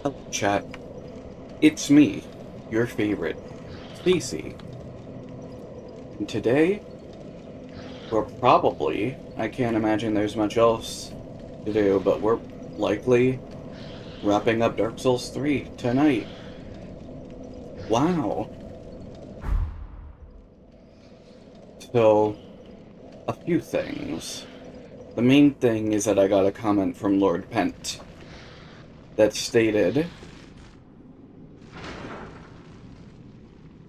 Hello, chat. It's me, your favorite, Stacy. And today, we're probably, I can't imagine there's much else to do, but we're likely wrapping up Dark Souls 3 tonight. Wow. So, a few things. The main thing is that I got a comment from Lord Pent that stated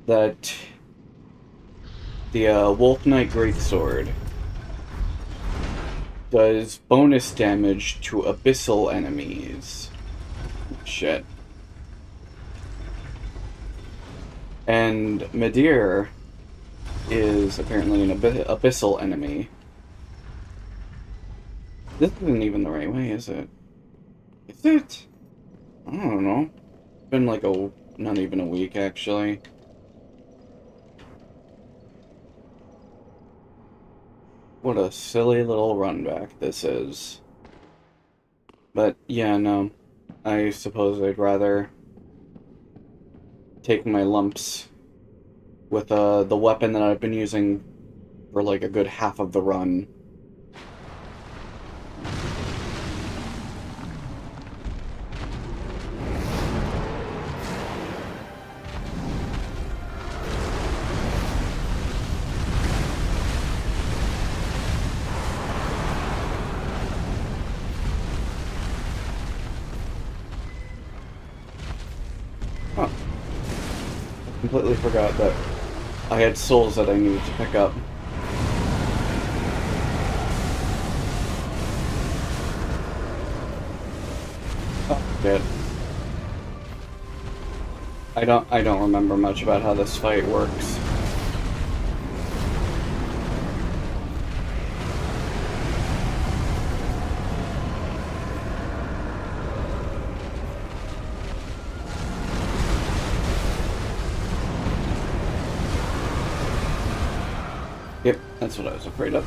that the Wolf Knight Greatsword does bonus damage to abyssal enemies. Shit. And Midir is apparently an abyssal enemy. This isn't even the right way, is it? Is it? I don't know. It's been like not even a week, actually. What a silly little run back this is. But, yeah, no. I suppose I'd rather take my lumps with the weapon that I've been using for like a good half of the run. Huh. I completely forgot that I had souls that I needed to pick up. Oh, shit. I don't remember much about how this fight works. Yep, that's what I was afraid of.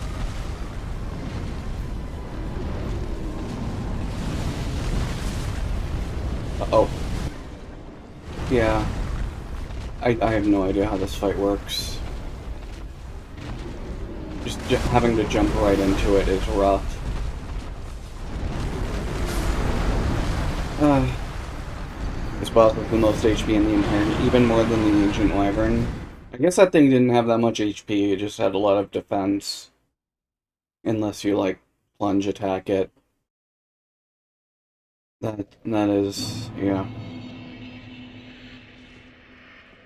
Uh-oh. Yeah. I have no idea how this fight works. Just having to jump right into it is rough. This boss has the most HP in the entire, even more than the Ancient Wyvern. I guess that thing didn't have that much HP, it just had a lot of defense. Unless you, like, plunge attack it. That is, yeah.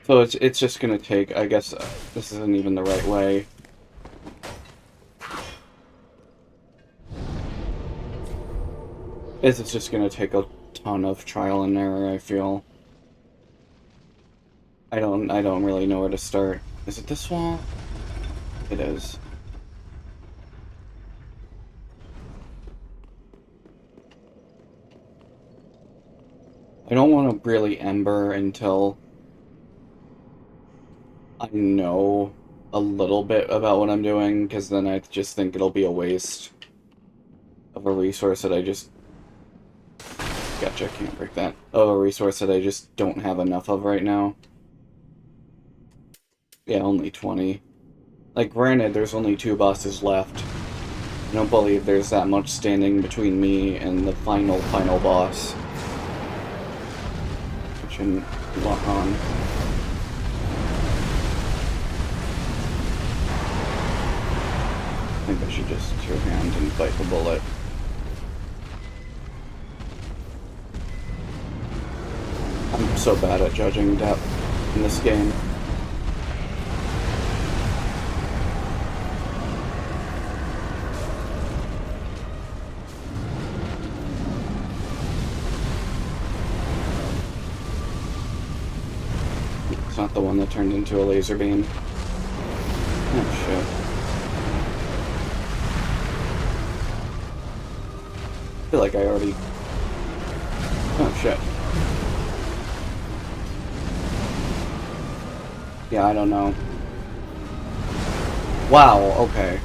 So it's just gonna take, I guess, this isn't even the right way. It's just gonna take a ton of trial and error, I feel. I don't really know where to start. Is it this wall? It is. I don't want to really Ember until I know a little bit about what I'm doing, because then I just think it'll be a waste of a resource that I just... Gotcha, can't break that. Of a resource that I just don't have enough of right now. Yeah, only 20. Like, granted, there's only 2 bosses left. I don't believe there's that much standing between me and the final boss. I shouldn't lock on. I think I should just two-hand and fight the bullet. I'm so bad at judging depth in this game. It's not the one that turned into a laser beam. Oh shit. I feel like I already... Oh shit. Yeah, I don't know. Wow, okay.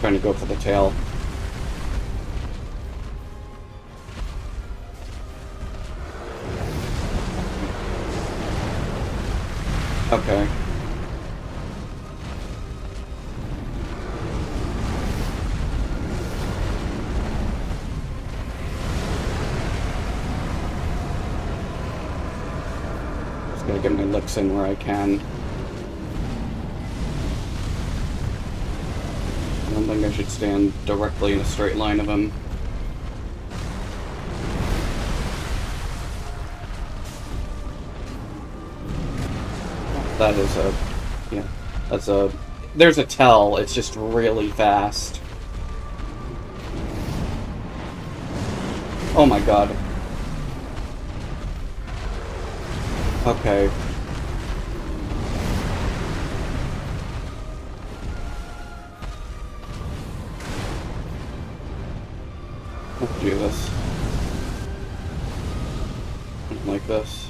Trying to go for the tail. Okay. Just gotta get my licks in where I can. I don't think I should stand directly in a straight line of him. That is a... yeah. That's a... there's a tell, it's just really fast. Oh my god. Okay. Let's do this. Like this.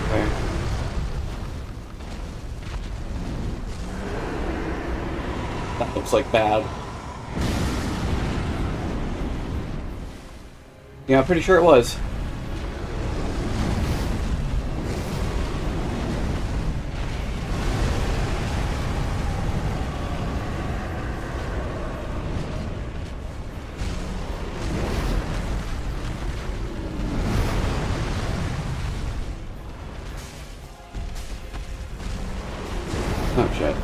Okay. That looks like bad. Yeah, I'm pretty sure it was. Oh shit.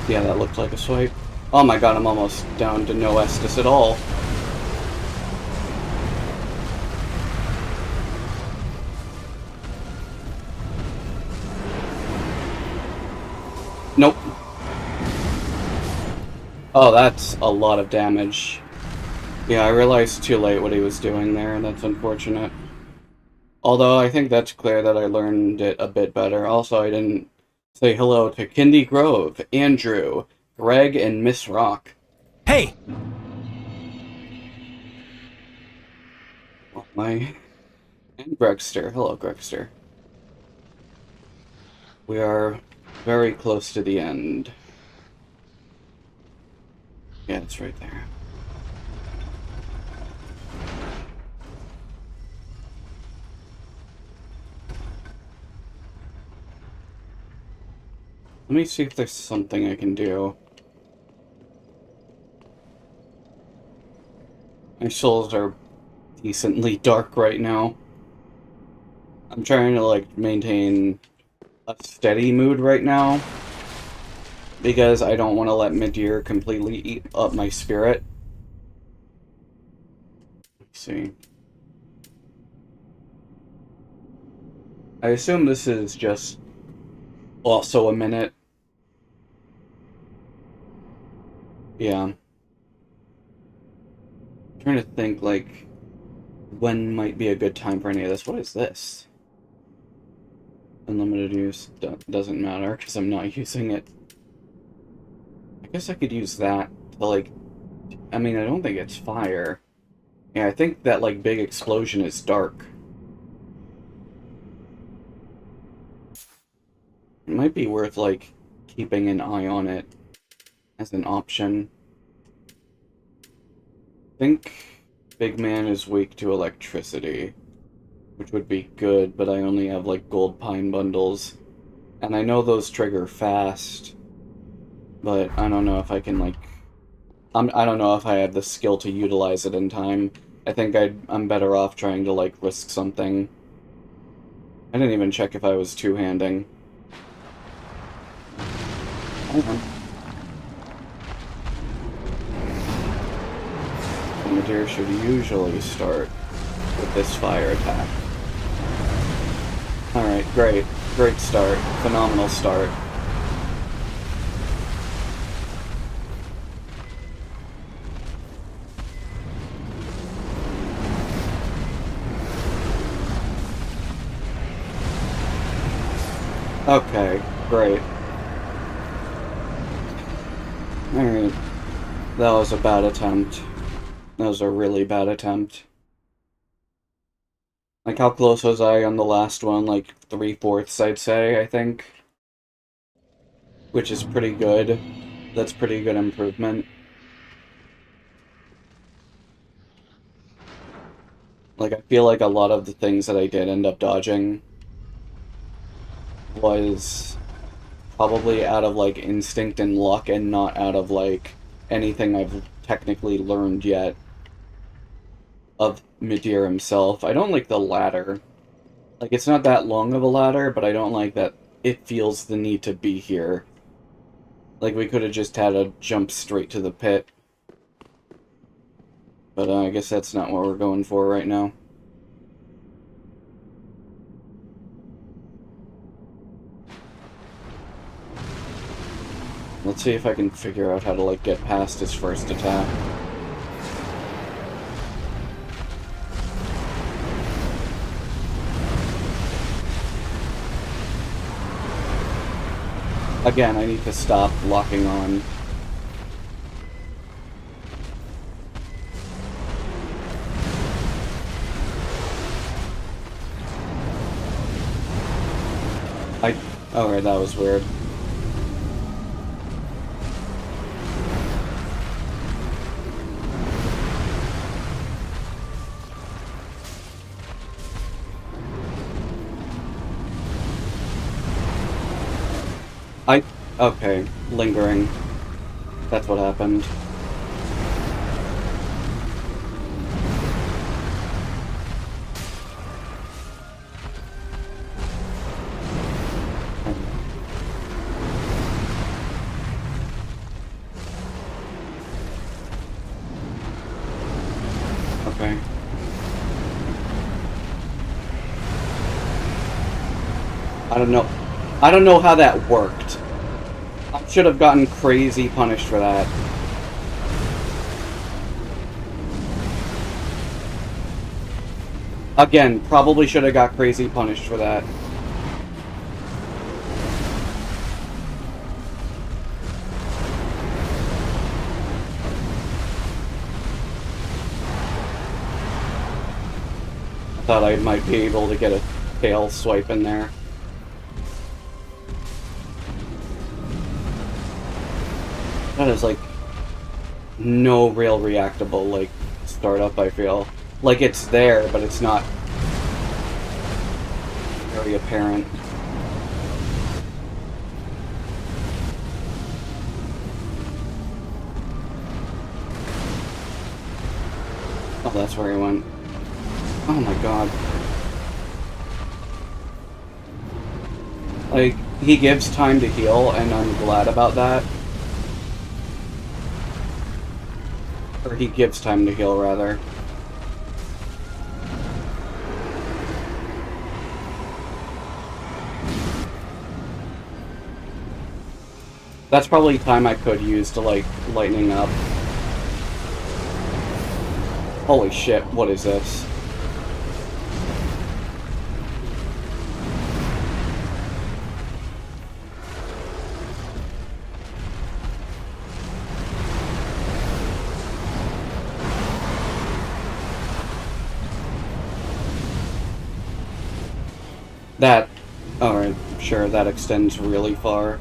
Yeah, that looked like a swipe. Oh my god, I'm almost down to no Estus at all. Nope. Oh, that's a lot of damage. Yeah, I realized too late what he was doing there, and that's unfortunate. Although, I think that's clear that I learned it a bit better. Also, I didn't say hello to Kindy Grove, Andrew, Greg, and Miss Rock. Hey! And Gregster. Hello, Gregster. We are very close to the end. Yeah, it's right there. Let me see if there's something I can do. My souls are decently dark right now. I'm trying to, like, maintain a steady mood right now. Because I don't want to let Midir completely eat up my spirit. Let's see. I assume this is just also a minute. Yeah. I'm trying to think, like, when might be a good time for any of this. What is this? Unlimited use doesn't matter because I'm not using it. I guess I could use that to, like, I mean, I don't think it's fire. Yeah, I think that, like, big explosion is dark. It might be worth, like, keeping an eye on it as an option. I think Big Man is weak to electricity, which would be good, but I only have, like, gold pine bundles. And I know those trigger fast, but I don't know if I can, like... I don't know if I have the skill to utilize it in time. I think I'm better off trying to, like, risk something. I didn't even check if I was two-handing. Hold on. Midir should usually start with this fire attack. Alright, great. Great start. Phenomenal start. Okay, great. Alright. That was a bad attempt. That was a really bad attempt. Like, how close was I on the last one? Like, 3/4, I'd say, I think. Which is pretty good. That's pretty good improvement. Like, I feel like a lot of the things that I did end up dodging was probably out of, like, instinct and luck and not out of, like, anything I've technically learned yet of Midir himself. I don't like the ladder. Like, it's not that long of a ladder, but I don't like that it feels the need to be here. Like, we could have just had a jump straight to the pit. But I guess that's not what we're going for right now. Let's see if I can figure out how to, like, get past his first attack. Again, I need to stop locking on. Alright, that was weird. Okay, lingering. That's what happened. Okay. I don't know. I don't know how that worked. I should have gotten crazy punished for that. Again, probably should have got crazy punished for that. I thought I might be able to get a tail swipe in there. That is, like, no real reactable, like, startup, I feel. Like, it's there, but it's not very apparent. Oh, that's where he went. Oh my god. Like, he gives time to heal, and I'm glad about that. Or he gives time to heal, rather. That's probably time I could use to, like, lightening up. Holy shit, what is this? That... Alright, sure, that extends really far.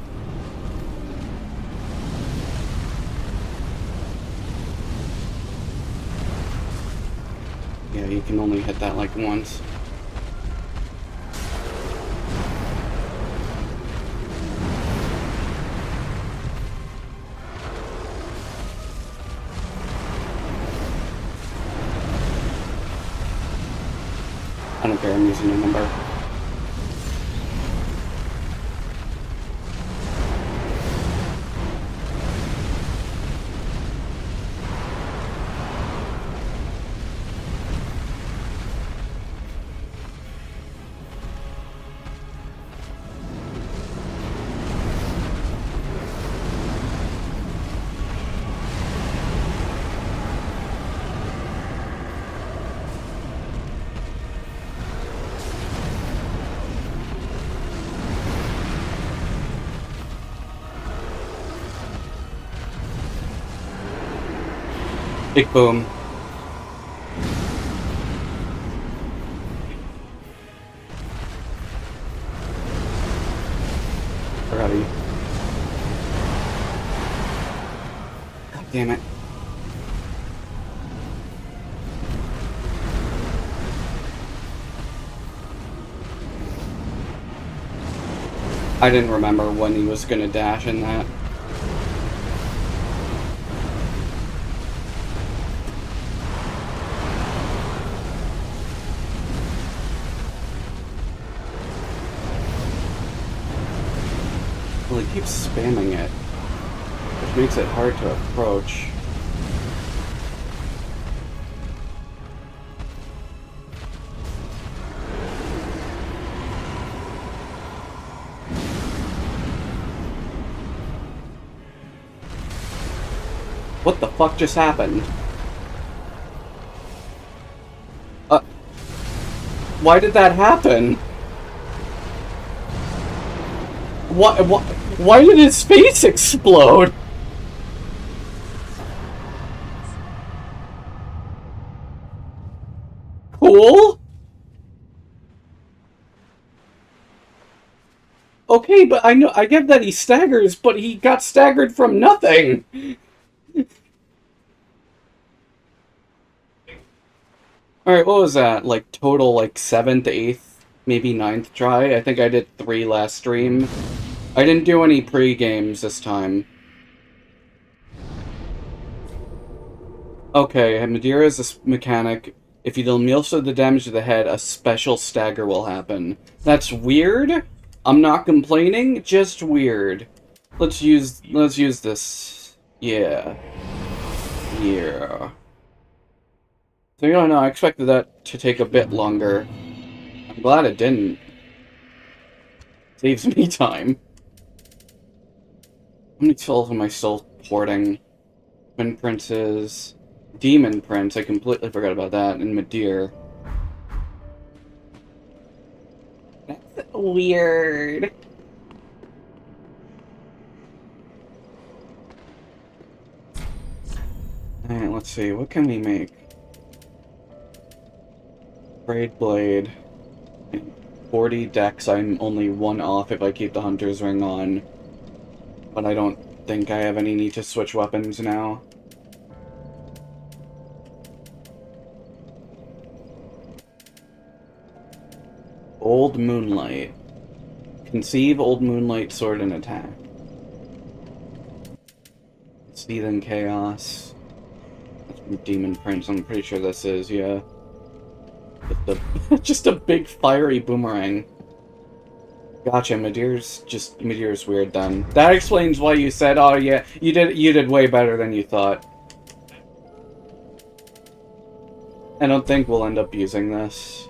Yeah, you can only hit that, like, once. I don't care, I'm using a number. Big boom. Alrighty. God damn it. I didn't remember when he was gonna dash in that. Well, he keeps spamming it, which makes it hard to approach. What the fuck just happened? Why did that happen? Why did his face explode? Cool? Okay, but I get that he staggers, but he got staggered from nothing. Alright, what was that? Like, total, like, 7th, 8th, maybe 9th try? I think I did 3 last stream. I didn't do any pre-games this time. Okay, Madeira is a mechanic. If you deal most of the damage to the head, a special stagger will happen. That's weird. I'm not complaining, just weird. Let's use this. Yeah. Yeah. So, you don't know, I expected that to take a bit longer. I'm glad it didn't. Saves me time. How many souls am I still porting? Twin Princes. Demon Prince, I completely forgot about that. And Madeir. That's weird. Alright, let's see. What can we make? Braid Blade. 40 decks, I'm only 1 off if I keep the Hunter's Ring on. But I don't think I have any need to switch weapons now. Old Moonlight. Conceive Old Moonlight Sword and Attack. Seething Chaos. That's from Demon Prince, I'm pretty sure this is, yeah. Just a big fiery boomerang. Gotcha, Madeir's weird then. That explains why you said, oh yeah, you did way better than you thought. I don't think we'll end up using this.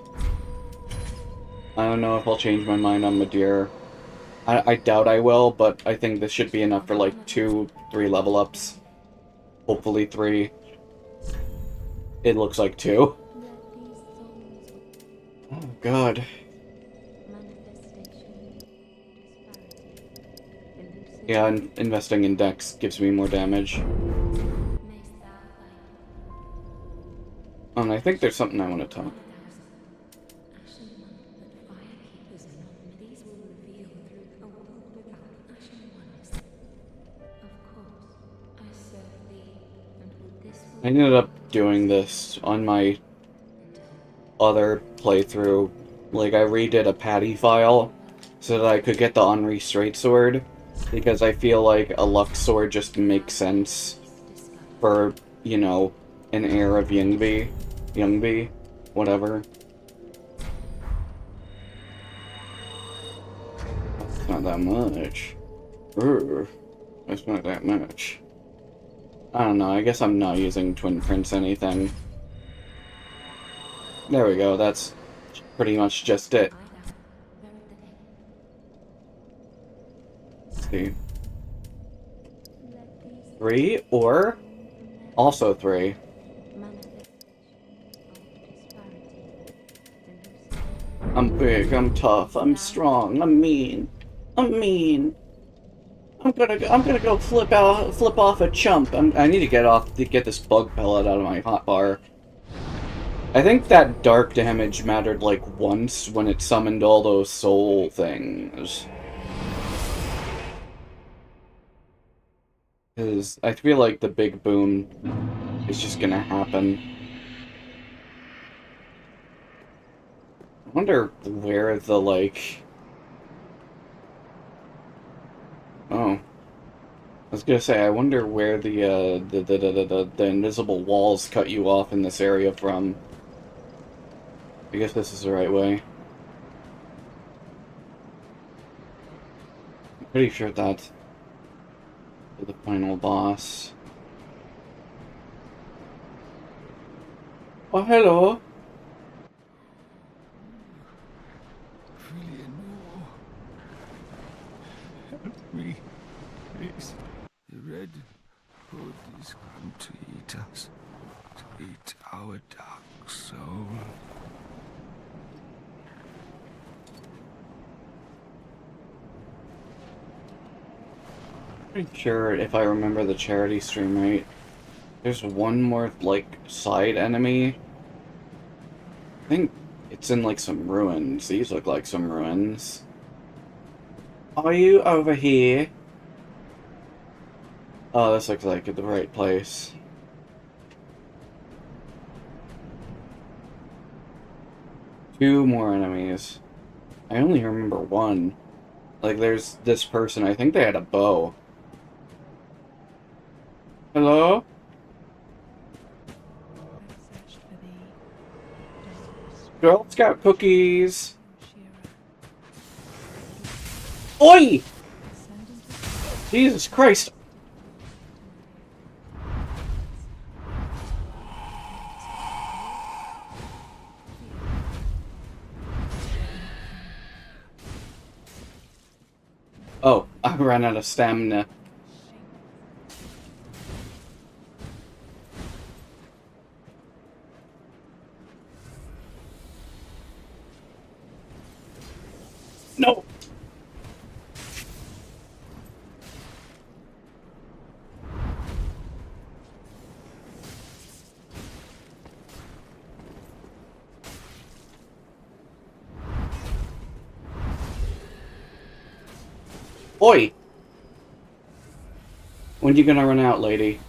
I don't know if I'll change my mind on Madeir. I doubt I will, but I think this should be enough for like 2, 3 level ups. Hopefully 3. It looks like 2. Oh god. Yeah, investing in decks gives me more damage. Oh, and I think there's something I want to talk. I ended up doing this on my other playthrough. Like, I redid a patty file so that I could get the Henri Straight Sword, because I feel like a Lux Sword just makes sense for, you know, an heir of Youngby, whatever. That's not that much. That's not that much. I don't know, I guess I'm not using Twin Prince anything. There we go, that's pretty much just it. Let's see. 3 or also 3. I'm big, I'm tough, I'm strong, I'm mean. I'm I'm gonna go flip off a chump. I need to get this bug pellet out of my hotbar. I think that dark damage mattered like once when it summoned all those soul things. Because I feel like the big boom is just gonna happen. I wonder where the, like... Oh. I was gonna say, I wonder where the invisible walls cut you off in this area from. I guess this is the right way. I'm pretty sure that's the final boss. Oh, hello! Help me, please. The Red Hood is come to eat us, to eat our dark soul. Pretty sure if I remember the charity stream right, there's one more, like, side enemy. I think it's in, like, some ruins. These look like some ruins. Are you over here? Oh, this looks like the right place. Two more enemies. I only remember one. Like, there's this person. I think they had a bow. Hello? Girl Scout cookies! Oi! Jesus Christ! Oh, I ran out of stamina. No! Oi! When you gonna run out, lady?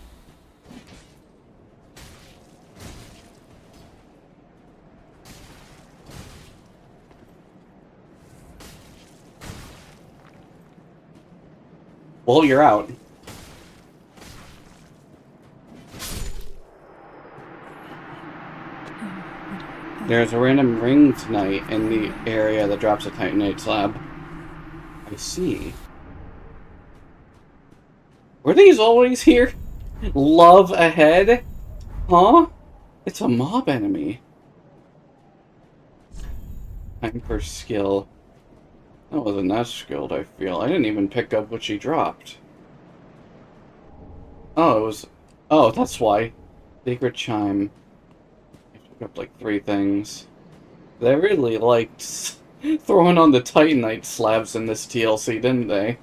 Well, you're out. There's a random ring tonight in the area that drops a Titanite slab. I see. Were these always here? Love ahead? Huh? It's a mob enemy. Time for skill. That wasn't that skilled, I feel. I didn't even pick up what she dropped. Oh, it was... Oh, that's why. Sacred Chime. I picked up like 3 things. They really liked throwing on the Titanite slabs in this TLC, didn't they?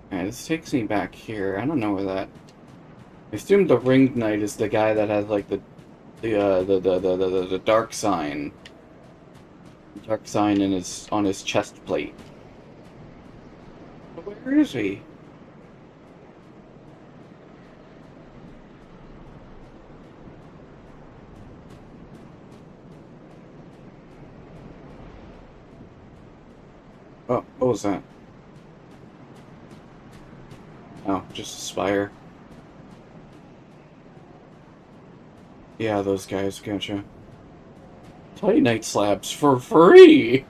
Alright, this takes me back here. I don't know where that... I assume the Ringed Knight is the guy that has like the dark sign. Dark sign in on his chest plate. But where is he? Oh, what was that? Oh, just a spire. Yeah, those guys, gotcha. Titanite slabs for free!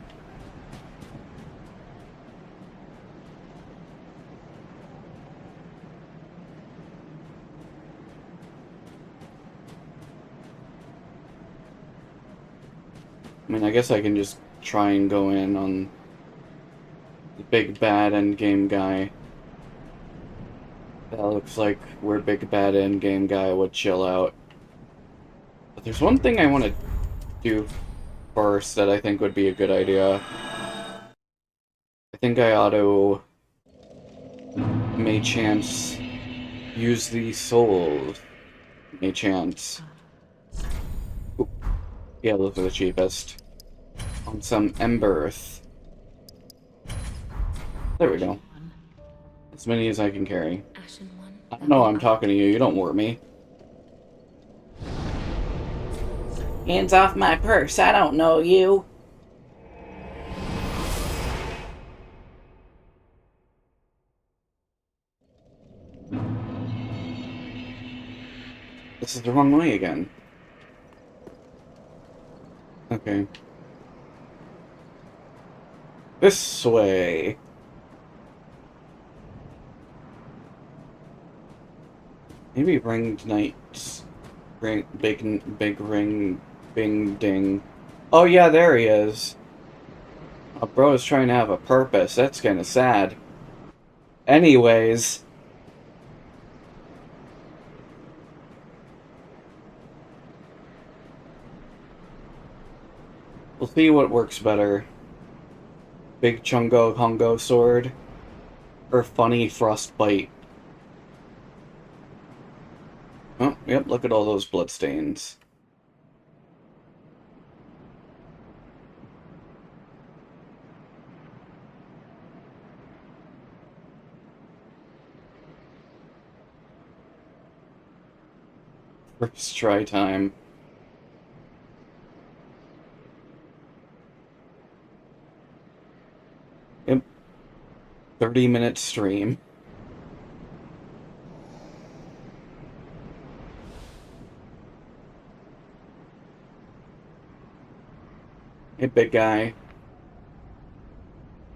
I mean, I guess I can just try and go in on the big bad endgame guy. That looks like where big bad endgame guy would chill out. But there's one thing I want to do first that I think would be a good idea. think I ought to, may chance, use these souls. May chance. Ooh. Yeah, those are the cheapest. On some emberth. There we go. As many as I can carry. I don't know, I'm talking to you. You don't warp me. Hands off my purse. I don't know you. This is the wrong way again. Okay. This way. Maybe ringed knights. Ring, big ring, bing ding. Oh yeah, there he is. Oh, bro is trying to have a purpose. That's kind of sad. Anyways. We'll see what works better. Big Chungo Hongo sword. Or funny frostbite. Oh, yep, look at all those bloodstains. First try time. Yep. 30-minute stream. Hey, big guy.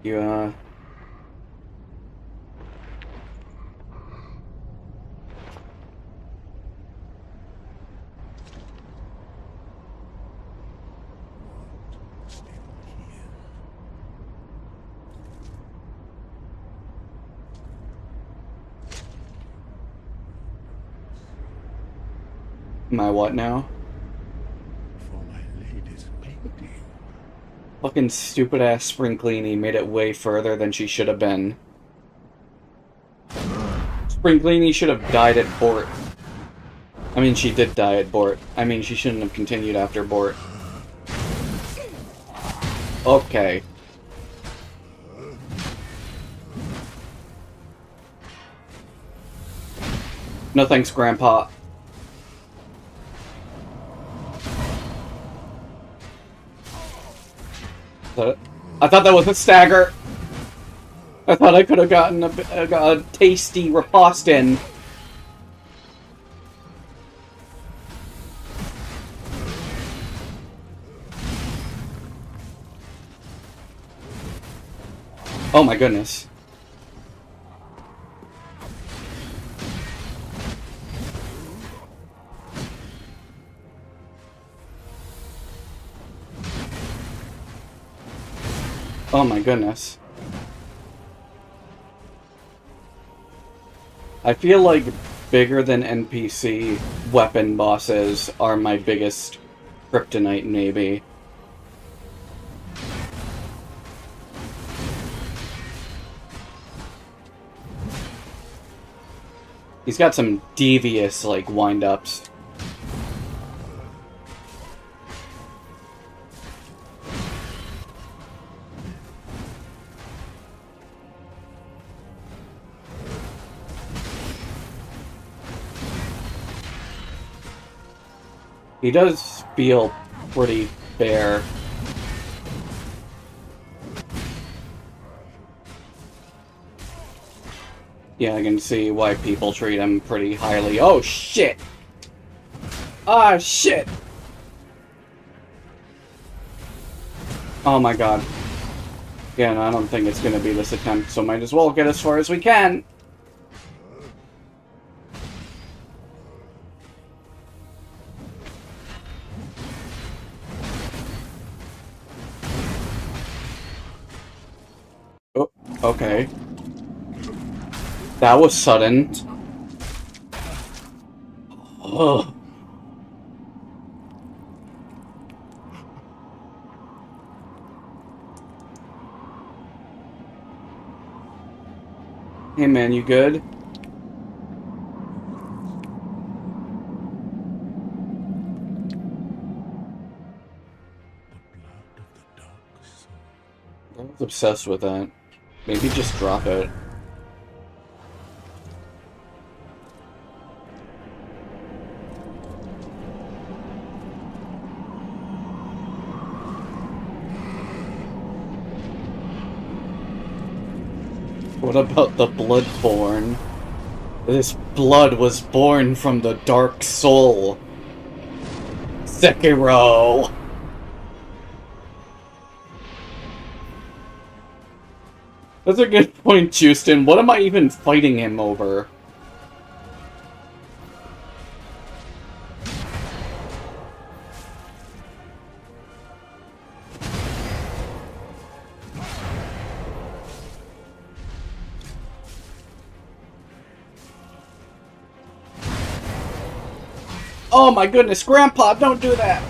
You, my what now? For my lady's painting. Fucking stupid ass Spring Cleanie made it way further than she should have been. Spring Cleanie should have died at Bort. I mean, she did die at Bort. I mean, she shouldn't have continued after Bort. Okay. No thanks, Grandpa. I thought that was a stagger. I thought I could have gotten a tasty riposte in. Oh my goodness. Oh my goodness. I feel like bigger than NPC weapon bosses are my biggest kryptonite, maybe. He's got some devious, like, wind-ups. He does feel pretty fair. Yeah, I can see why people treat him pretty highly. Oh, shit! Ah, shit! Oh my god. Yeah, no, I don't think it's gonna be this attempt, so might as well get as far as we can. Oh, okay. That was sudden. Ugh. Hey man, you good? I was obsessed with that. Maybe just drop it. What about the Bloodborne? This blood was born from the dark soul. Sekiro! That's a good point, Houston. What am I even fighting him over? Oh my goodness, Grandpa, don't do that!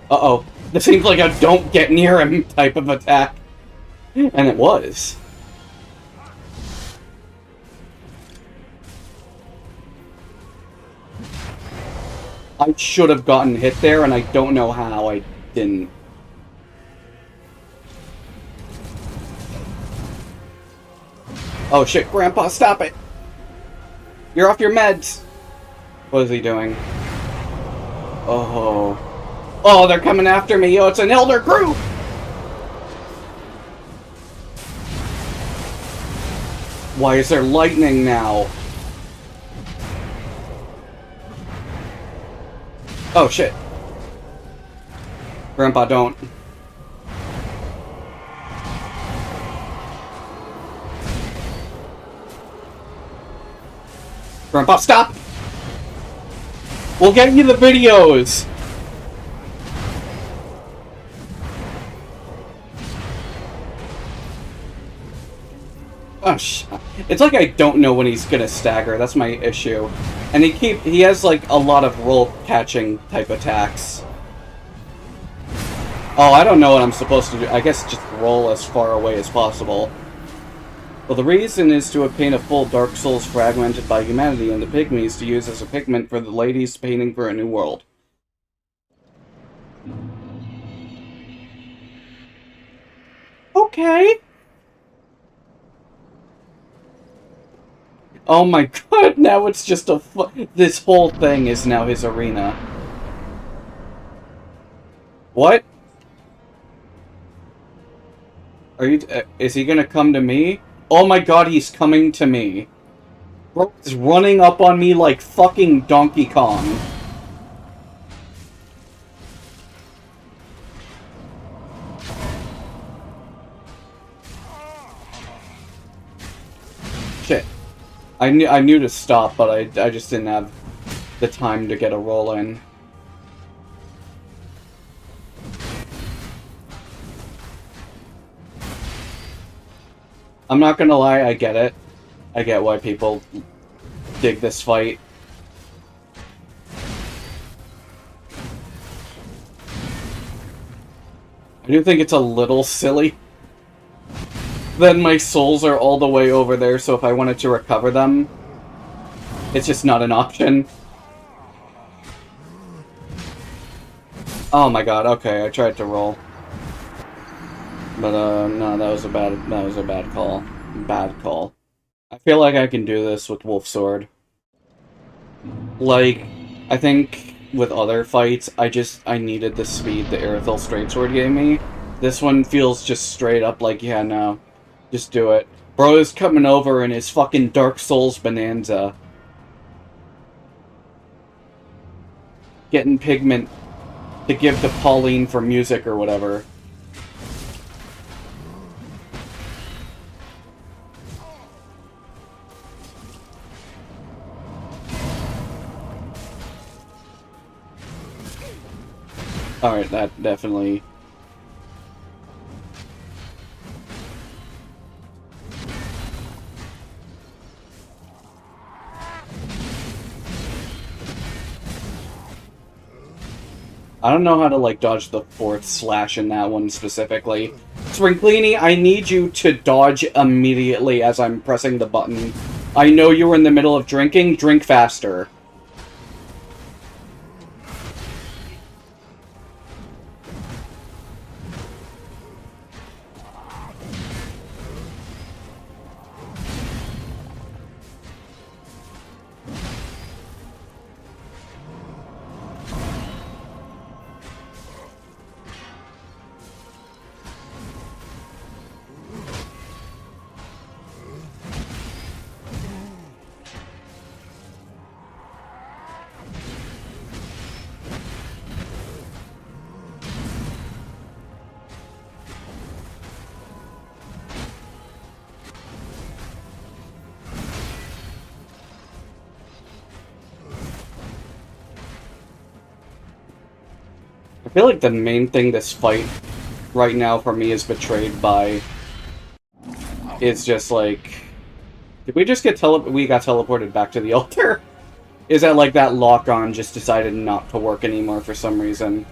Uh-oh. This seems like a don't get near him type of attack. And it was. I should have gotten hit there, and I don't know how I didn't. Oh shit, Grandpa, stop it! You're off your meds! What is he doing? Oh. Oh, they're coming after me! Yo, it's an elder group! Why is there lightning now? Oh shit. Grandpa, don't. Grandpa, stop! We'll get you the videos! Oh, it's like I don't know when he's gonna stagger, that's my issue. And he has like a lot of roll catching type attacks. Oh, I don't know what I'm supposed to do. I guess just roll as far away as possible. Well, the reason is to obtain a full Dark Souls fragmented by humanity and the pygmies to use as a pigment for the ladies painting for a new world. Okay. Oh my god, now it's just a this whole thing is now his arena. What? Are you, is he gonna come to me? Oh my god, he's coming to me. Bro is running up on me like fucking Donkey Kong. Shit. I knew to stop, but I just didn't have the time to get a roll in. I'm not gonna lie, I get it. I get why people dig this fight. I do think it's a little silly. Then my souls are all the way over there, so if I wanted to recover them, it's just not an option. Oh my god, okay, I tried to roll. But no, that was a bad call. Bad call. I feel like I can do this with Wolf Sword. Like, I think with other fights, I needed the speed the Aerithal Straight Sword gave me. This one feels just straight up like, yeah, no. Just do it. Bro is coming over in his fucking Dark Souls bonanza. Getting pigment to give to Pauline for music or whatever. Alright, that definitely... I don't know how to, like, dodge the fourth slash in that one specifically. Sprinklini, I need you to dodge immediately as I'm pressing the button. I know you were in the middle of drinking. Drink faster. I feel like the main thing this fight right now for me is betrayed by is just like, did we just get we got teleported back to the altar? Is that like that lock-on just decided not to work anymore for some reason?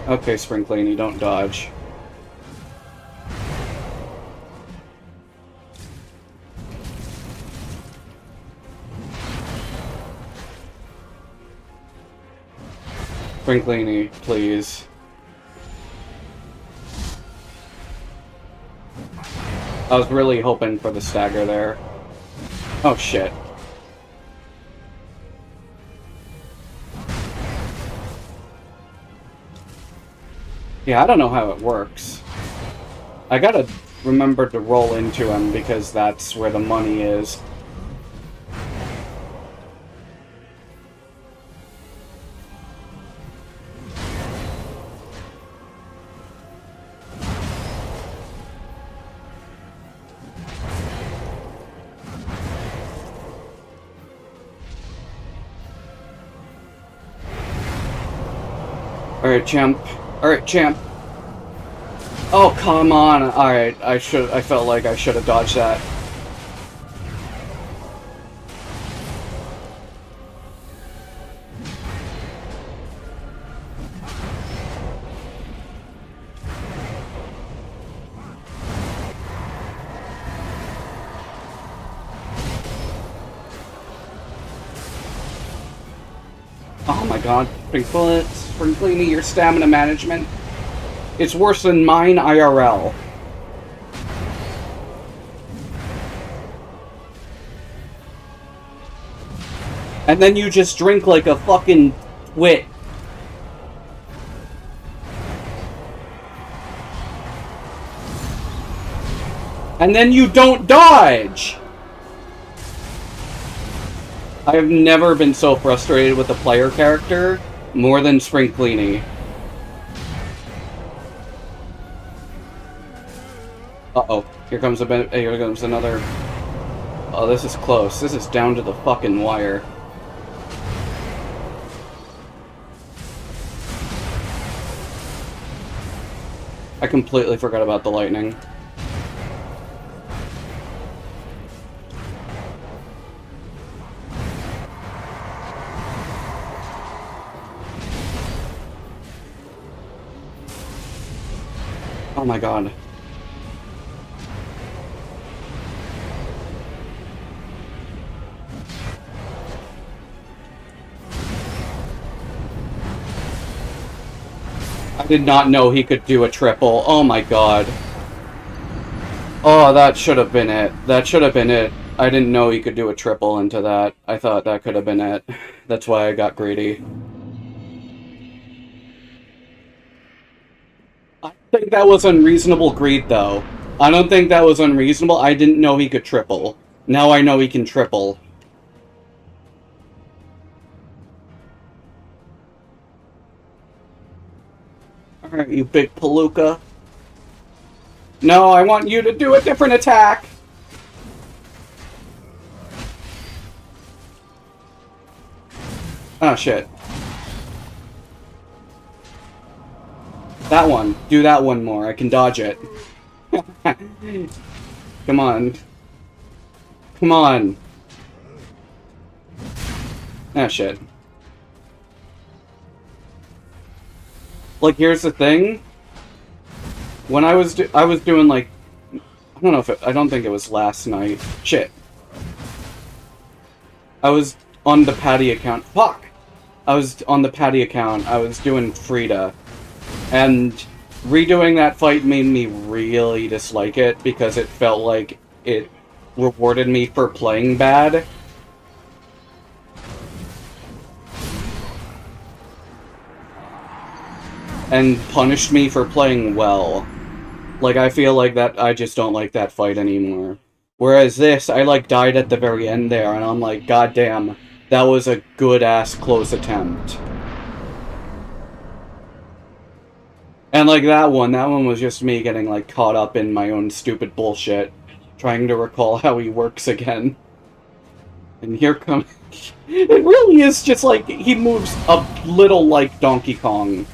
Okay, Sprinklini, don't dodge. Sprinklini, please. I was really hoping for the stagger there. Oh shit. Yeah, I don't know how it works. I gotta remember to roll into him because that's where the money is. Alright, champ. Alright, champ. Oh, come on. Alright, I felt like I should have dodged that. Oh my god. Sprinklini, your stamina management. It's worse than mine IRL. And then you just drink like a fucking twit. And then you don't dodge! I have never been so frustrated with a player character more than Sprinklini. Uh-oh. Here comes another... Oh, this is close. This is down to the fucking wire. I completely forgot about the lightning. Oh my god. I did not know he could do a triple. Oh my god. Oh, that should have been it. That should have been it. I didn't know he could do a triple into that. I thought that could have been it. That's why I got greedy. I think that was unreasonable greed, though. I don't think that was unreasonable. I didn't know he could triple. Now I know he can triple. Alright, you big palooka. No, I want you to do a different attack! Oh, shit. That one. Do that one more. I can dodge it. Come on. Come on. Ah, shit. Like, here's the thing. When I was doing, like, I don't know if I don't think it was last night. Shit. I was on the Patty account. Fuck! I was on the Patty account. I was doing Frida. And redoing that fight made me really dislike it because it felt like it rewarded me for playing bad. And punished me for playing well. Like, I feel like that I just don't like that fight anymore. Whereas this, I, like, died at the very end there, and I'm like, goddamn, that was a good-ass close attempt. And, like, that one was just me getting, like, caught up in my own stupid bullshit, trying to recall how he works again. And here comes... It really is just, like, he moves a little like Donkey Kong.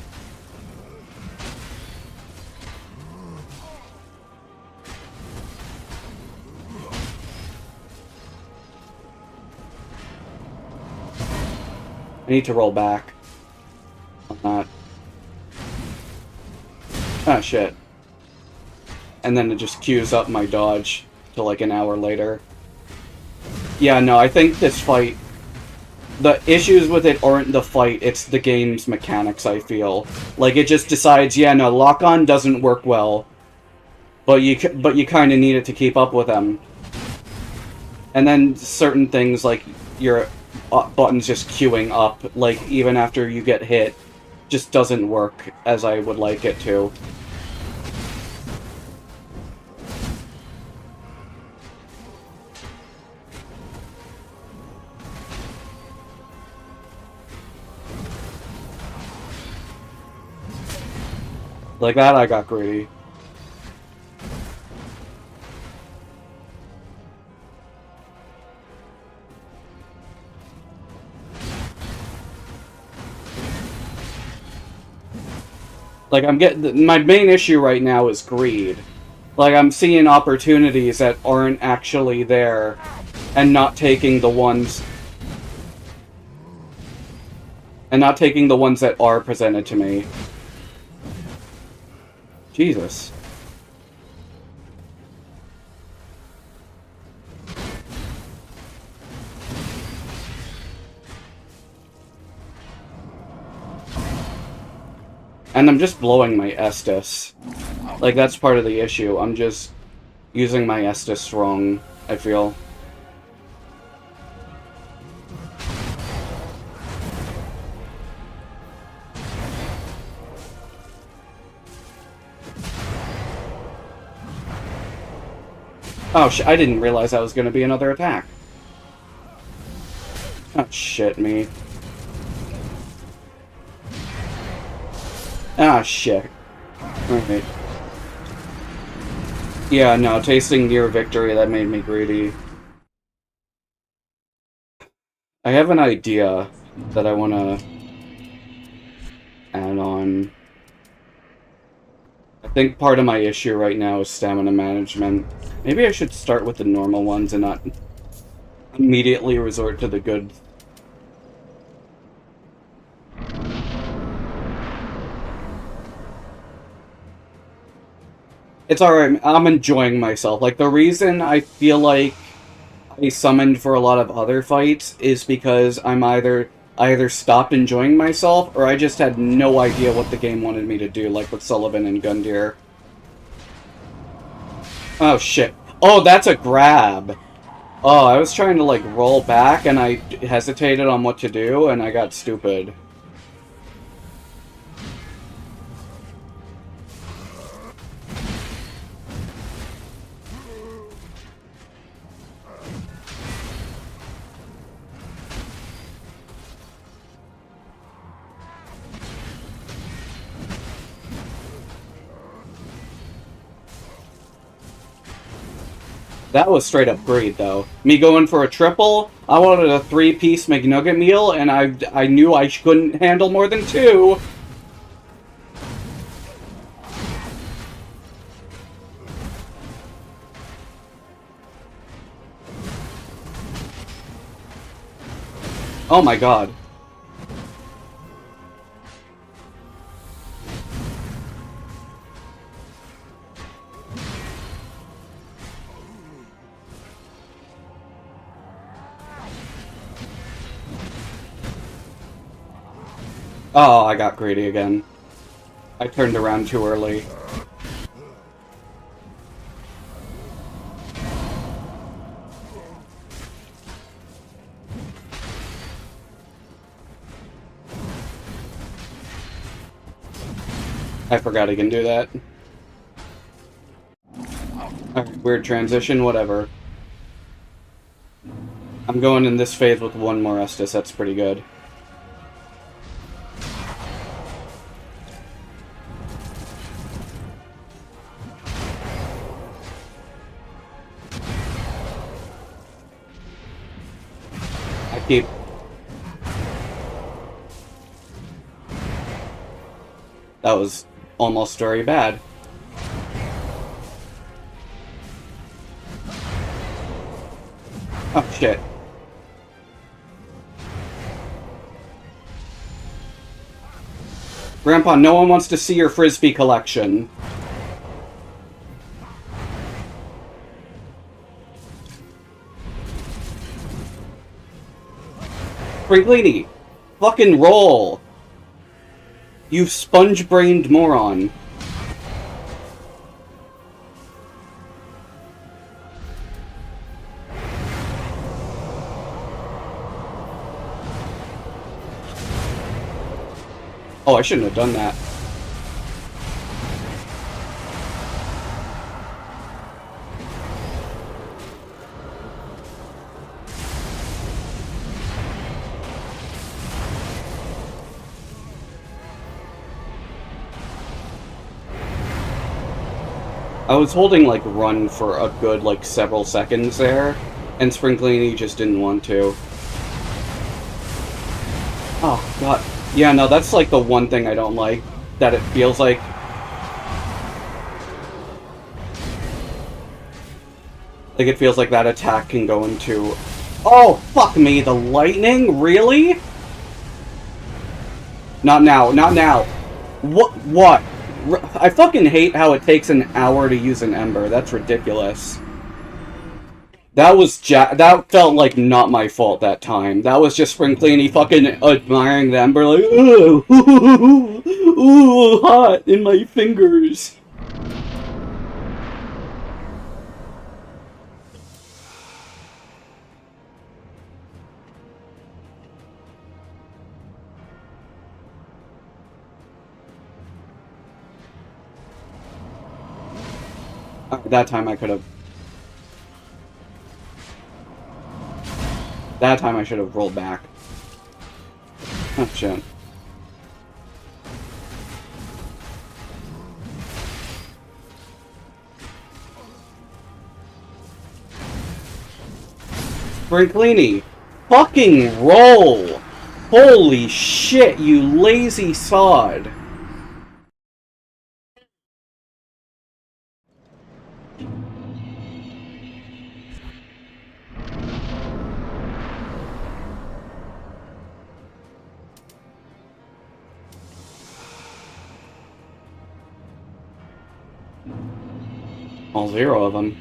I need to roll back on that. Ah, shit. And then it just queues up my dodge till like an hour later. Yeah, no, I think this fight... The issues with it aren't the fight, it's the game's mechanics, I feel. Like, it just decides, yeah, no, lock-on doesn't work well, but you kind of need it to keep up with them. And then certain things, like your buttons just queuing up, like, even after you get hit, just doesn't work as I would like it to. Like that, I got greedy. Like, I'm getting... My main issue right now is greed. Like, I'm seeing opportunities that aren't actually there, and not taking the ones... And not taking the ones that are presented to me. Jesus. And I'm just blowing my Estus. Like, that's part of the issue. I'm just using my Estus wrong, I feel. Oh, I didn't realize that was going to be another attack. Oh, shit me. Ah, shit. Alright. Yeah, no, tasting near victory, that made me greedy. I have an idea that I want to add on. I think part of my issue right now is stamina management. Maybe I should start with the normal ones and not immediately resort to the good. It's alright, I'm enjoying myself. Like, the reason I feel like I summoned for a lot of other fights is because I either stopped enjoying myself, or I just had no idea what the game wanted me to do, like with Sullivan and Gundyr. Oh, shit. Oh, that's a grab! Oh, I was trying to, like, roll back, and I hesitated on what to do, and I got stupid. That was straight up greed, though. Me going for a triple, I wanted a 3-piece McNugget meal, and I knew I couldn't handle more than 2. Oh my god. Oh, I got greedy again. I turned around too early. I forgot I can do that. Alright, weird transition, whatever. I'm going in this phase with one more Estus, that's pretty good. I keep... That was almost very bad. Oh, shit. Grandpa, no one wants to see your Frisbee collection. Springlini, fucking roll! You sponge-brained moron. Oh, I shouldn't have done that. I was holding, like, run for a good, like, several seconds there, and Springlini just didn't want to. Oh, God. Yeah, no, that's, like, the one thing I don't like, that it feels like... Like, it feels like that attack can go into... Oh, fuck me, the lightning? Really? Not now, not now. What? I fucking hate how it takes an hour to use an Ember. That's ridiculous. That felt like not my fault that time. That was just Springlini fucking admiring the Ember like, ooh, ooh, ooh, hot in my fingers. That time I could have... That time I should have rolled back. Oh, shit. Springlini, fucking roll! Holy shit, you lazy sod! All 0 of them.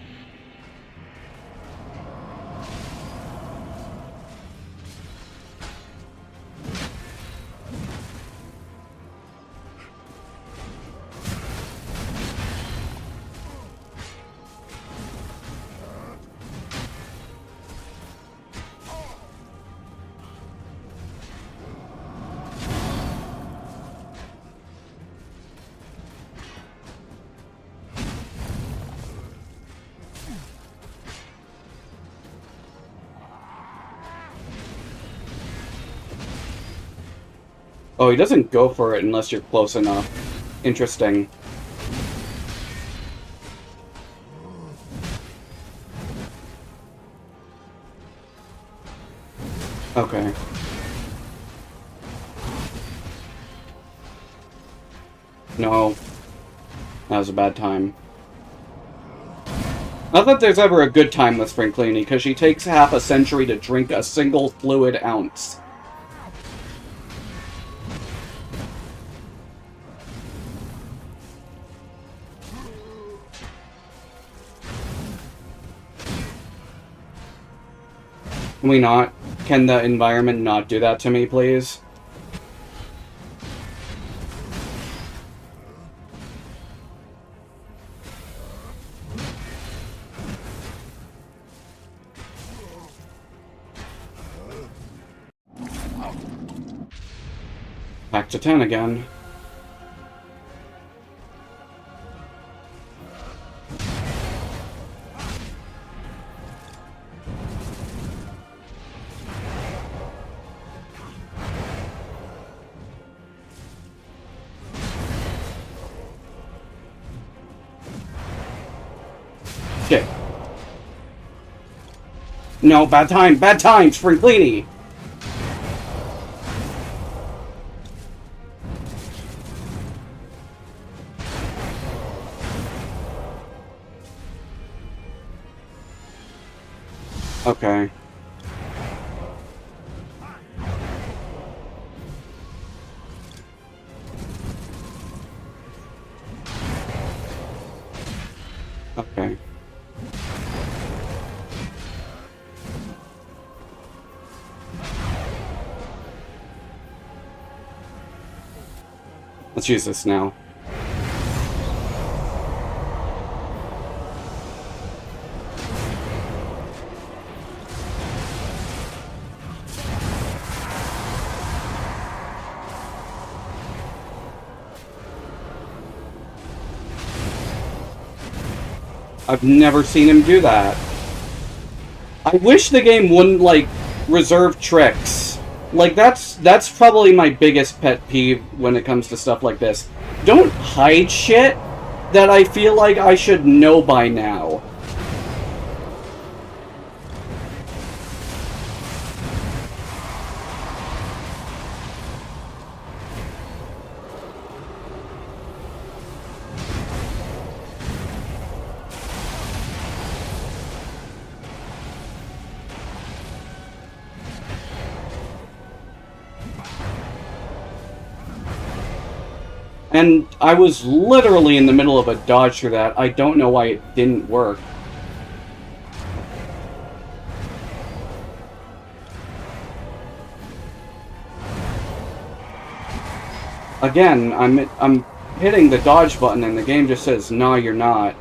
Oh, he doesn't go for it unless you're close enough. Interesting. Okay. No. That was a bad time. Not that there's ever a good time with Springlini, because she takes half a century to drink a single fluid ounce. Can we not? Can the environment not do that to me, please? Back to 10 again. Shit. No, bad time, Spring Cleany! Okay. Okay. Let's use this now. I've never seen him do that. I wish the game wouldn't, like, reserve tricks. Like, that's probably my biggest pet peeve when it comes to stuff like this. Don't hide shit that I feel like I should know by now. And I was literally in the middle of a dodge through that. I don't know why it didn't work. Again, I'm hitting the dodge button and the game just says, "No, you're not."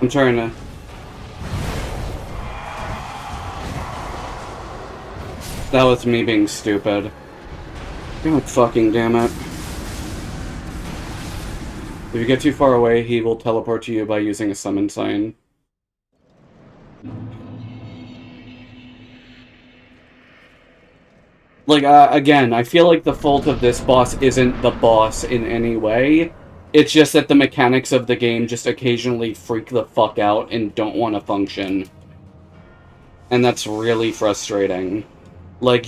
I'm trying to... That was me being stupid. God fucking damn it. If you get too far away, he will teleport to you by using a summon sign. Like, again, I feel like the fault of this boss isn't the boss in any way. It's just that the mechanics of the game just occasionally freak the fuck out and don't want to function. And that's really frustrating. Like,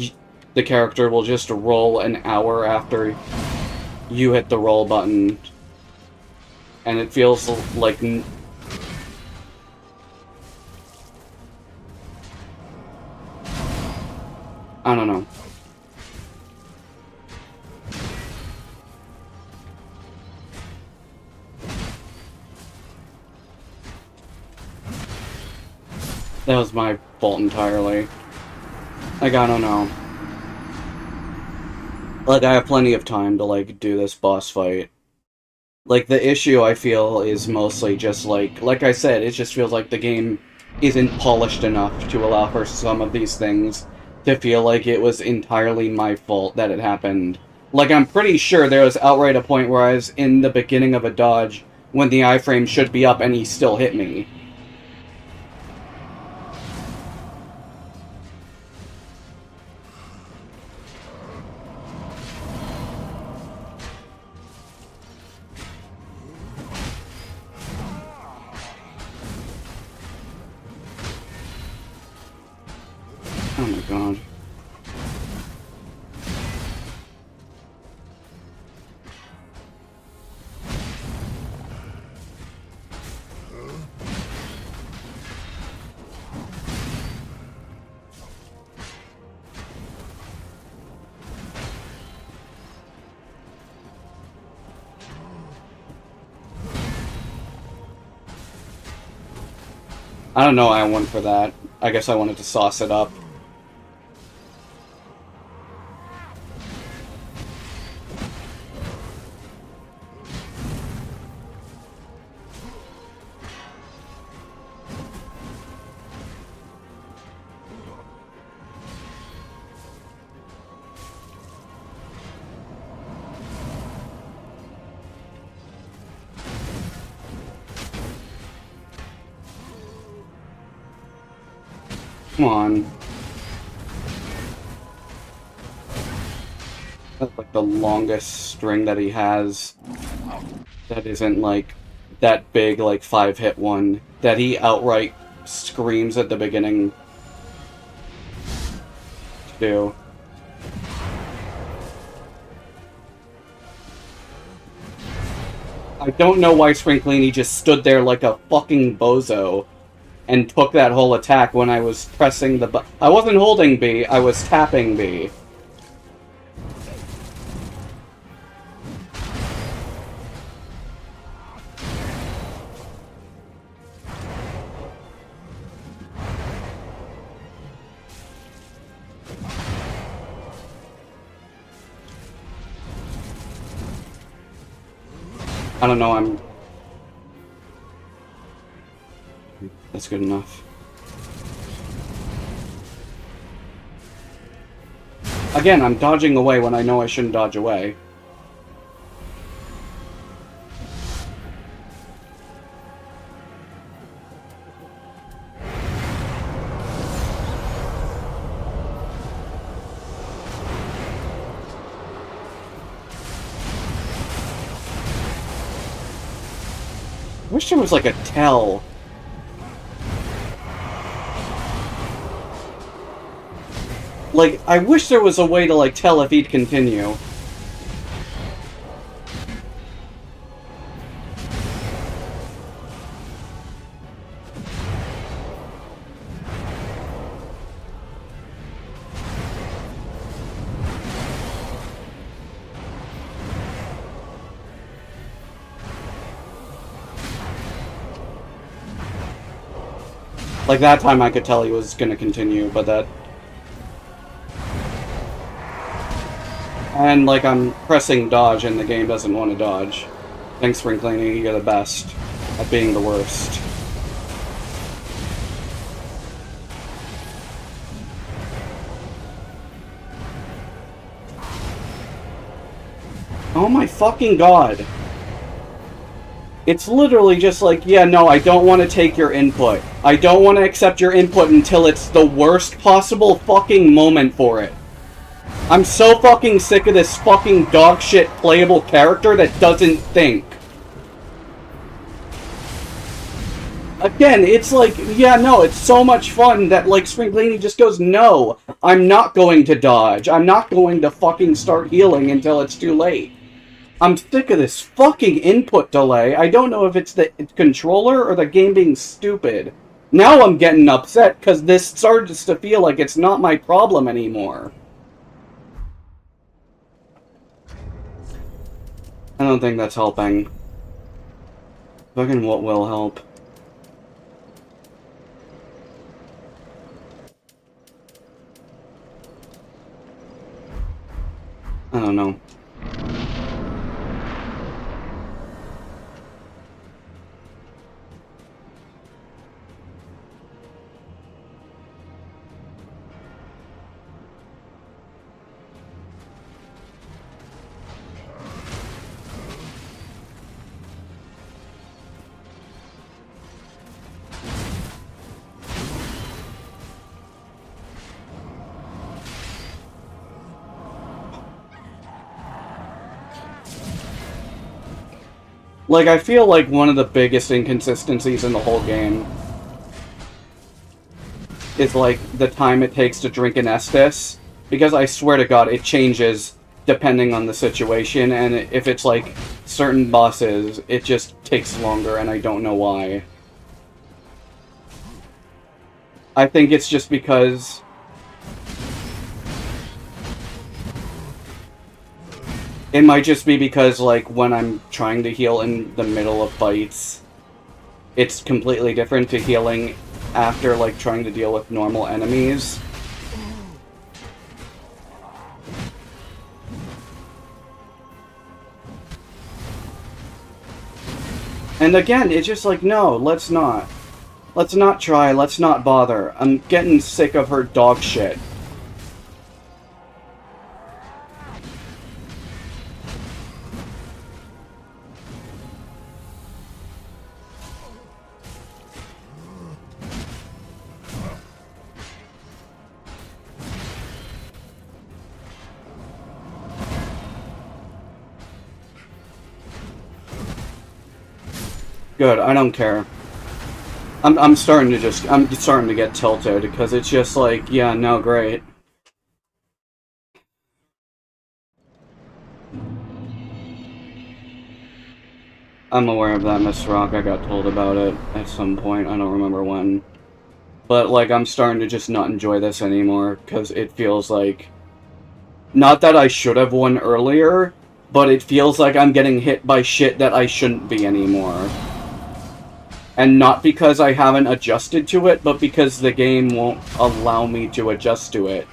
the character will just roll an hour after you hit the roll button. And it feels like... I don't know. That was my fault entirely. Like, I don't know. Like, I have plenty of time to, like, do this boss fight. Like, the issue, I feel, is mostly just, like I said, it just feels like the game isn't polished enough to allow for some of these things to feel like it was entirely my fault that it happened. Like, I'm pretty sure there was outright a point where I was in the beginning of a dodge when the iframe should be up and he still hit me. Oh my god. I don't know why I went for that. I guess I wanted to sauce it up. Come on. That's like the longest string that he has. That isn't like that big, like 5-hit one that he outright screams at the beginning to do. I don't know why Sprinklini just stood there like a fucking bozo and took that whole attack when I was pressing the button. I wasn't holding B, I was tapping B. I don't know, That's good enough. Again, I'm dodging away when I know I shouldn't dodge away. I wish there was like a tell. Like, I wish there was a way to, like, tell if he'd continue. Like, that time I could tell he was gonna continue, but that... And, like, I'm pressing dodge and the game doesn't want to dodge. Thanks, Sprinklini, you're the best at being the worst. Oh my fucking god. It's literally just like, yeah, no, I don't want to take your input. I don't want to accept your input until it's the worst possible fucking moment for it. I'm so fucking sick of this fucking dogshit playable character that doesn't think. Again, it's like, yeah, no, it's so much fun that, like, Sprinklini just goes, no, I'm not going to dodge. I'm not going to fucking start healing until it's too late. I'm sick of this fucking input delay. I don't know if it's the controller or the game being stupid. Now I'm getting upset because this starts to feel like it's not my problem anymore. I don't think that's helping. Fucking what will help? I don't know. Like, I feel like one of the biggest inconsistencies in the whole game is, like, the time it takes to drink an Estus. Because I swear to God, it changes depending on the situation, and if it's, like, certain bosses, it just takes longer, and I don't know why. I think it's just because... It might just be because, like, when I'm trying to heal in the middle of fights, it's completely different to healing after, like, trying to deal with normal enemies. And again, it's just like, no, let's not. Let's not try, let's not bother. I'm getting sick of her dog shit. Good, I don't care. I'm starting to get tilted, because it's just like, yeah, no, great. I'm aware of that, Miss Rock. I got told about it at some point. I don't remember when. But, like, I'm starting to just not enjoy this anymore, because it feels like... Not that I should have won earlier, but it feels like I'm getting hit by shit that I shouldn't be anymore. And not because I haven't adjusted to it, but because the game won't allow me to adjust to it.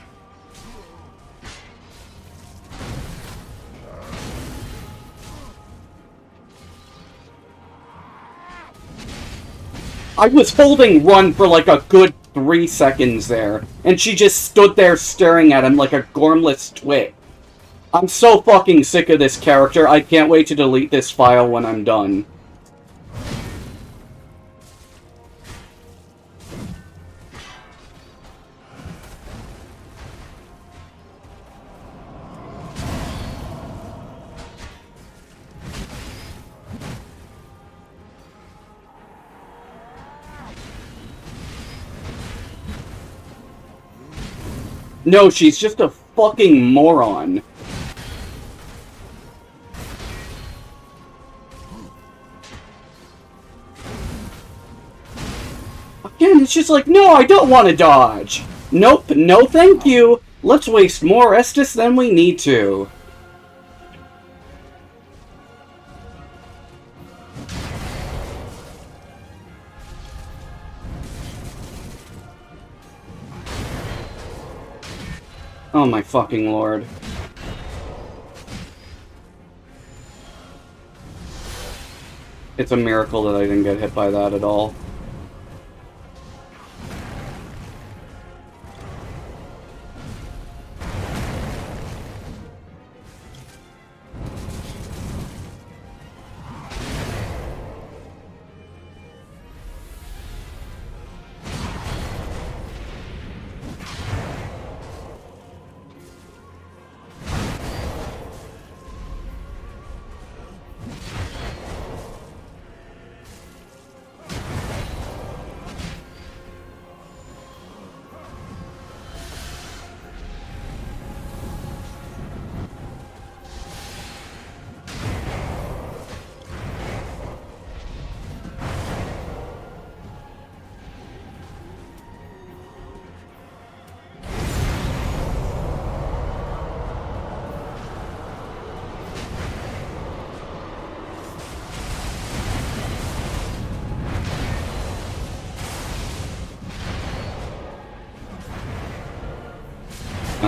I was holding run for like a good 3 seconds there, and she just stood there staring at him like a gormless twit. I'm so fucking sick of this character, I can't wait to delete this file when I'm done. No, she's just a fucking moron. Again, it's just like, no, I don't want to dodge. Nope, no thank you. Let's waste more Estus than we need to. Oh my fucking lord. It's a miracle that I didn't get hit by that at all.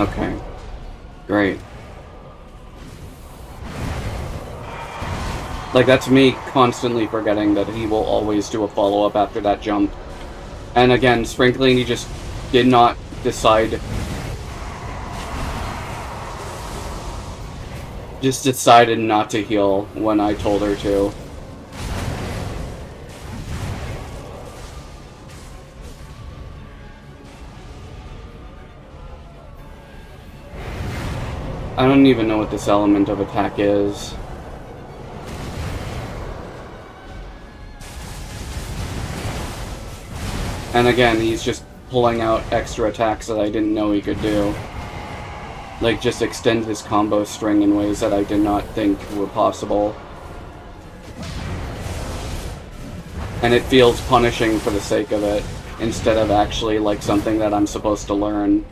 Okay. Great. Like, that's me constantly forgetting that he will always do a follow-up after that jump. And again, Sprinkling, he just did not decide... Just decided not to heal when I told her to. I don't even know what this element of attack is. And again, he's just pulling out extra attacks that I didn't know he could do. Like, just extend his combo string in ways that I did not think were possible. And it feels punishing for the sake of it, instead of actually, like, something that I'm supposed to learn.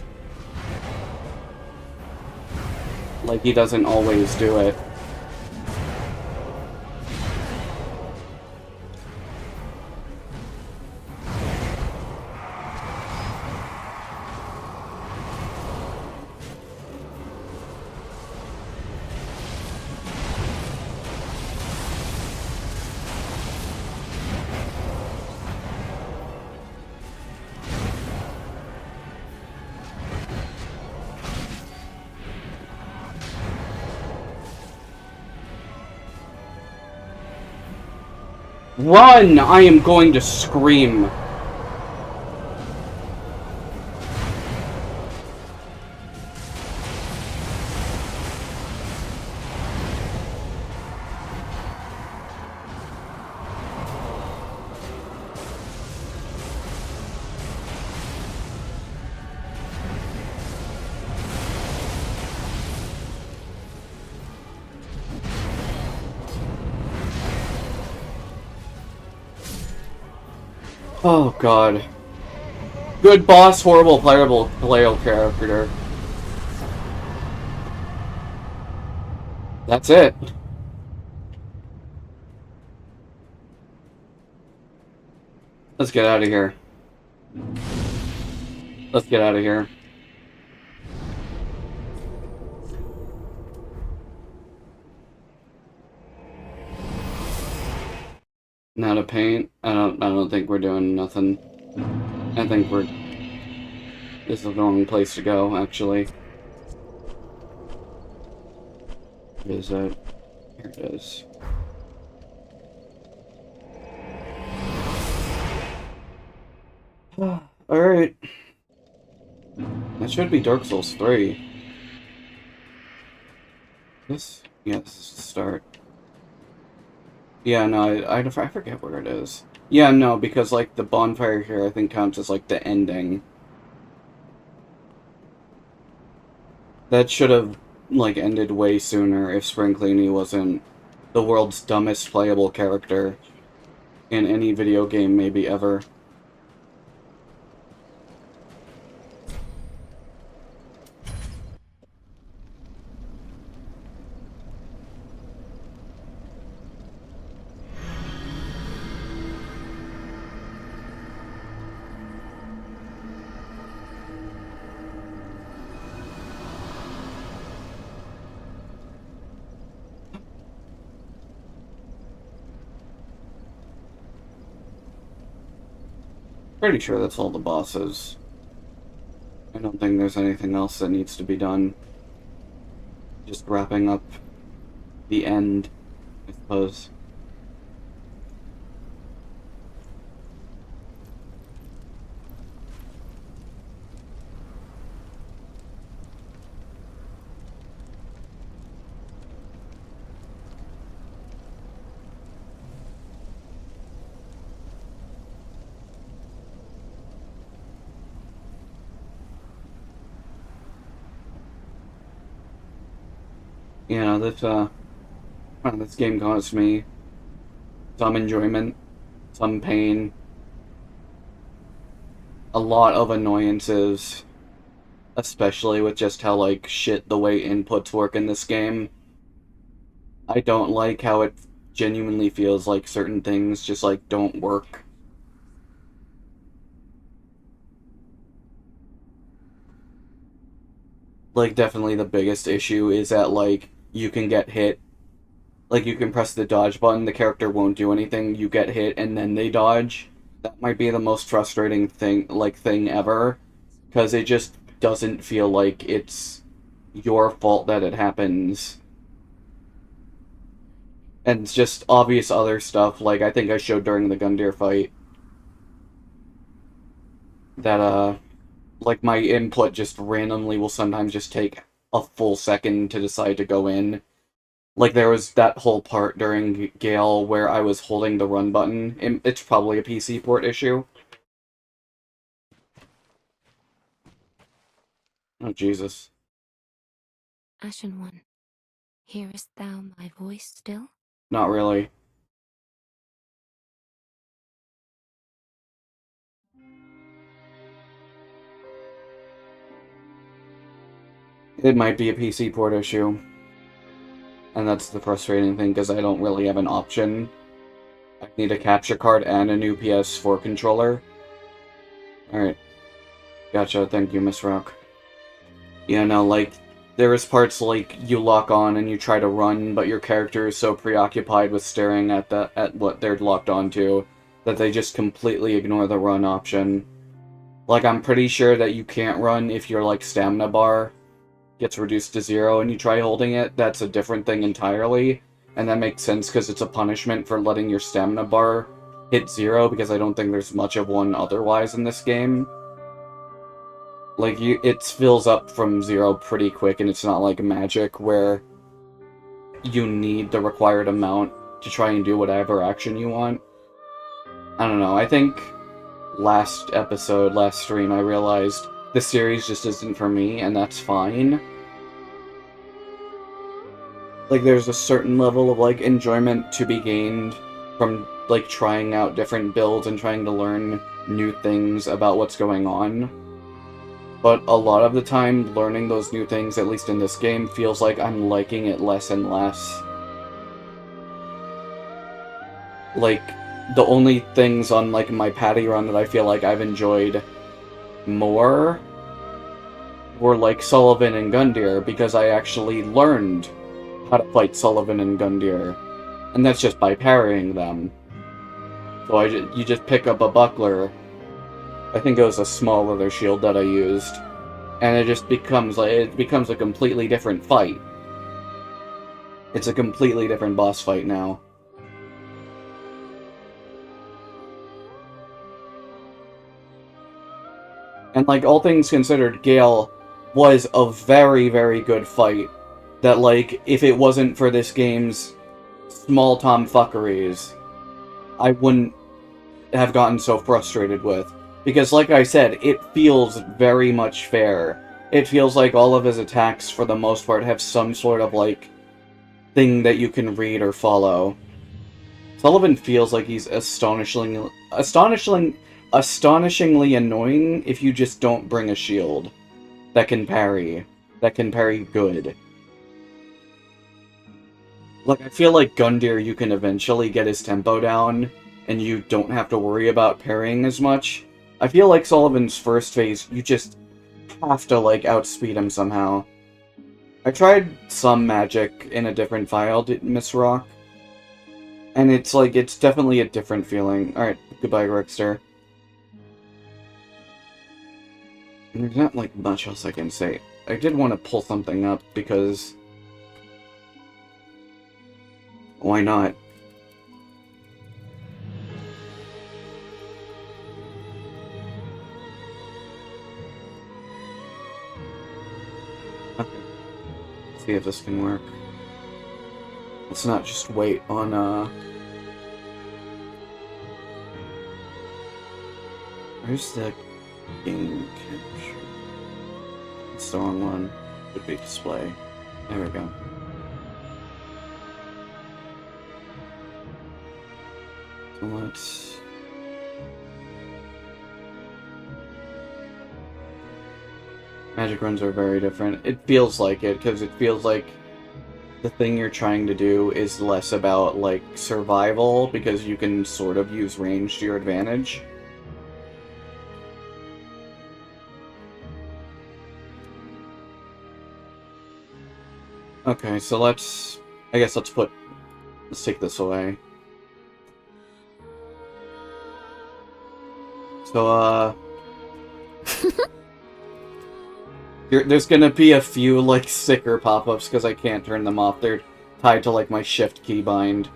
Like, he doesn't always do it. Run! I am going to scream. Oh god. Good boss, horrible playable character. That's it. Let's get out of here. Let's get out of here. Now to paint. I don't think we're doing nothing. I think this is the wrong place to go, actually. What is it? Here it is. Alright. That should be Dark Souls 3. This? Yeah, this is the start. Yeah, no, I forget where it is. Yeah, no, because, like, the bonfire here, I think, counts as, like, the ending. That should have, like, ended way sooner if Spring Cleany wasn't the world's dumbest playable character in any video game, maybe ever. Pretty sure that's all the bosses. I don't think there's anything else that needs to be done. Just wrapping up the end, I suppose. Yeah, this game caused me some enjoyment, some pain, a lot of annoyances, especially with just how, like, shit the way inputs work in this game. I don't like how it genuinely feels like certain things just, like, don't work. Like, definitely the biggest issue is that, like, you can get hit. Like, you can press the dodge button, the character won't do anything, you get hit, and then they dodge. That might be the most frustrating thing ever, because it just doesn't feel like it's your fault that it happens. And it's just obvious other stuff, like I think I showed during the Gundyr fight, that, like, my input just randomly will sometimes just take a full second to decide to go in. Like, there was that whole part during Gale where I was holding the run button. It's probably a PC port issue. Oh, Jesus. Ashen One, hearest thou my voice still? Not really. It might be a PC port issue. And that's the frustrating thing, because I don't really have an option. I need a capture card and a new PS4 controller. Alright. Gotcha, thank you, Miss Rock. Yeah, no, like, there is parts like you lock on and you try to run, but your character is so preoccupied with staring at what they're locked onto that they just completely ignore the run option. Like, I'm pretty sure that you can't run if your, like, stamina bar gets reduced to 0 and you try holding it. That's a different thing entirely, and that makes sense because it's a punishment for letting your stamina bar hit 0, because I don't think there's much of one otherwise in this game. Like, it fills up from 0 pretty quick, and it's not like magic where you need the required amount to try and do whatever action you want. I don't know, I think last stream, I realized the series just isn't for me, and that's fine. Like, there's a certain level of, like, enjoyment to be gained from, like, trying out different builds and trying to learn new things about what's going on. But a lot of the time, learning those new things, at least in this game, feels like I'm liking it less and less. Like, the only things on, like, my patty run that I feel like I've enjoyed more were, like, Sullivan and Gundyr, because I actually learned how to fight Sullivan and Gundyr. And that's just by parrying them. So you just pick up a buckler. I think it was a small leather shield that I used. And it just becomes, like, it becomes a completely different fight. It's a completely different boss fight now. And, like, all things considered, Gale was a very, very good fight. That, like, if it wasn't for this game's small tomfuckeries, I wouldn't have gotten so frustrated with. Because, like I said, it feels very much fair. It feels like all of his attacks, for the most part, have some sort of, like, thing that you can read or follow. Sullivan feels like he's astonishingly annoying if you just don't bring a shield that can parry good. Like, I feel like Gundyr, you can eventually get his tempo down, and you don't have to worry about parrying as much. I feel like Sullivan's first phase, you just have to, like, outspeed him somehow. I tried some magic in a different file, Miss Rock, and it's, like, it's definitely a different feeling. Alright, goodbye, Rickster. And there's not, like, much else I can say. I did want to pull something up, because... why not? Okay. Let's see if this can work. Let's not just wait on, where's the game capture? It's the wrong one. Could be display. There we go. So let's... magic runs are very different. It feels like it, because it feels like the thing you're trying to do is less about, like, survival, because you can sort of use range to your advantage. Okay, so let's take this away. So, there's gonna be a few, like, sticker pop-ups because I can't turn them off. They're tied to, like, my shift keybind.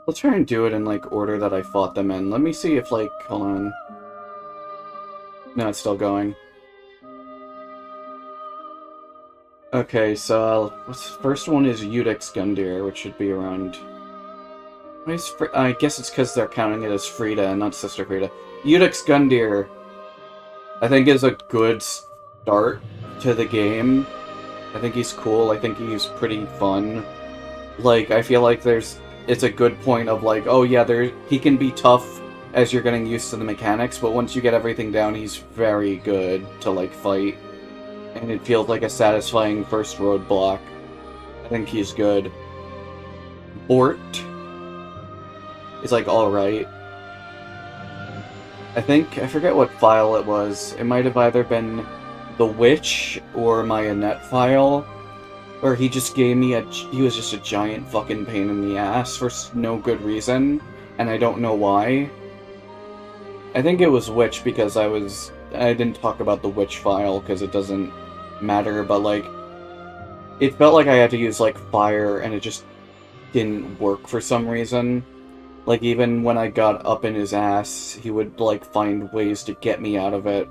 Let's try and do it in, like, order that I fought them in. Let me see if, like, hold on. No, it's still going. Okay, so, first one is ugliest Gundyr, which should be around... I guess it's because they're counting it as Frida, not Sister Frida. Ugliest Gundyr, I think, is a good start to the game. I think he's cool, I think he's pretty fun. Like, I feel like it's a good point of, like, oh yeah, he can be tough as you're getting used to the mechanics, but once you get everything down, he's very good to, like, fight. And it feels like a satisfying first roadblock. I think he's good. Bort is, like, alright. I forget what file it was. It might have either been the Witch or my Annette file, where he just gave me he was just a giant fucking pain in the ass for no good reason, and I don't know why. I think it was Witch because I didn't talk about the Witch file because it doesn't matter, but, like, it felt like I had to use, like, fire, and it just didn't work for some reason. Like, even when I got up in his ass, he would, like, find ways to get me out of it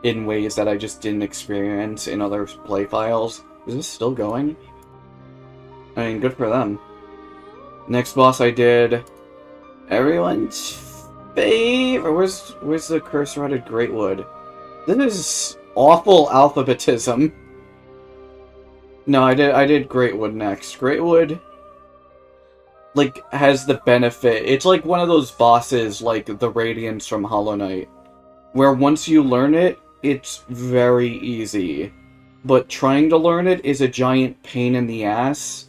in ways that I just didn't experience in other play files. Is this still going? I mean, good for them. Next boss I did everyone's favorite. Where's the curse-rotted Greatwood? This is awful alphabetism. No, I did Greatwood next. Greatwood, like, has the benefit. It's like one of those bosses, like the Radiance from Hollow Knight, where once you learn it, it's very easy. But trying to learn it is a giant pain in the ass,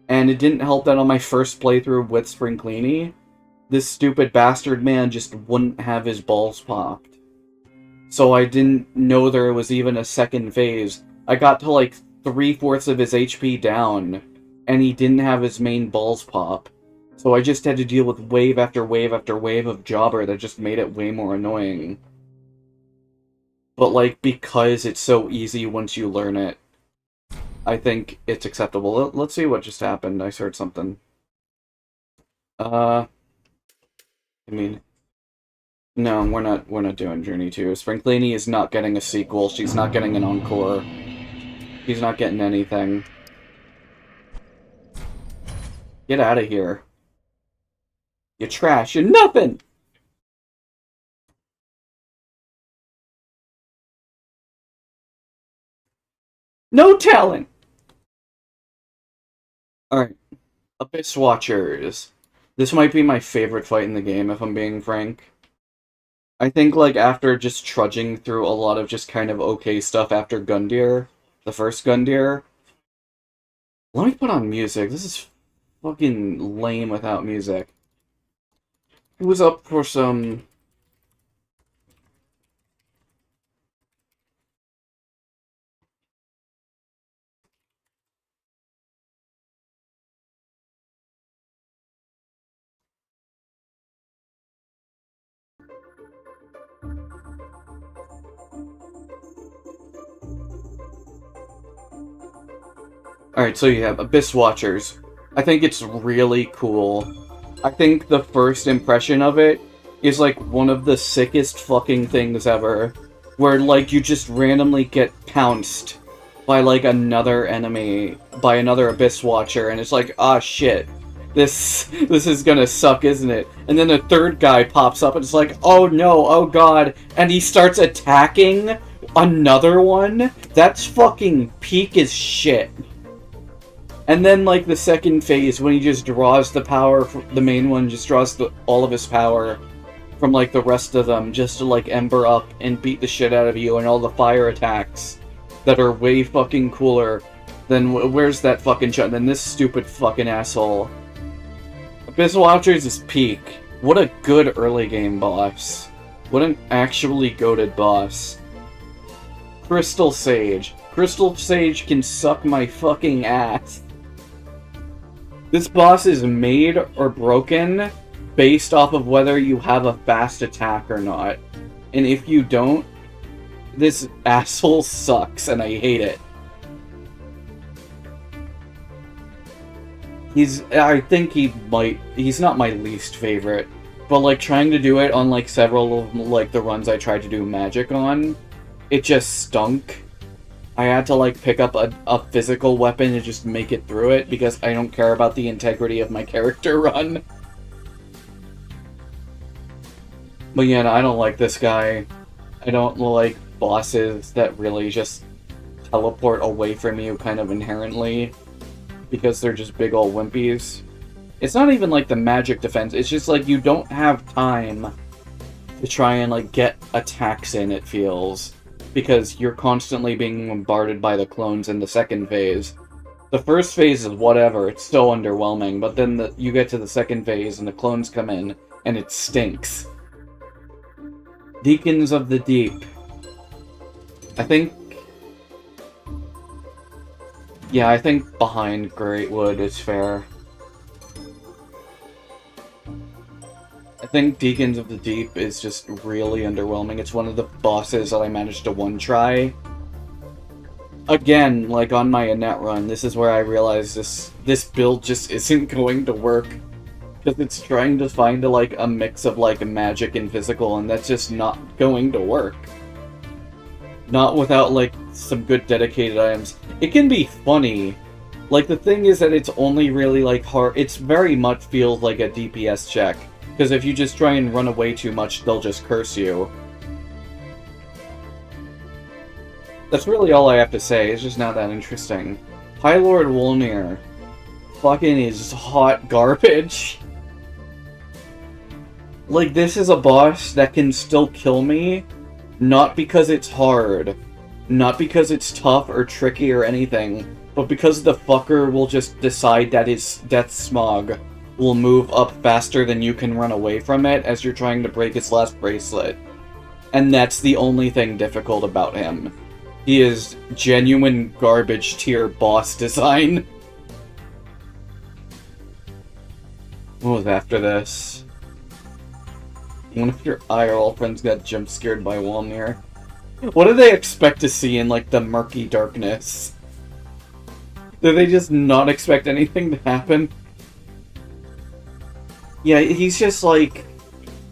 and it didn't help that on my first playthrough with Spring Cleany, this stupid bastard man just wouldn't have his balls popped. So I didn't know there was even a second phase. I got to like 3/4 of his HP down, and he didn't have his main balls pop. So I just had to deal with wave after wave after wave of jobber that just made it way more annoying. But like, because it's so easy once you learn it, I think it's acceptable. Let's see what just happened. I heard something. I mean, no, we're not doing Journey 2. Spring Cleany is not getting a sequel. She's not getting an encore. She's not getting anything. Get out of here. You trash. You're nothing! No talent! Alright. Abyss Watchers. This might be my favorite fight in the game, if I'm being frank. I think, like, after just trudging through a lot of just kind of okay stuff after Gundyr, the first Gundyr, let me put on music. This is fucking lame without music. Who's up for some... Alright, so you have Abyss Watchers. I think it's really cool. I think the first impression of it is like one of the sickest fucking things ever. Where like you just randomly get pounced by like another enemy, by another Abyss Watcher, and it's like, ah shit. This is gonna suck, isn't it? And then a third guy pops up and it's like, oh no, oh god, and he starts attacking another one? That's fucking peak as shit. And then, like, the second phase, when he just draws the power, the main one just draws all of his power from, like, the rest of them, just to, like, ember up and beat the shit out of you, and all the fire attacks that are way fucking cooler than, where's that fucking shot, than this stupid fucking asshole. Abyss Watchers is peak. What a good early game boss. What an actually goated boss. Crystal Sage. Crystal Sage can suck my fucking ass. This boss is made or broken based off of whether you have a fast attack or not. And if you don't, this asshole sucks and I hate it. I think he's not my least favorite, but like trying to do it on like several of like the runs I tried to do magic on, it just stunk. I had to like pick up a physical weapon to just make it through it because I don't care about the integrity of my character run. But yeah, I don't like this guy. I don't like bosses that really just teleport away from you kind of inherently because they're just big ol' wimpies. It's not even like the magic defense, it's just like you don't have time to try and like get attacks in, it feels. Because you're constantly being bombarded by the clones in the second phase. The first phase is whatever, it's so underwhelming, but then you get to the second phase and the clones come in, and it stinks. Deacons of the Deep. I think behind Greatwood is fair. I think Deacons of the Deep is just really underwhelming. It's one of the bosses that I managed to one-try. Again, like on my Annette run, this is where I realized this build just isn't going to work. Because it's trying to find like a mix of like magic and physical, and that's just not going to work. Not without like some good dedicated items. It can be funny, Like, the thing is that it's only really, like, hard... It's very much feels like a DPS check. Because if you just try and run away too much, they'll just curse you. That's really all I have to say. It's just not that interesting. High Lord Wolnir. Fucking is hot garbage. Like, this is a boss that can still kill me, not because it's hard, not because it's tough or tricky or anything, but because the fucker will just decide that his death smog will move up faster than you can run away from it as you're trying to break its last bracelet. And that's the only thing difficult about him. He is genuine garbage tier boss design. What was after this? One of your IRL friends got jump scared by Wolnir. What do they expect to see in, like, the murky darkness? Do they just not expect anything to happen? Yeah, he's just like...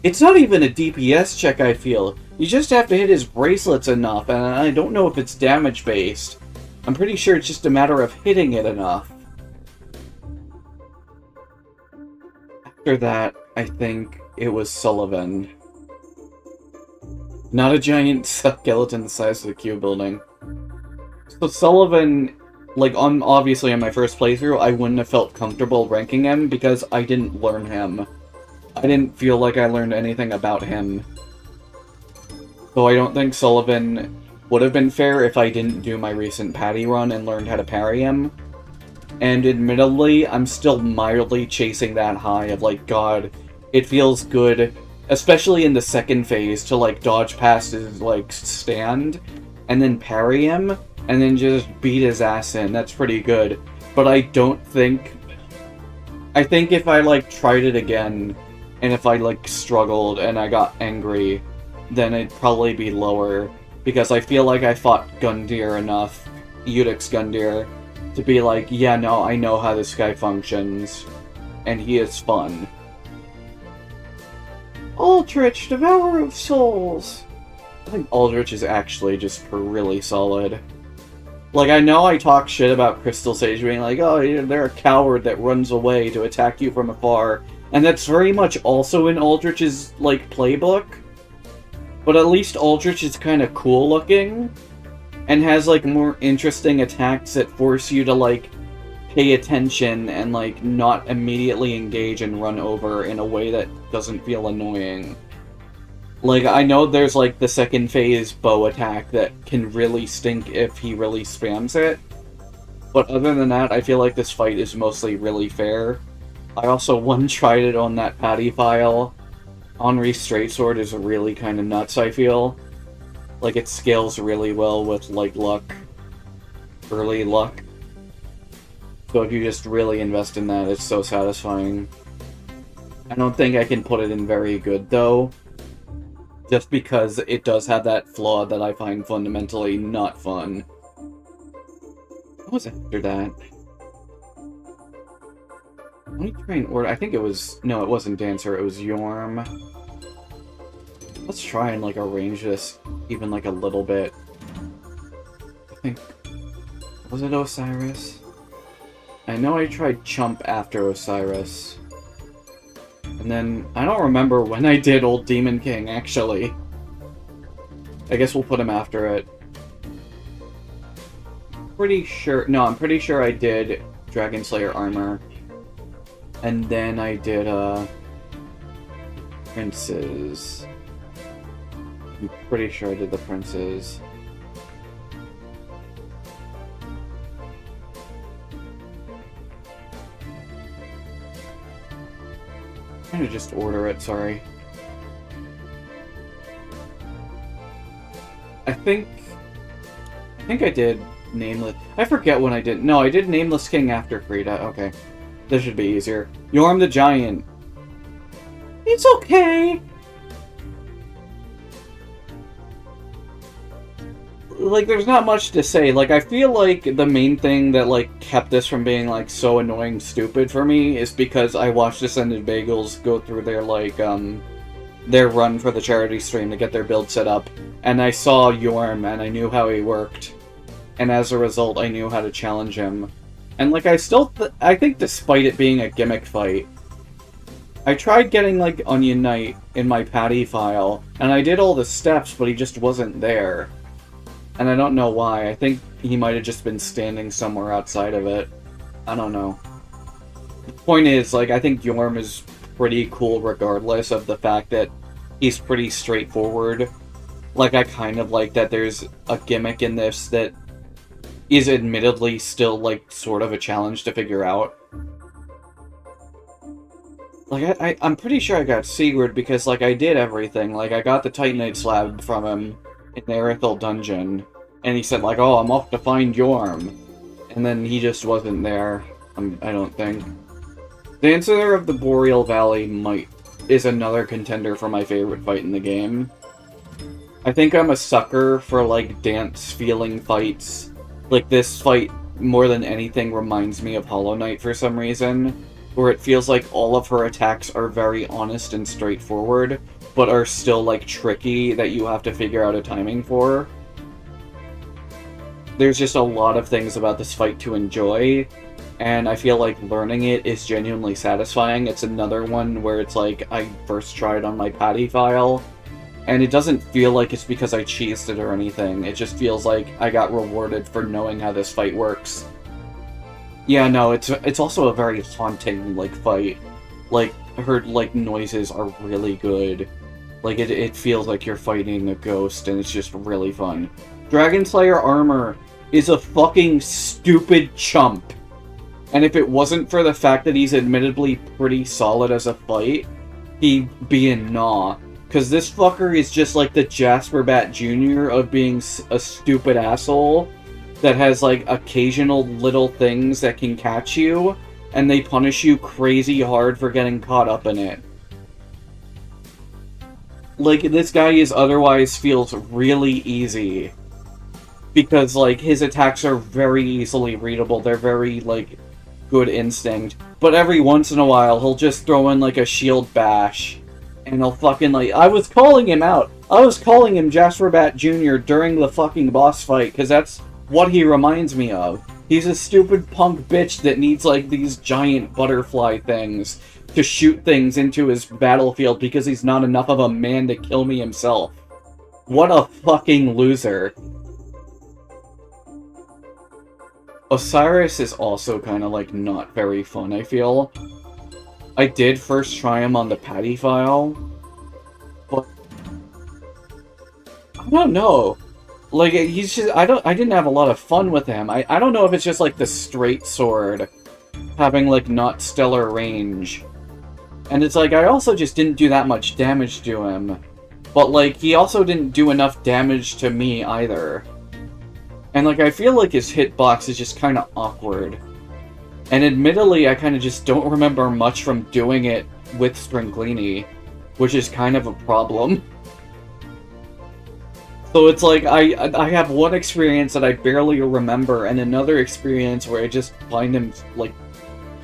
It's not even a DPS check, I feel. You just have to hit his bracelets enough, and I don't know if it's damage-based. I'm pretty sure it's just a matter of hitting it enough. After that, I think it was Sullivan. Not a giant skeleton the size of the Q building. So Sullivan, like, obviously on my first playthrough, I wouldn't have felt comfortable ranking him because I didn't learn him. I didn't feel like I learned anything about him. So I don't think Sullivan would have been fair if I didn't do my recent patty run and learned how to parry him. And admittedly, I'm still mildly chasing that high of, like, God, it feels good, especially in the second phase, to, like, dodge past his, like, stand, and then parry him, and then just beat his ass in. That's pretty good. But I don't think... I think if I, like, tried it again, and if I, like, struggled and I got angry, then it'd probably be lower, because I feel like I fought Gundyr enough, Udix Gundyr, to be like, yeah, no, I know how this guy functions, and he is fun. Aldrich, Devourer of Souls! I think Aldrich is actually just really solid. Like, I know I talk shit about Crystal Sage being like, oh, they're a coward that runs away to attack you from afar, and that's very much also in Aldrich's, like, playbook. But at least Aldrich is kind of cool looking, and has, like, more interesting attacks that force you to, like, pay attention and, like, not immediately engage and run over in a way that doesn't feel annoying. Like, I know there's, like, the second phase bow attack that can really stink if he really spams it, but other than that, I feel like this fight is mostly really fair. I also one-tried it on that patty file. Henri's Straightsword is really kind of nuts, I feel. Like, it scales really well with, like, luck. Early luck. So if you just really invest in that, it's so satisfying. I don't think I can put it in very good, though. Just because it does have that flaw that I find fundamentally not fun. What was after that? Let me try and order... I think it was... No, it wasn't Dancer, it was Yorm. Let's try and, like, arrange this even, like, a little bit. I think... Was it Osiris? I know I tried Chump after Osiris. And then, I don't remember when I did Old Demon King, actually. I guess we'll put him after it. Pretty sure... No, I'm pretty sure I did Dragon Slayer Armor. And then I did, Princes. I'm pretty sure I did the Princes. I'm gonna just order it, sorry. I think I did Nameless... I forget when I did... No, I did Nameless King after Frida, okay. This should be easier. Yorm the Giant. It's okay! Like, there's not much to say. Like, I feel like the main thing that, like, kept this from being, like, so annoying stupid for me is because I watched Ascended Bagels go through their, like, their run for the charity stream to get their build set up, and I saw Yorm, and I knew how he worked, and as a result, I knew how to challenge him. And, like, I think despite it being a gimmick fight, I tried getting, like, Onion Knight in my Patty file, and I did all the steps, but he just wasn't there. And I don't know why. I think he might have just been standing somewhere outside of it. I don't know. The point is, like, I think Yorm is pretty cool regardless of the fact that he's pretty straightforward. Like, I kind of like that there's a gimmick in this that is admittedly still, like, sort of a challenge to figure out. Like, I'm pretty sure I got Sigurd because, like, I did everything. Like, I got the Titanite slab from him in the Erithel dungeon, and he said, like, oh, I'm off to find Yorm. And then he just wasn't there, I don't think. Dancer of the Boreal Valley is another contender for my favorite fight in the game. I think I'm a sucker for, like, dance-feeling fights. Like, this fight, more than anything, reminds me of Hollow Knight for some reason, where it feels like all of her attacks are very honest and straightforward, but are still, like, tricky that you have to figure out a timing for. There's just a lot of things about this fight to enjoy, and I feel like learning it is genuinely satisfying. It's another one where it's like, I first tried on my Patty file, and it doesn't feel like it's because I cheesed it or anything. It just feels like I got rewarded for knowing how this fight works. Yeah, no, it's also a very haunting, like, fight. Like, her, like, noises are really good. Like, it feels like you're fighting a ghost, and it's just really fun. Dragon Slayer armor is a fucking stupid chump. And if it wasn't for the fact that he's admittedly pretty solid as a fight, he'd be in Gnaw. Because this fucker is just like the Jasper Bat Jr. of being a stupid asshole that has, like, occasional little things that can catch you, and they punish you crazy hard for getting caught up in it. Like, this guy otherwise feels really easy. Because, like, his attacks are very easily readable. They're very, like, good instinct. But every once in a while, he'll just throw in, like, a shield bash. And he'll fucking, like... I was calling him out! I was calling him Jasper Bat Jr. during the fucking boss fight, because that's what he reminds me of. He's a stupid punk bitch that needs, like, these giant butterfly things to shoot things into his battlefield because he's not enough of a man to kill me himself. What a fucking loser. Osiris is also kind of, like, not very fun, I feel. I did first try him on the Patty file, but I don't know. Like, he's just, I didn't have a lot of fun with him. I don't know if it's just, like, the straight sword having, like, not stellar range. And it's like, I also just didn't do that much damage to him. But, like, he also didn't do enough damage to me either. And, like, I feel like his hitbox is just kind of awkward. And admittedly, I kind of just don't remember much from doing it with Stringlini, which is kind of a problem. So it's like, I have one experience that I barely remember, and another experience where I just find him, like,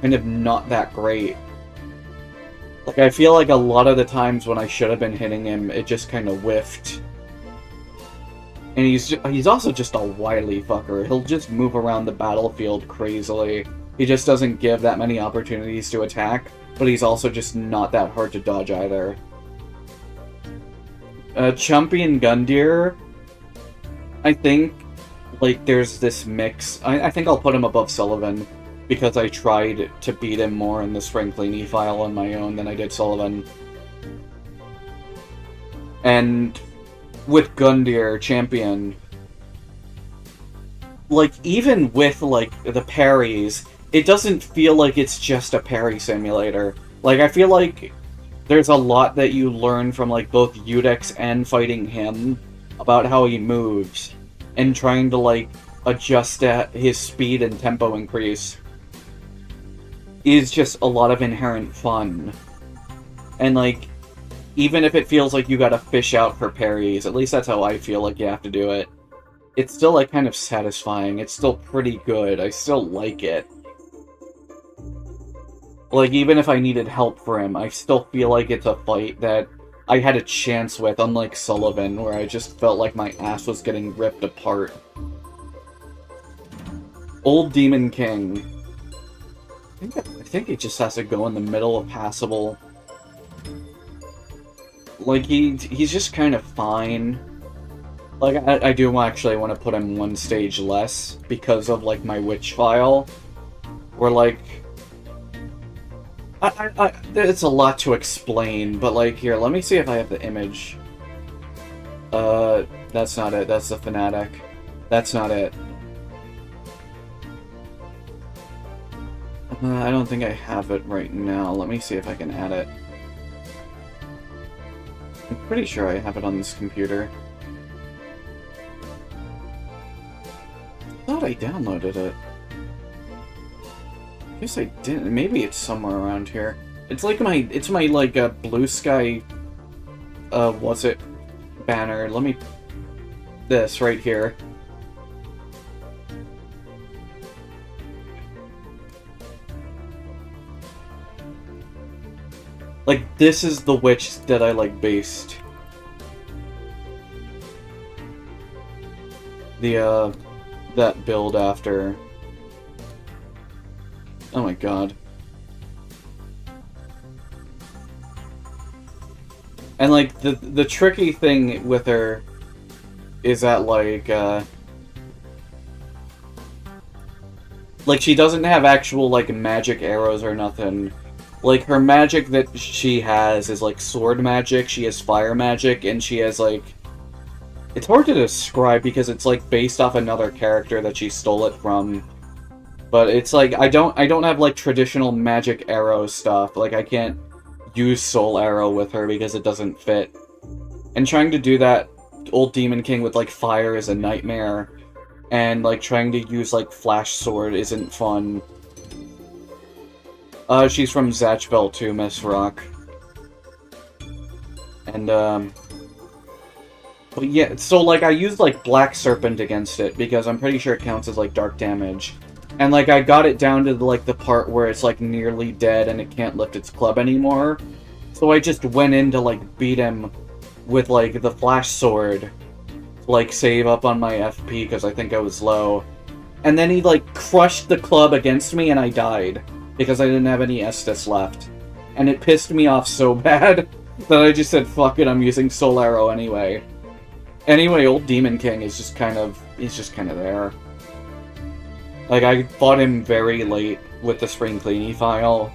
kind of not that great. Like, I feel like a lot of the times when I should have been hitting him, it just kind of whiffed. And he's also just a wily fucker. He'll just move around the battlefield crazily. He just doesn't give that many opportunities to attack, but he's also just not that hard to dodge either. Chumpy and Gundyr, I think, like, there's this mix. I think I'll put him above Sullivan, because I tried to beat him more in the Springlini file on my own than I did Sullivan. And with Gundyr, Champion, like, even with, like, the parries, it doesn't feel like it's just a parry simulator. Like, I feel like there's a lot that you learn from, like, both Udex and fighting him about how he moves, and trying to, like, adjust at his speed and tempo increase is just a lot of inherent fun. And, like, even if it feels like you gotta fish out for parries, at least that's how I feel like you have to do it, it's still, like, kind of satisfying. It's still pretty good. I still like it. Like, even if I needed help for him, I still feel like it's a fight that I had a chance with, unlike Sullivan, where I just felt like my ass was getting ripped apart. Old Demon King. I think it just has to go in the middle of passable. Like, he's just kind of fine. Like, I do actually want to put him one stage less because of, like, my witch file. Where, like... it's a lot to explain, but, like, here, let me see if I have the image. That's not it. That's the fanatic. That's not it. I don't think I have it right now. Let me see if I can add it. I'm pretty sure I have it on this computer. I thought I downloaded it. I guess I didn't. Maybe it's somewhere around here. It's like my, like, Blue Sky, what's it, banner. Let me, this right here. Like, this is the witch that I, like, based the, that build after. Oh my god. And, like, the tricky thing with her is that, like, she doesn't have actual, like, magic arrows or nothing. Like, her magic that she has is, like, sword magic, she has fire magic, and she has, like... It's hard to describe because it's, like, based off another character that she stole it from. But it's, like, I don't have, like, traditional magic arrow stuff. Like, I can't use Soul Arrow with her because it doesn't fit. And trying to do that old Demon King with, like, fire is a nightmare. And, like, trying to use, like, Flash Sword isn't fun. She's from Zatchbell too, Miss Rock. And, but yeah, so, like, I used, like, Black Serpent against it, because I'm pretty sure it counts as, like, dark damage. And, like, I got it down to, like, the part where it's, like, nearly dead and it can't lift its club anymore. So I just went in to, like, beat him with, like, the Flash Sword. Like, save up on my FP, because I think I was low. And then he, like, crushed the club against me and I died. Because I didn't have any Estus left. And it pissed me off so bad that I just said, fuck it, I'm using Soul Arrow anyway. Anyway, old Demon King is just kind of, he's just kind of there. Like, I fought him very late with the Spring Cleanie file.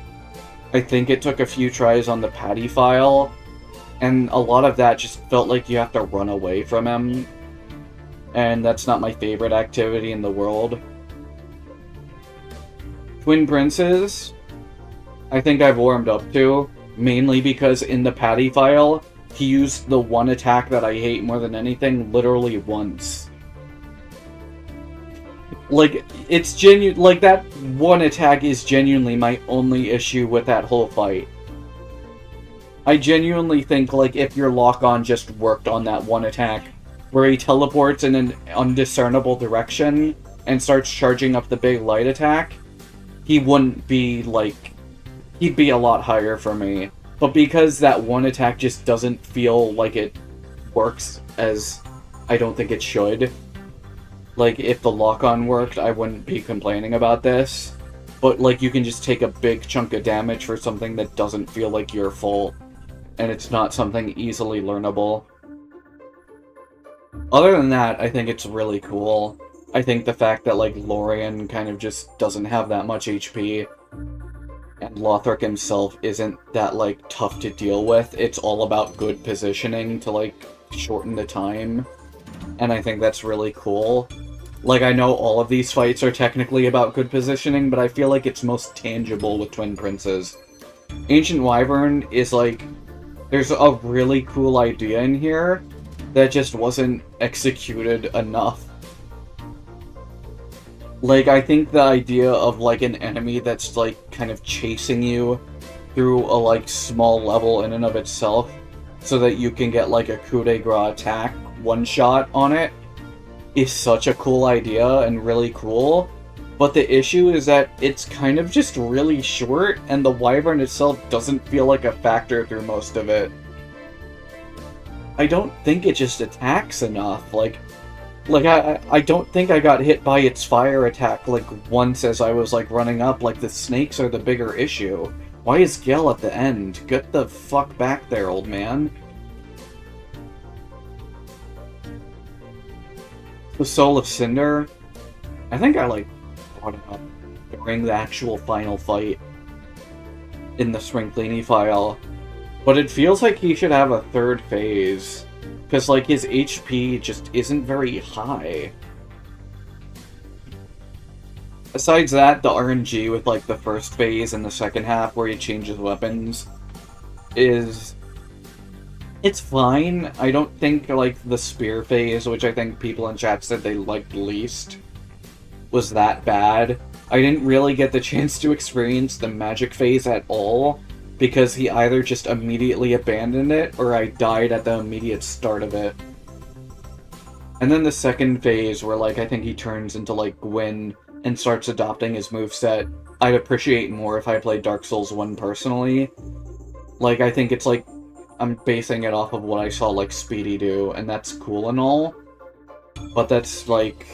I think it took a few tries on the Patty file. And a lot of that just felt like you have to run away from him. And that's not my favorite activity in the world. Twin Princes, I think I've warmed up to, mainly because in the Patty file, he used the one attack that I hate more than anything literally once. Like, it's like, that one attack is genuinely my only issue with that whole fight. I genuinely think, like, if your lock-on just worked on that one attack, where he teleports in an undiscernible direction and starts charging up the big light attack, he wouldn't be, like... He'd be a lot higher for me. But because that one attack just doesn't feel like it works as I don't think it should. Like, if the lock-on worked, I wouldn't be complaining about this. But, like, you can just take a big chunk of damage for something that doesn't feel like your fault. And it's not something easily learnable. Other than that, I think it's really cool. I think the fact that, like, Lorien kind of just doesn't have that much HP, and Lothric himself isn't that, like, tough to deal with. It's all about good positioning to, like, shorten the time, and I think that's really cool. Like, I know all of these fights are technically about good positioning, but I feel like it's most tangible with Twin Princes. Ancient Wyvern is, like, there's a really cool idea in here that just wasn't executed enough. Like, I think the idea of, like, an enemy that's, like, kind of chasing you through a, like, small level in and of itself, so that you can get, like, a coup de grace attack one-shot on it, is such a cool idea and really cool. But the issue is that it's kind of just really short, and the Wyvern itself doesn't feel like a factor through most of it. I don't think it just attacks enough. Like, Like, I don't think I got hit by its fire attack, like, once as I was, like, running up. Like, the snakes are the bigger issue. Why is Gale at the end? Get the fuck back there, old man. The Soul of Cinder? I think I, like, brought it up during the actual final fight in the Sprinklini file. But it feels like he should have a third phase. Because, like, his HP just isn't very high. Besides that, the RNG with, like, the first phase and the second half where he changes weapons is... It's fine. I don't think, like, the spear phase, which I think people in chat said they liked least, was that bad. I didn't really get the chance to experience the magic phase at all, because he either just immediately abandoned it, or I died at the immediate start of it. And then the second phase, where, like, I think he turns into, like, Gwyn and starts adopting his moveset, I'd appreciate more if I played Dark Souls 1 personally. Like, I think it's, like, I'm basing it off of what I saw, like, Speedy do, and that's cool and all, but that's, like,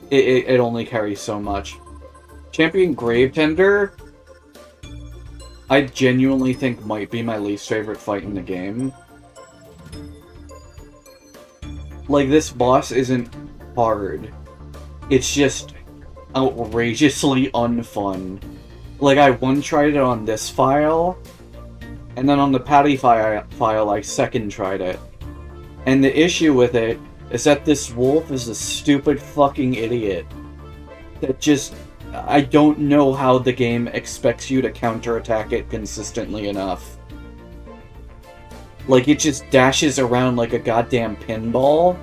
it only carries so much. Champion Gravetender, I genuinely think might be my least favorite fight in the game. Like, this boss isn't hard. It's just outrageously unfun. Like, I one-tried it on this file, and then on the Patty file I second-tried it. And the issue with it is that this wolf is a stupid fucking idiot. That just... I don't know how the game expects you to counterattack it consistently enough. Like, it just dashes around like a goddamn pinball.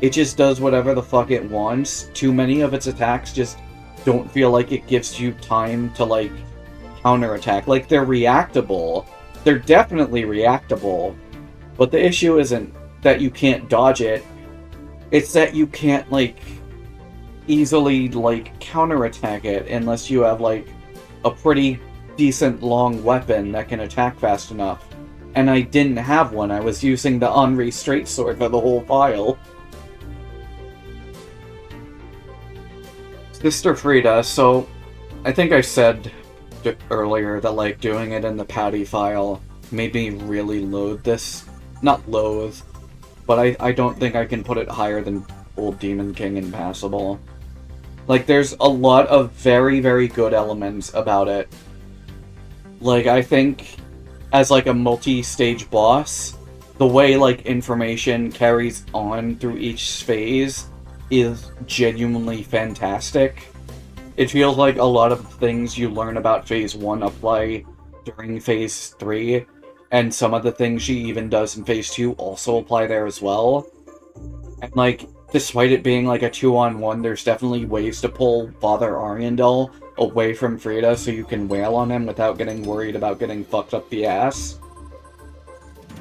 It just does whatever the fuck it wants. Too many of its attacks just don't feel like it gives you time to, like, counterattack. Like, they're reactable. They're definitely reactable. But the issue isn't that you can't dodge it. It's that you can't, like, easily, like, counterattack it unless you have, like, a pretty decent long weapon that can attack fast enough. And I didn't have one. I was using the Henri Straight-Sword for the whole file. Sister Frida, so I think I said earlier that, like, doing it in the Patty file made me really loathe this. Not loathe, but I don't think I can put it higher than Old Demon King Impassable. Like, there's a lot of very, very good elements about it. Like, I think, as, like, a multi-stage boss, the way, like, information carries on through each phase is genuinely fantastic. It feels like a lot of things you learn about Phase 1 apply during Phase 3, and some of the things she even does in Phase 2 also apply there as well. And, like, despite it being like a 2-on-1, there's definitely ways to pull Father Ariandel away from Frida so you can wail on him without getting worried about getting fucked up the ass.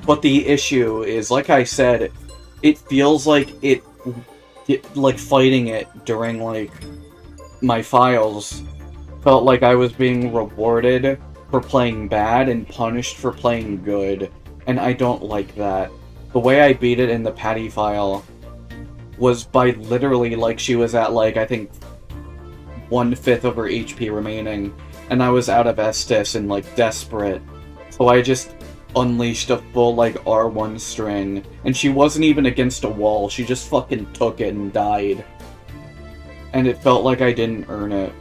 But the issue is, like I said, it feels like like fighting it during, like, my files felt like I was being rewarded for playing bad and punished for playing good, and I don't like that. The way I beat it in the Patty file was by literally, like, she was at, like, I think 1/5 of her HP remaining, and I was out of Estus and, like, desperate. So I just unleashed a full, like, R1 string, and she wasn't even against a wall, she just fucking took it and died. And it felt like I didn't earn it.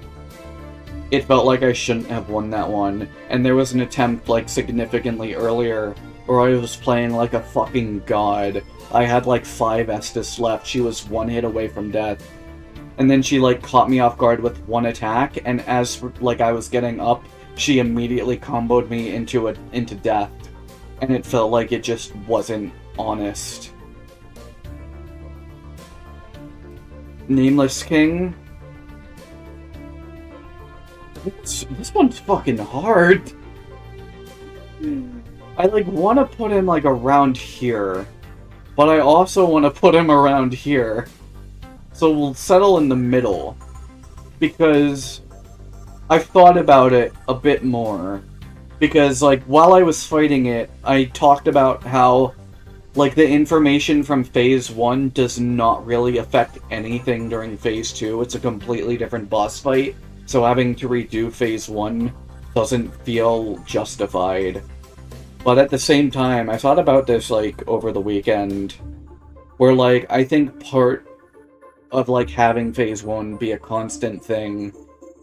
It felt like I shouldn't have won that one, and there was an attempt, like, significantly earlier where I was playing like a fucking god. I had like 5 Estus left, she was 1 hit away from death. And then she, like, caught me off guard with 1 attack, and as, like, I was getting up, she immediately comboed me into death. And it felt like it just wasn't honest. Nameless King. This one's fucking hard. I, like, want to put him, like, around here. But I also want to put him around here. So we'll settle in the middle. Because I've thought about it a bit more. Because, like, while I was fighting it, I talked about how Like, the information from Phase 1 does not really affect anything during Phase 2. It's a completely different boss fight, so having to redo Phase 1 doesn't feel justified. But at the same time, I thought about this, like, over the weekend, where, like, I think part of, like, having Phase 1 be a constant thing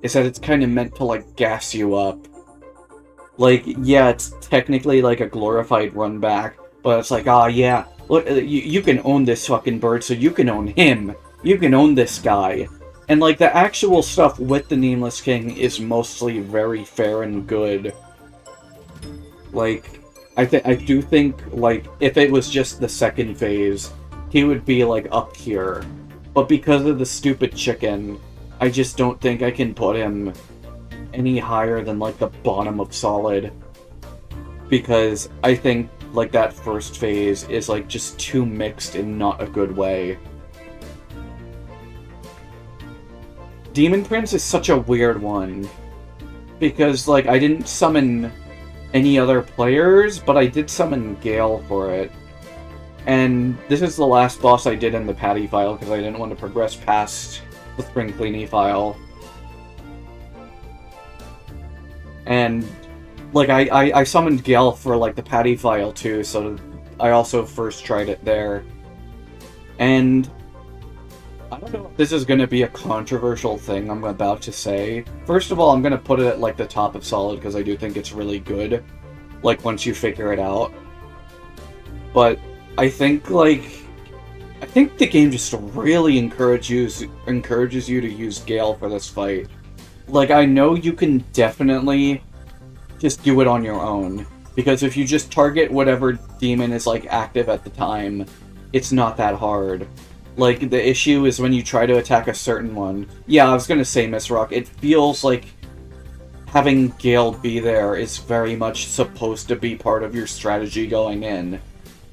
is that it's kind of meant to, like, gas you up. Like, yeah, it's technically, like, a glorified run back, but it's like, ah, yeah, look, you can own this fucking bird, so you can own him. You can own this guy. And, like, the actual stuff with the Nameless King is mostly very fair and good. Like, I do think, like, if it was just the second phase, he would be, like, up here. But because of the stupid chicken, I just don't think I can put him any higher than, like, the bottom of Solid. Because I think, like, that first phase is, like, just too mixed in not a good way. Demon Prince is such a weird one. Because, like, I didn't summon any other players, but I did summon Gale for it. And this is the last boss I did in the Patty file, because I didn't want to progress past the Spring Cleanie file. And, like, I summoned Gale for, like, the Patty file, too, so I also first tried it there. And I don't know if this is going to be a controversial thing I'm about to say. First of all, I'm going to put it at, like, the top of Solid, because I do think it's really good, like, once you figure it out. But I think, like, I think the game just really encourages you to use Gale for this fight. Like, I know you can definitely just do it on your own, because if you just target whatever demon is, like, active at the time, it's not that hard. Like, the issue is when you try to attack a certain one. Yeah, I was gonna say, Miss Rock, it feels like having Gale be there is very much supposed to be part of your strategy going in.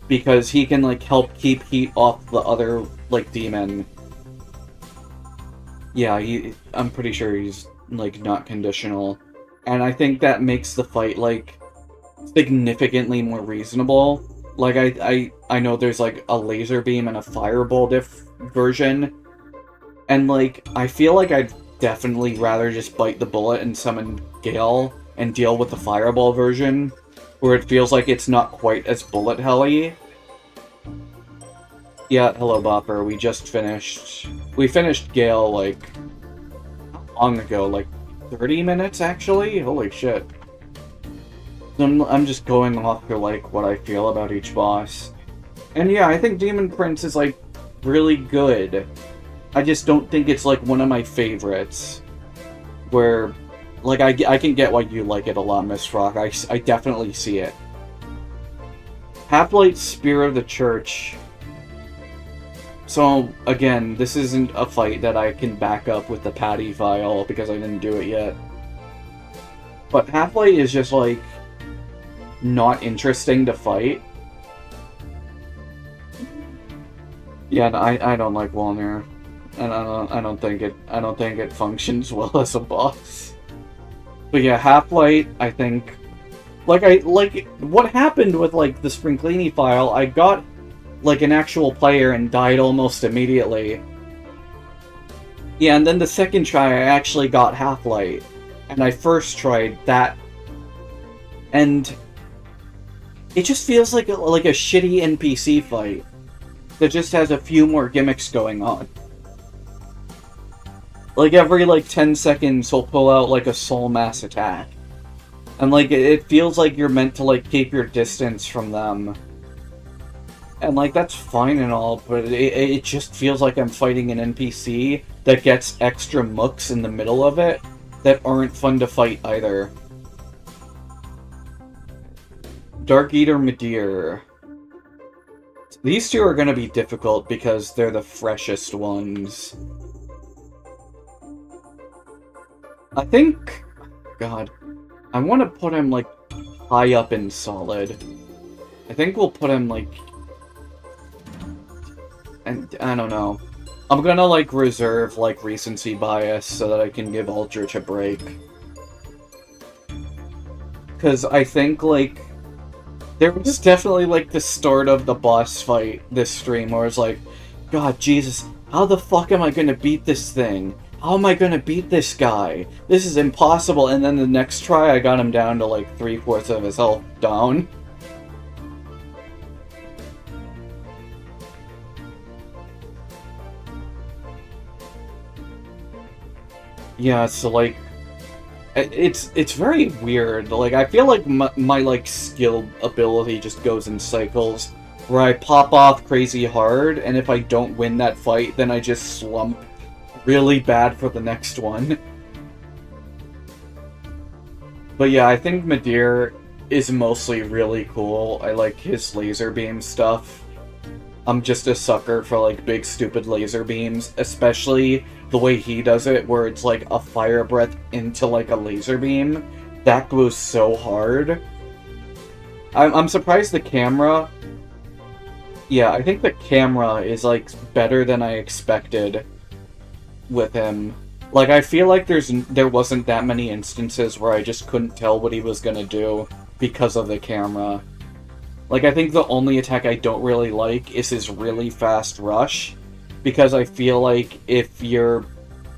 Because he can, like, help keep heat off the other, like, demon. Yeah, I'm pretty sure he's, like, not conditional. And I think that makes the fight, like, significantly more reasonable. Like, I know there's, like, a laser beam and a fireball version. And, like, I feel like I'd definitely rather just bite the bullet and summon Gale and deal with the fireball version, where it feels like it's not quite as bullet helly. Yeah, hello Bopper, we just finished. We finished Gale, like, how long ago? Like, 30 minutes, actually? Holy shit. I'm just going off for, like, what I feel about each boss. And yeah, I think Demon Prince is, like, really good. I just don't think it's, like, one of my favorites. Where, like, I can get why you like it a lot, Miss Rock. I definitely see it. Half-Light Spear of the Church. So, again, this isn't a fight that I can back up with the Patty file, because I didn't do it yet. But Half-Light is just, like, not interesting to fight. Yeah, I don't like Walner. And I don't think it functions well as a boss. But yeah, Half-Light, I think, like, what happened with, like, the Spring Cleanie file, I got, like, an actual player and died almost immediately. Yeah, and then the second try, I actually got Half-Light. And I first tried that. And it just feels like a shitty NPC fight that just has a few more gimmicks going on. Like, every, like, 10 seconds, he'll pull out, like, a soul mass attack. And, like, it feels like you're meant to, like, keep your distance from them. And, like, that's fine and all, but it just feels like I'm fighting an NPC that gets extra mooks in the middle of it that aren't fun to fight either. Dark Eater Midir. These two are gonna be difficult because they're the freshest ones. I think... God. I want to put him, like, high up in Solid. I think we'll put him, like... And I don't know. I'm gonna, like, reserve, like, recency bias so that I can give Aldrich a break. Because I think, like... There was definitely, like, the start of the boss fight this stream where it's like, God, Jesus, how the fuck am I gonna beat this thing? How am I gonna beat this guy? This is impossible, and then the next try I got him down to, like, 3/4 of his health down. Yeah, so, like, it's very weird. Like, I feel like my like, skill ability just goes in cycles, where I pop off crazy hard, and if I don't win that fight, then I just slump really bad for the next one. But yeah, I think Madeir is mostly really cool. I like his laser beam stuff. I'm just a sucker for, like, big stupid laser beams, especially the way he does it, where it's like a fire breath into, like, a laser beam. That goes so hard. I'm surprised the camera... Yeah, I think the camera is, like, better than I expected with him. Like, I feel like there wasn't that many instances where I just couldn't tell what he was gonna do because of the camera. Like, I think the only attack I don't really like is his really fast rush, because I feel like if you're...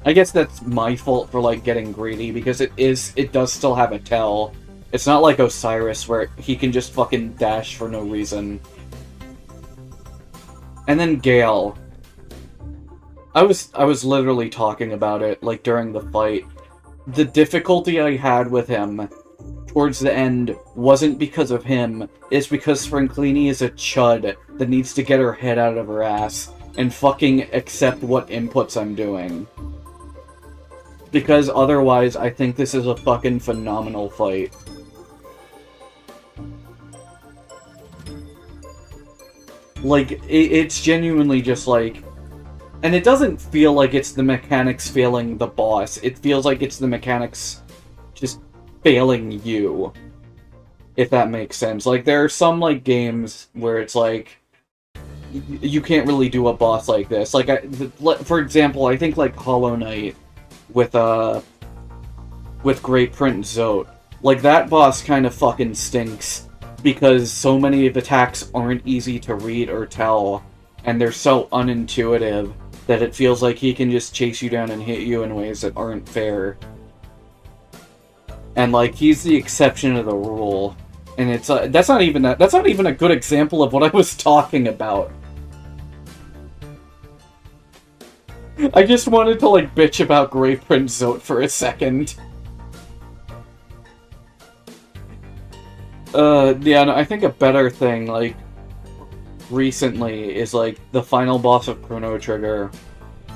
I guess that's my fault for, like, getting greedy, because it does still have a tell. It's not like Osiris, where he can just fucking dash for no reason. And then Gale. I was literally talking about it, like, during the fight. The difficulty I had with him towards the end wasn't because of him, it's because Franklini is a chud that needs to get her head out of her ass and fucking accept what inputs I'm doing. Because otherwise, I think this is a fucking phenomenal fight. Like, it's genuinely just like... And it doesn't feel like it's the mechanics failing the boss, it feels like it's the mechanics just failing you. If that makes sense. Like, there are some, like, games where it's like... You can't really do a boss like this. Like, for example, I think, like, Hollow Knight with Great Prince Zote. Like, that boss kind of fucking stinks, because so many of the attacks aren't easy to read or tell, and they're so unintuitive that it feels like he can just chase you down and hit you in ways that aren't fair. And, like, he's the exception to the rule. And it's that's not even a good example of what I was talking about. I just wanted to, like, bitch about Great Prince Zote for a second. Yeah, no, I think a better thing, like, recently is, like, the final boss of Chrono Trigger,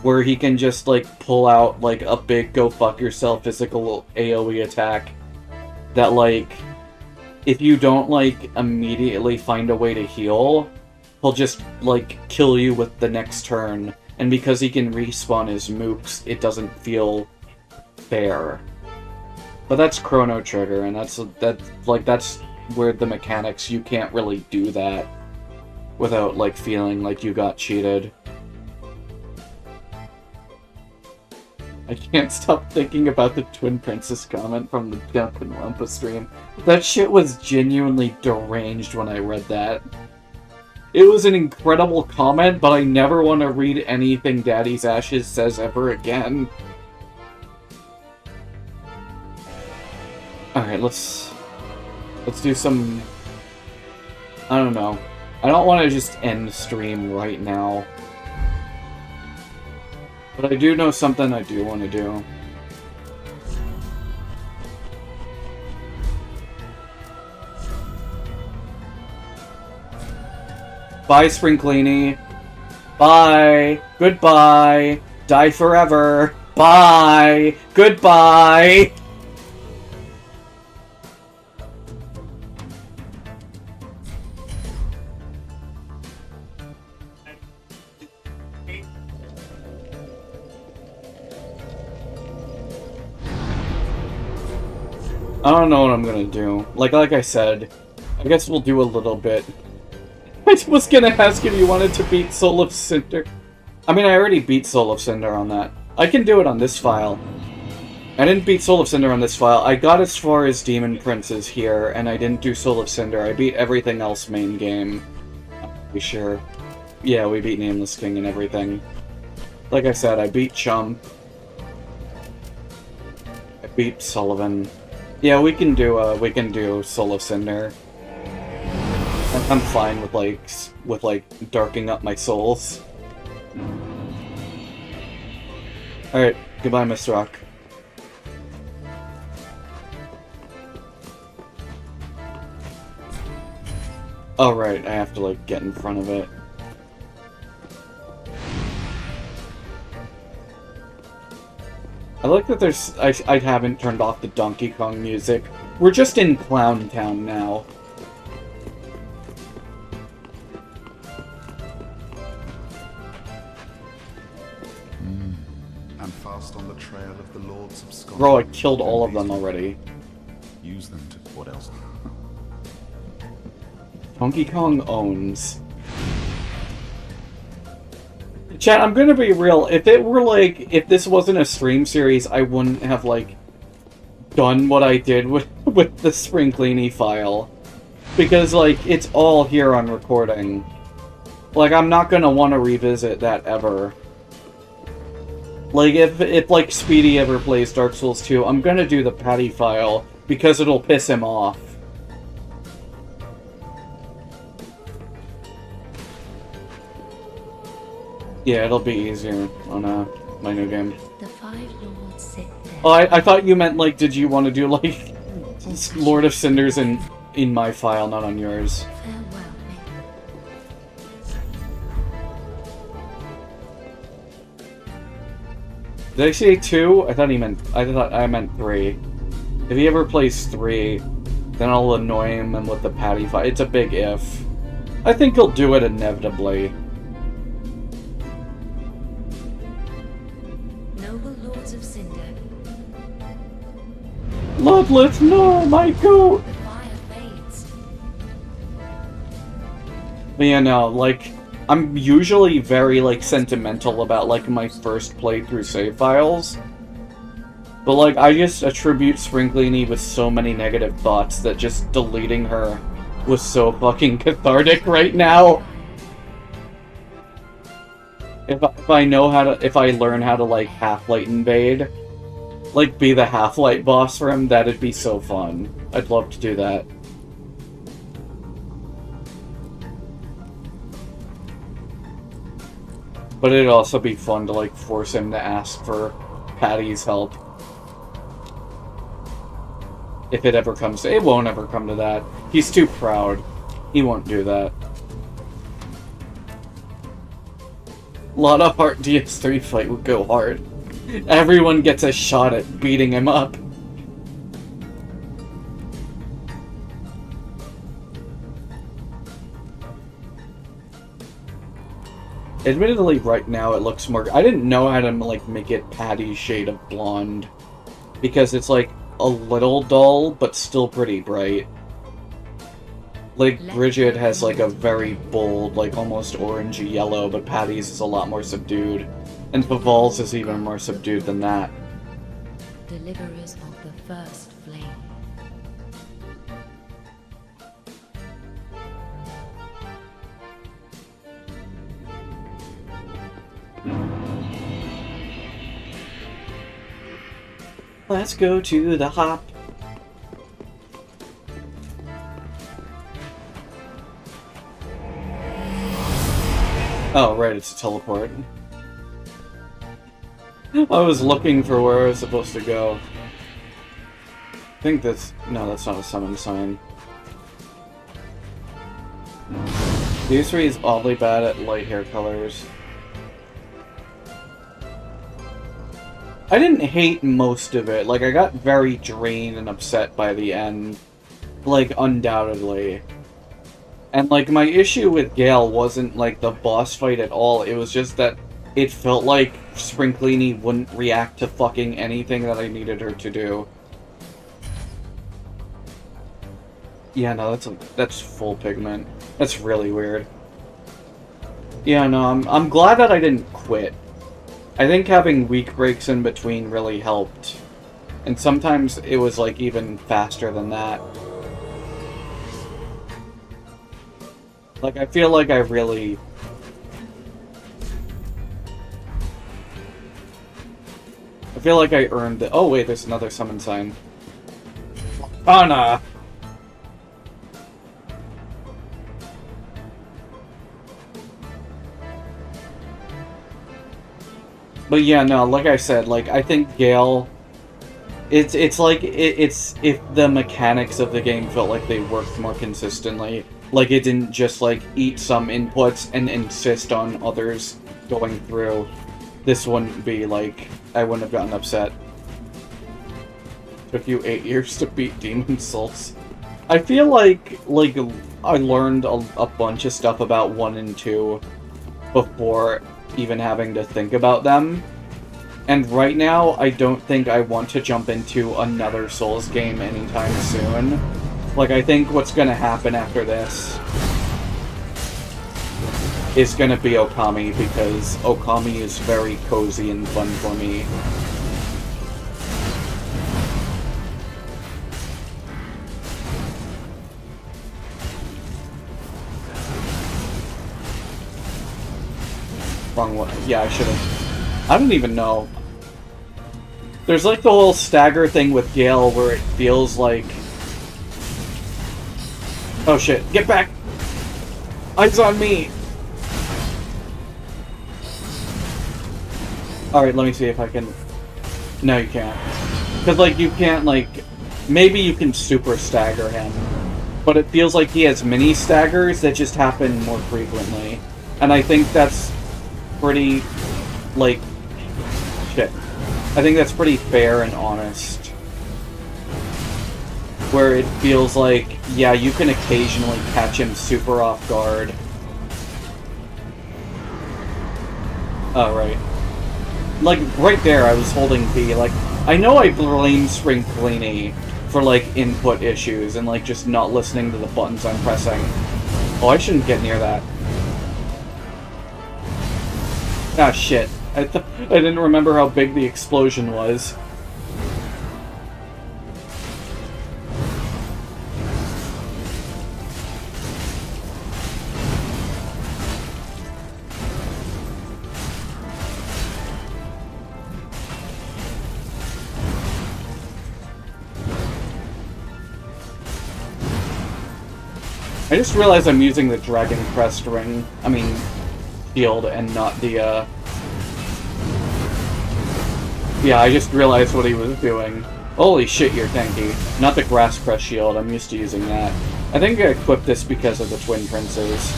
where he can just, like, pull out, like, a big go-fuck-yourself physical AoE attack that, like, if you don't, like, immediately find a way to heal, he'll just, like, kill you with the next turn. And because he can respawn his mooks, it doesn't feel fair. But that's Chrono Trigger, and that's where the mechanics, you can't really do that without, like, feeling like you got cheated. I can't stop thinking about the Twin Princess comment from the Duncan Lumpa stream. That shit was genuinely deranged when I read that. It was an incredible comment, but I never want to read anything Daddy's Ashes says ever again. Alright, let's do some... I don't know. I don't want to just end stream right now. But I do know something I do want to do. Bye, Sprinkleeny. Bye. Goodbye. Die forever. Bye. Goodbye. I don't know what I'm gonna do. Like I said, I guess we'll do a little bit. I was gonna ask if you wanted to beat Soul of Cinder. I mean, I already beat Soul of Cinder on that. I can do it on this file. I didn't beat Soul of Cinder on this file. I got as far as Demon Princes here, and I didn't do Soul of Cinder. I beat everything else main game. I'm pretty sure. Yeah, we beat Nameless King and everything. Like I said, I beat Chum. I beat Sullivan. Yeah, we can do Soul of Cinder. I'm fine with darking up my souls. Alright, goodbye, Mr. Rock. Oh, right, I have to, like, get in front of it. I like that there's... I haven't turned off the Donkey Kong music. We're just in Clown Town now. And fast on the trail of the Lords of Scotland. Bro, I killed all of them already. Use them to... what else? Donkey Kong owns. Chat, I'm gonna be real. If it were like, if this wasn't a stream series, I wouldn't have like done what I did with the Spring Cleany file, because like it's all here on recording. Like I'm not gonna want to revisit that ever. Like if like Speedy ever plays Dark Souls 2, I'm gonna do the Patty file because it'll piss him off. Yeah, it'll be easier on my new game. The five lords sit there. Oh, I thought you meant, like, did you want to do, like, Lord of Cinders in my file, not on yours? Farewell, Did I say 2? I thought I meant 3. If he ever plays 3, then I'll annoy him and with the Patty file. It's a big if. I think he'll do it inevitably. Loveless, no, my goat! the fire fades. But yeah, no, like, I'm usually very, like, sentimental about, like, my first playthrough save files. But, like, I just attribute Spring Cleany with so many negative thoughts that just deleting her was so fucking cathartic right now. If I learn how to, like, Half-Light invade, like, be the Half-Light boss for him, that'd be so fun. I'd love to do that. But it'd also be fun to, like, force him to ask for Patty's help. If it ever comes to... It won't ever come to that. He's too proud. He won't do that. Lotta Heart DS3 fight would go hard. Everyone gets a shot at beating him up. Admittedly, right now it looks more... I didn't know how to, like, make it Patty's shade of blonde. Because it's, like, a little dull, but still pretty bright. Like, Bridget has, like, a very bold, like, almost orangey yellow, but Patty's is a lot more subdued. And Paval's is even more subdued than that. Deliverers of the first flame. Let's go to the hop. Oh, right, it's a teleport. I was looking for where I was supposed to go. I think that's... No, that's not a summon sign. DS3 is oddly bad at light hair colors. I didn't hate most of it. Like, I got very drained and upset by the end. Like, undoubtedly. And, like, my issue with Gale wasn't, like, the boss fight at all. It was just that it felt like Spring Cleany wouldn't react to fucking anything that I needed her to do. Yeah, no, that's full pigment. That's really weird. Yeah, no, I'm glad that I didn't quit. I think having week breaks in between really helped. And sometimes it was like even faster than that. Like, I feel like I really... I feel like I earned it. Oh wait, there's another summon sign. Oh nah! But yeah, no, like I said, like, I think Gale... It's like, it's if the mechanics of the game felt like they worked more consistently. Like, it didn't just, like, eat some inputs and insist on others going through. This wouldn't be, like, I wouldn't have gotten upset. Took you 8 years to beat Demon Souls. I feel like I learned a bunch of stuff about 1 and 2 before even having to think about them. And right now, I don't think I want to jump into another Souls game anytime soon. Like, I think what's gonna happen after this is gonna be Okami, because Okami is very cozy and fun for me. Wrong one. Yeah, I should've... I don't even know. There's like the whole stagger thing with Gale where it feels like... Oh shit, get back! Eyes on me! Alright, let me see if I can... No, you can't. Because, like, you can't, like... Maybe you can super stagger him. But it feels like he has mini staggers that just happen more frequently. And I think that's pretty... like... Shit. I think that's pretty fair and honest. Where it feels like, yeah, you can occasionally catch him super off guard. Oh, right. Like, right there, I was holding B. Like, I know I blame Spring Cleany for, like, input issues and, like, just not listening to the buttons I'm pressing. Oh, I shouldn't get near that. Ah, shit. I didn't remember how big the explosion was. I just realized I'm using the Dragon Crest ring. I mean, shield, and not the, Yeah, I just realized what he was doing. Holy shit, you're tanky. Not the Grass Crest shield, I'm used to using that. I think I equipped this because of the Twin Princes.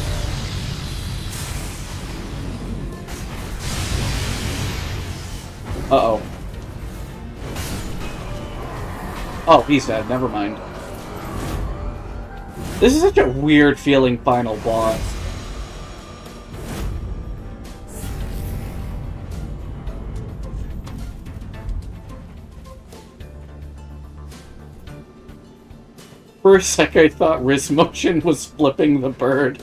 Uh-oh. Oh, he's dead, never mind. This is such a weird feeling final boss. For a sec, I thought wrist motion was flipping the bird.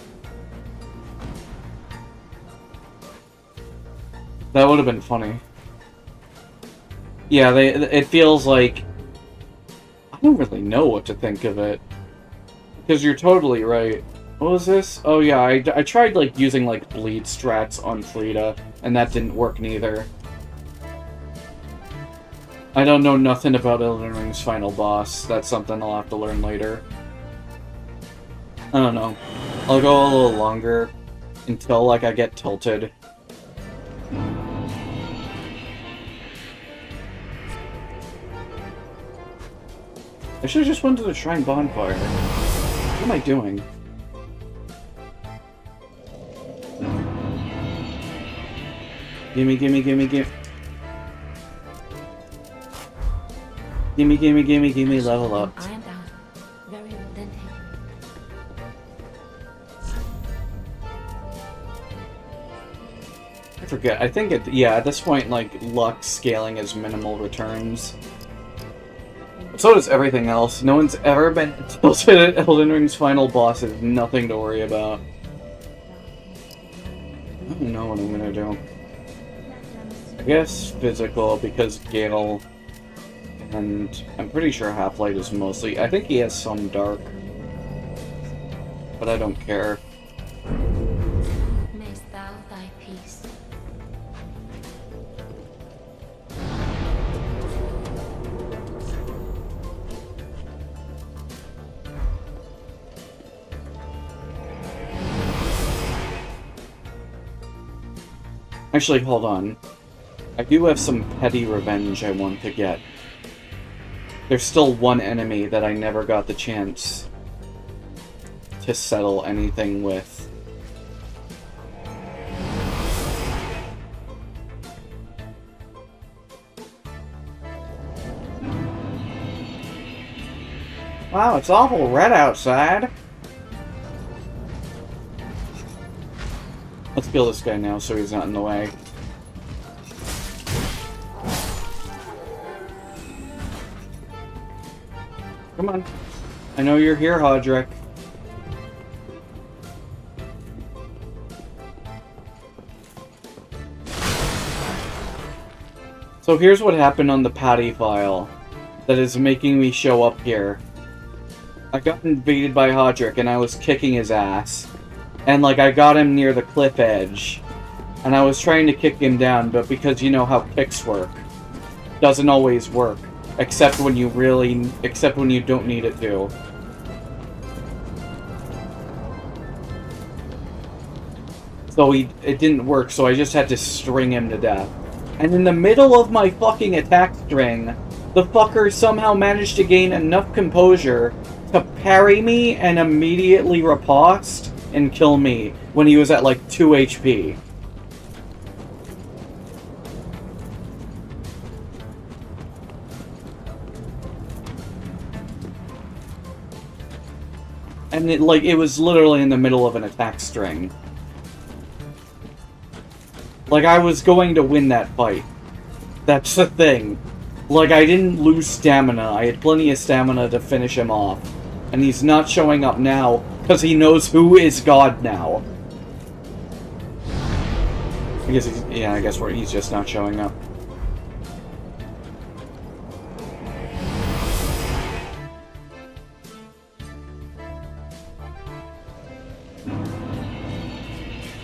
That would have been funny. Yeah, it feels like... I don't really know what to think of it. Because you're totally right. What was this? Oh yeah, I tried like using like bleed strats on Frida, and that didn't work neither. I don't know nothing about Elden Ring's final boss. That's something I'll have to learn later. I don't know. I'll go a little longer until like I get tilted. I should've just went to the Shrine Bonfire. What am I doing? Gimme, gimme, gimme, gimme. Gimme, gimme, gimme, gimme, level up. I am out. Very authentic. I forget. I think yeah, at this point, like, luck scaling is minimal returns. So does everything else. No one's ever been tilted at Elden Ring's final boss. Is nothing to worry about. I don't know what I'm gonna do. I guess physical, because Gale And I'm pretty sure Half-Light is mostly... I think he has some dark. But I don't care. Mayst thou thy peace. Actually, hold on. I do have some petty revenge I want to get. There's still one enemy that I never got the chance to settle anything with. Wow, it's awful red outside. Let's kill this guy now so he's not in the way. Come on. I know you're here, Hodrick. So here's what happened on the Patty file that is making me show up here. I got invaded by Hodrick and I was kicking his ass. And like I got him near the cliff edge. And I was trying to kick him down, but because you know how kicks work, doesn't always work. Except when you don't need it to. So it didn't work, so I just had to string him to death. And in the middle of my fucking attack string, the fucker somehow managed to gain enough composure to parry me and immediately riposte and kill me when he was at like 2 HP. And it was literally in the middle of an attack string. Like, I was going to win that fight. That's the thing. Like, I didn't lose stamina. I had plenty of stamina to finish him off. And he's not showing up now, because he knows who is God now. I guess he's just not showing up.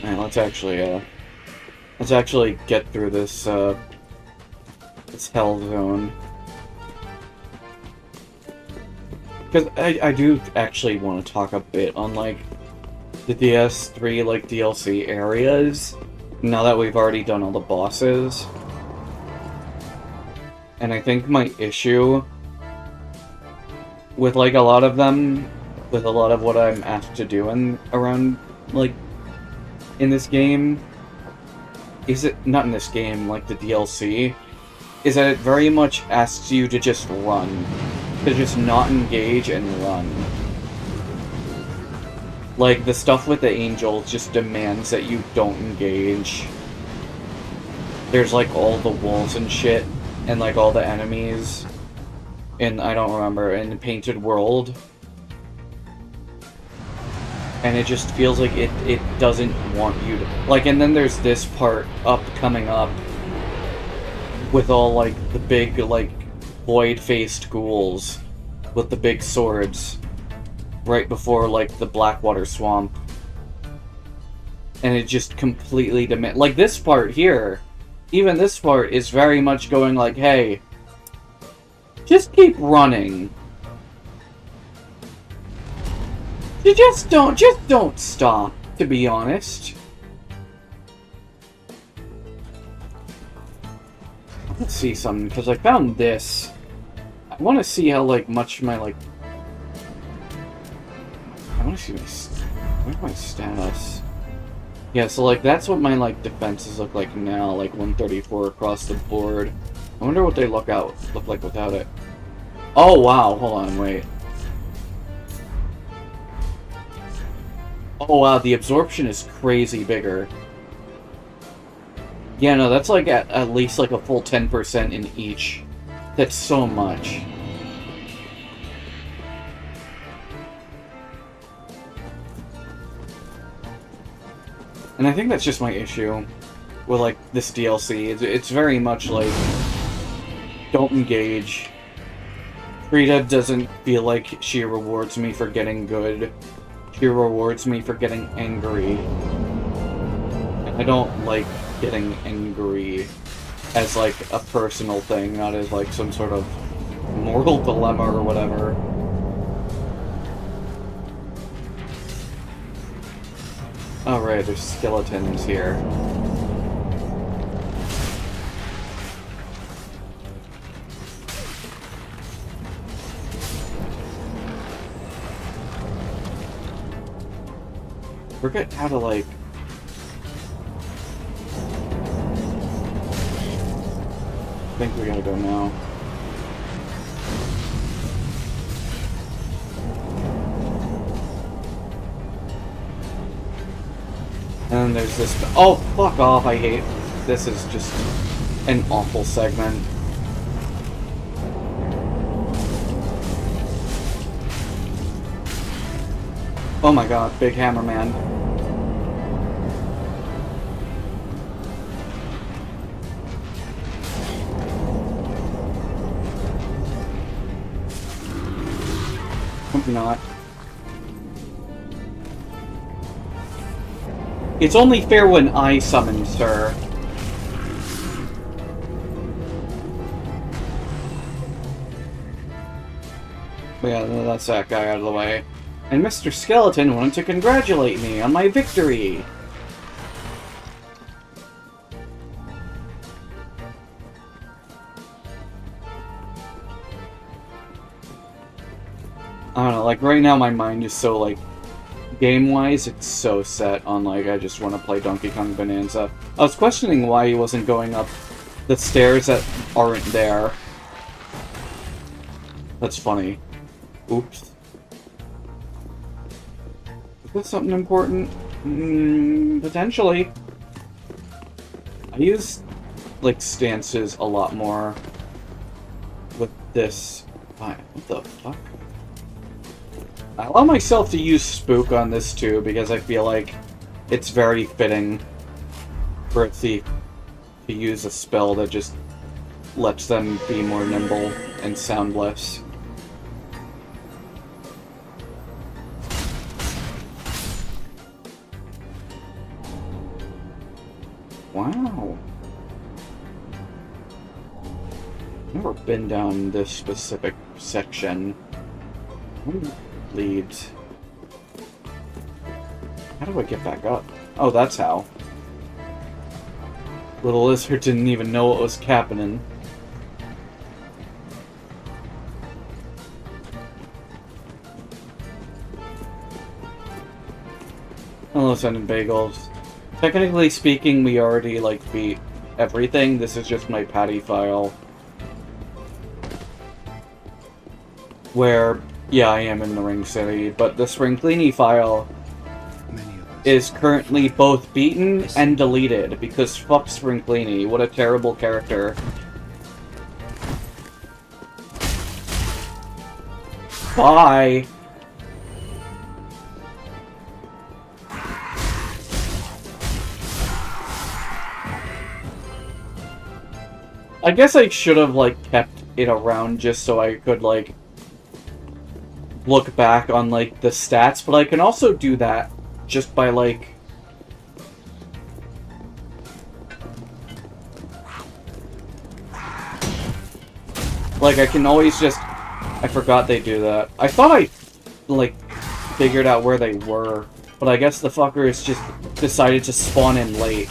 Alright, let's actually get through this, this hell zone. Because I do actually want to talk a bit on, like, the DS3, like, DLC areas, now that we've already done all the bosses. And I think my issue with, like, a lot of them, with a lot of what I'm asked to do around, like, in this game, not in this game, like the DLC, is that it very much asks you to just run. To just not engage and run. Like, the stuff with the angels just demands that you don't engage. There's, like, all the wolves and shit, and, like, all the enemies in, I don't remember, in the Painted World. And it just feels like it doesn't want you to... Like, and then there's this part coming up with all, like, the big, like, void-faced ghouls with the big swords right before, like, the Blackwater Swamp. And it just completely like, this part here, even this part is very much going like, hey, just keep running. You just don't stop, to be honest. Let's see something, because I found this. I want to see how, like, much my, like... I want to see where's my status? Yeah, so, like, that's what my, like, defenses look like now, like, 134 across the board. I wonder what they look like without it. Oh, wow, hold on, wait. Oh, wow, the absorption is crazy bigger. Yeah, no, that's like at least like a full 10% in each. That's so much. And I think that's just my issue with, like, this DLC. It's very much like, don't engage. Rita doesn't feel like she rewards me for getting good. She rewards me for getting angry. And I don't like getting angry as, like, a personal thing, not as, like, some sort of moral dilemma or whatever. Oh, right, there's skeletons here. Forget how to, like... I think we gotta go now. And then there's this... Oh, fuck off, I hate... This is just an awful segment. Oh my god, Big Hammer Man. Hope not. It's only fair when I summon, sir. But yeah, that's that guy out of the way. And Mr. Skeleton wanted to congratulate me on my victory! I don't know, like, right now my mind is so, like, game-wise, it's so set on, like, I just want to play Donkey Kong Bonanza. I was questioning why he wasn't going up the stairs that aren't there. That's funny. Oops. Is this something important? Potentially. I use, like, stances a lot more with this. What the fuck? I allow myself to use Spook on this too, because I feel like it's very fitting for a thief to use a spell that just lets them be more nimble and soundless. Wow. Never been down this specific section. Leads. How do I get back up? Oh, that's how. Little lizard didn't even know what was happening. Hello, Sending Bagels. Technically speaking, we already, like, beat everything. This is just my patty file. Where... yeah, I am in the Ring City, but the Springlini file is currently both beaten and deleted, because fuck Springlini, what a terrible character. Bye! I guess I should have, like, kept it around just so I could, like, look back on, like, the stats, but I can also do that just by, like... Like, I can always just... I forgot they do that. I thought I, like, figured out where they were, but I guess the fuckers just decided to spawn in late.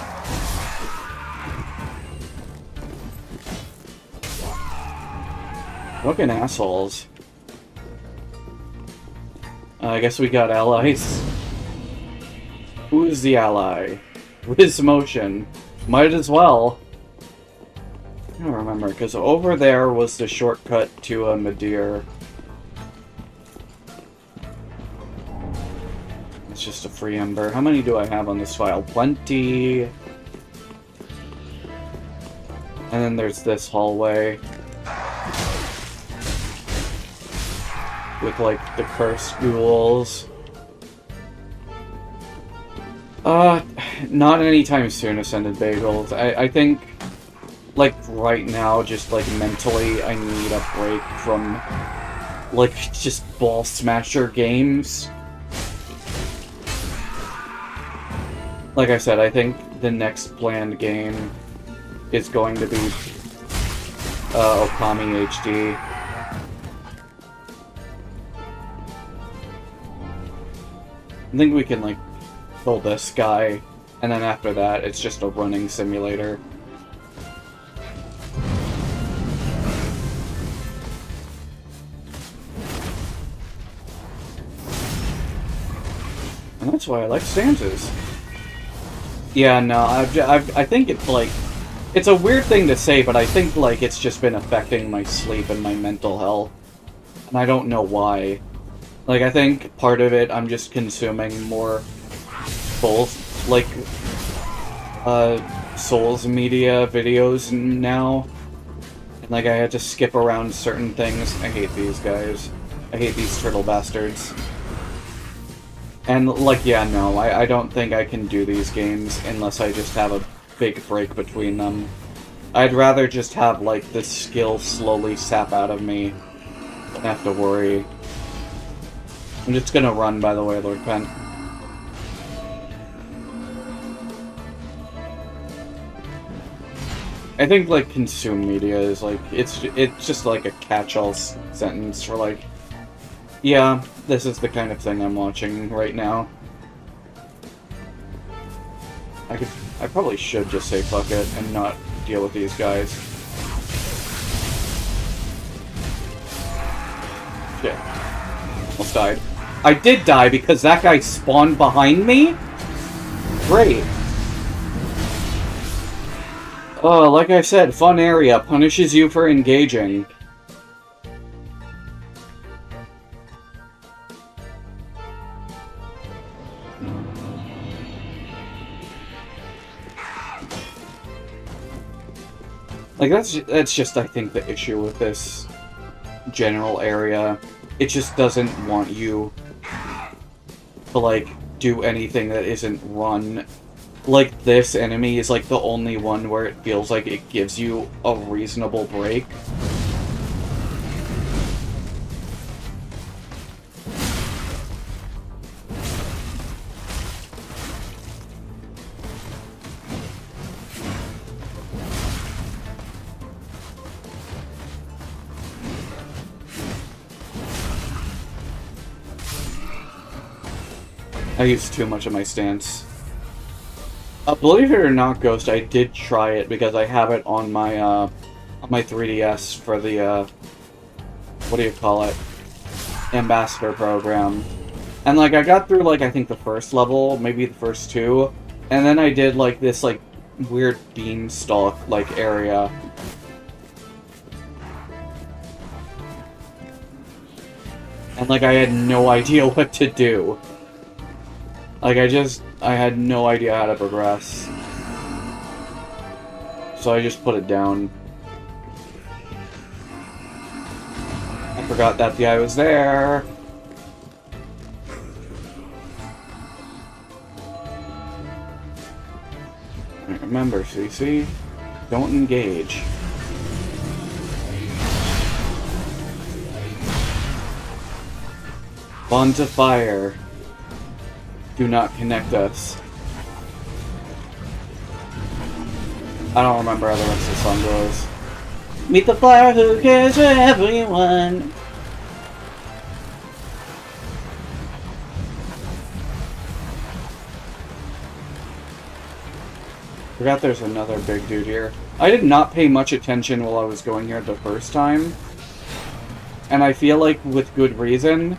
Fucking assholes. I guess we got allies. Who is the ally? Wiz Motion. Might as well. I don't remember, because over there was the shortcut to a Madeir. It's just a free ember. How many do I have on this file? Plenty. And then there's this hallway. With, like, the cursed ghouls. Not anytime soon, Ascended Bagels. I think, like, right now, just, like, mentally, I need a break from like, just ball smasher games. Like I said, I think the next planned game is going to be Okami HD. I think we can, like, kill this guy, and then after that, it's just a running simulator. And that's why I like stances. Yeah, no, I think it's, like, it's a weird thing to say, but I think, like, it's just been affecting my sleep and my mental health. And I don't know why. Like, I think part of it, I'm just consuming more Souls, like, Souls media videos now. And, like, I had to skip around certain things. I hate these guys. I hate these turtle bastards. And, like, yeah, no, I don't think I can do these games unless I just have a big break between them. I'd rather just have, like, the skill slowly sap out of me than have to worry. I'm just gonna run, by the way, Lord Pen. I think, like, consume media is, like, it's just, like, a catch-all sentence for, like, yeah, this is the kind of thing I'm watching right now. I probably should just say fuck it and not deal with these guys. Shit. Almost died. I did die because that guy spawned behind me? Great. Oh, like I said, fun area. Punishes you for engaging. Like, that's just, I think, the issue with this general area. It just doesn't want you to, like, do anything that isn't run. Like, this enemy is, like, the only one where it feels like it gives you a reasonable break. I used too much of my stance. Believe it or not, Ghost, I did try it because I have it on my 3DS for the, what do you call it? Ambassador program. And, like, I got through, like, I think the first level, maybe the first two, and then I did, like, this, like, weird beanstalk, like, area. And, like, I had no idea what to do. Like, I had no idea how to progress. So I just put it down. I forgot that the guy was there. Remember, CC, don't engage. Bond to fire. Do not connect us. I don't remember how the rest of the song goes. Meet the fire who cares for everyone. Forgot there's another big dude here. I did not pay much attention while I was going here the first time. And I feel like with good reason.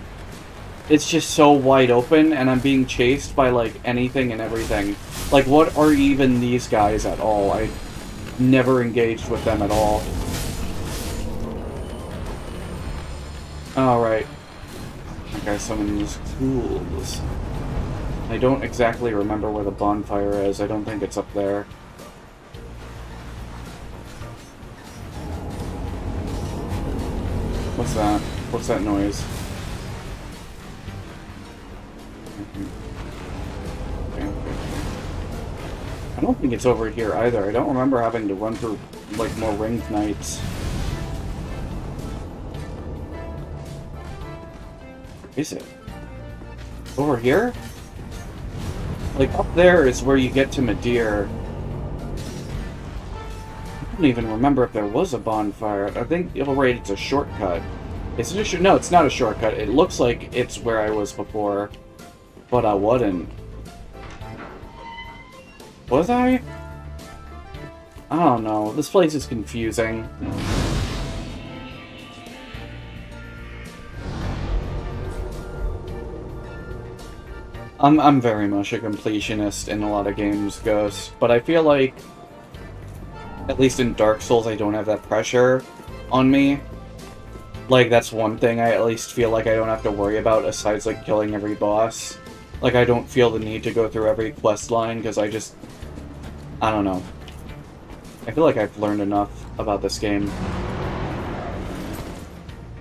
It's just so wide open, and I'm being chased by, like, anything and everything. Like, what are even these guys at all? I never engaged with them at all. Alright. Okay, summon these tools. I don't exactly remember where the bonfire is. I don't think it's up there. What's that? What's that noise? I don't think it's over here either. I don't remember having to run through, like, more ringed knights. is it? Over here? Like, up there is where you get to Madeir. I don't even remember if there was a bonfire. I think, right, it's a shortcut. Is it a no, it's not a shortcut. It looks like it's where I was before, but I wasn't. Was I? I don't know. This place is confusing. I'm very much a completionist in a lot of games, Ghost, but I feel like, at least in Dark Souls, I don't have that pressure on me. Like, that's one thing I at least feel like I don't have to worry about, aside like killing every boss. Like, I don't feel the need to go through every quest line, because I don't know. I feel like I've learned enough about this game.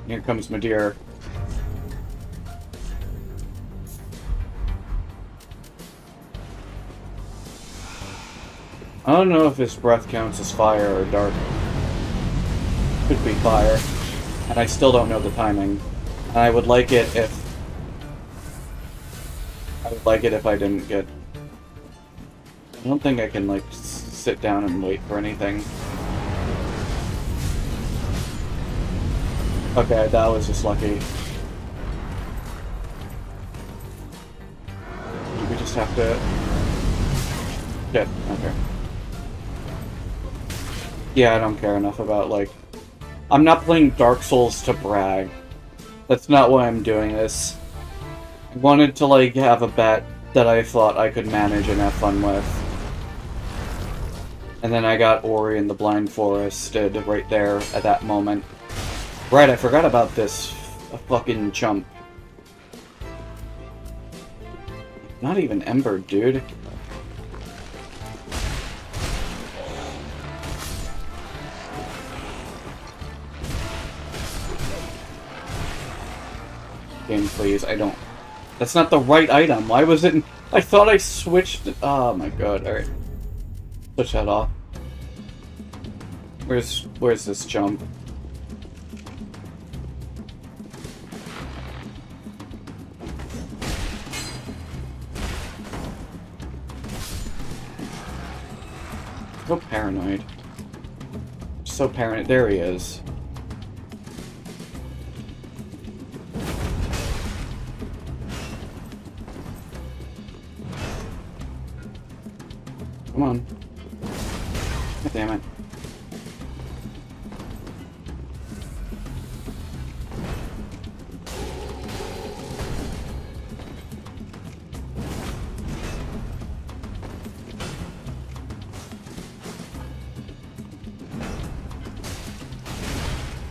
Here comes Madeir. I don't know if his breath counts as fire or dark. Could be fire. And I still don't know the timing. And I would like it if I didn't get... I don't think I can, like, sit down and wait for anything. Okay, that was just lucky. We just have to... Shit, okay. Yeah, I don't care enough about, like... I'm not playing Dark Souls to brag. That's not why I'm doing this. I wanted to, like, have a bet that I thought I could manage and have fun with. And then I got Ori and the Blind Forest right there at that moment. Right, I forgot about this fucking chump. Not even Ember, dude. Game, please. I don't... That's not the right item. Why was it... I thought I switched... Oh my god, alright. Switch that off. Where's this jump? So paranoid. So paranoid. There he is. Come on. God damn it.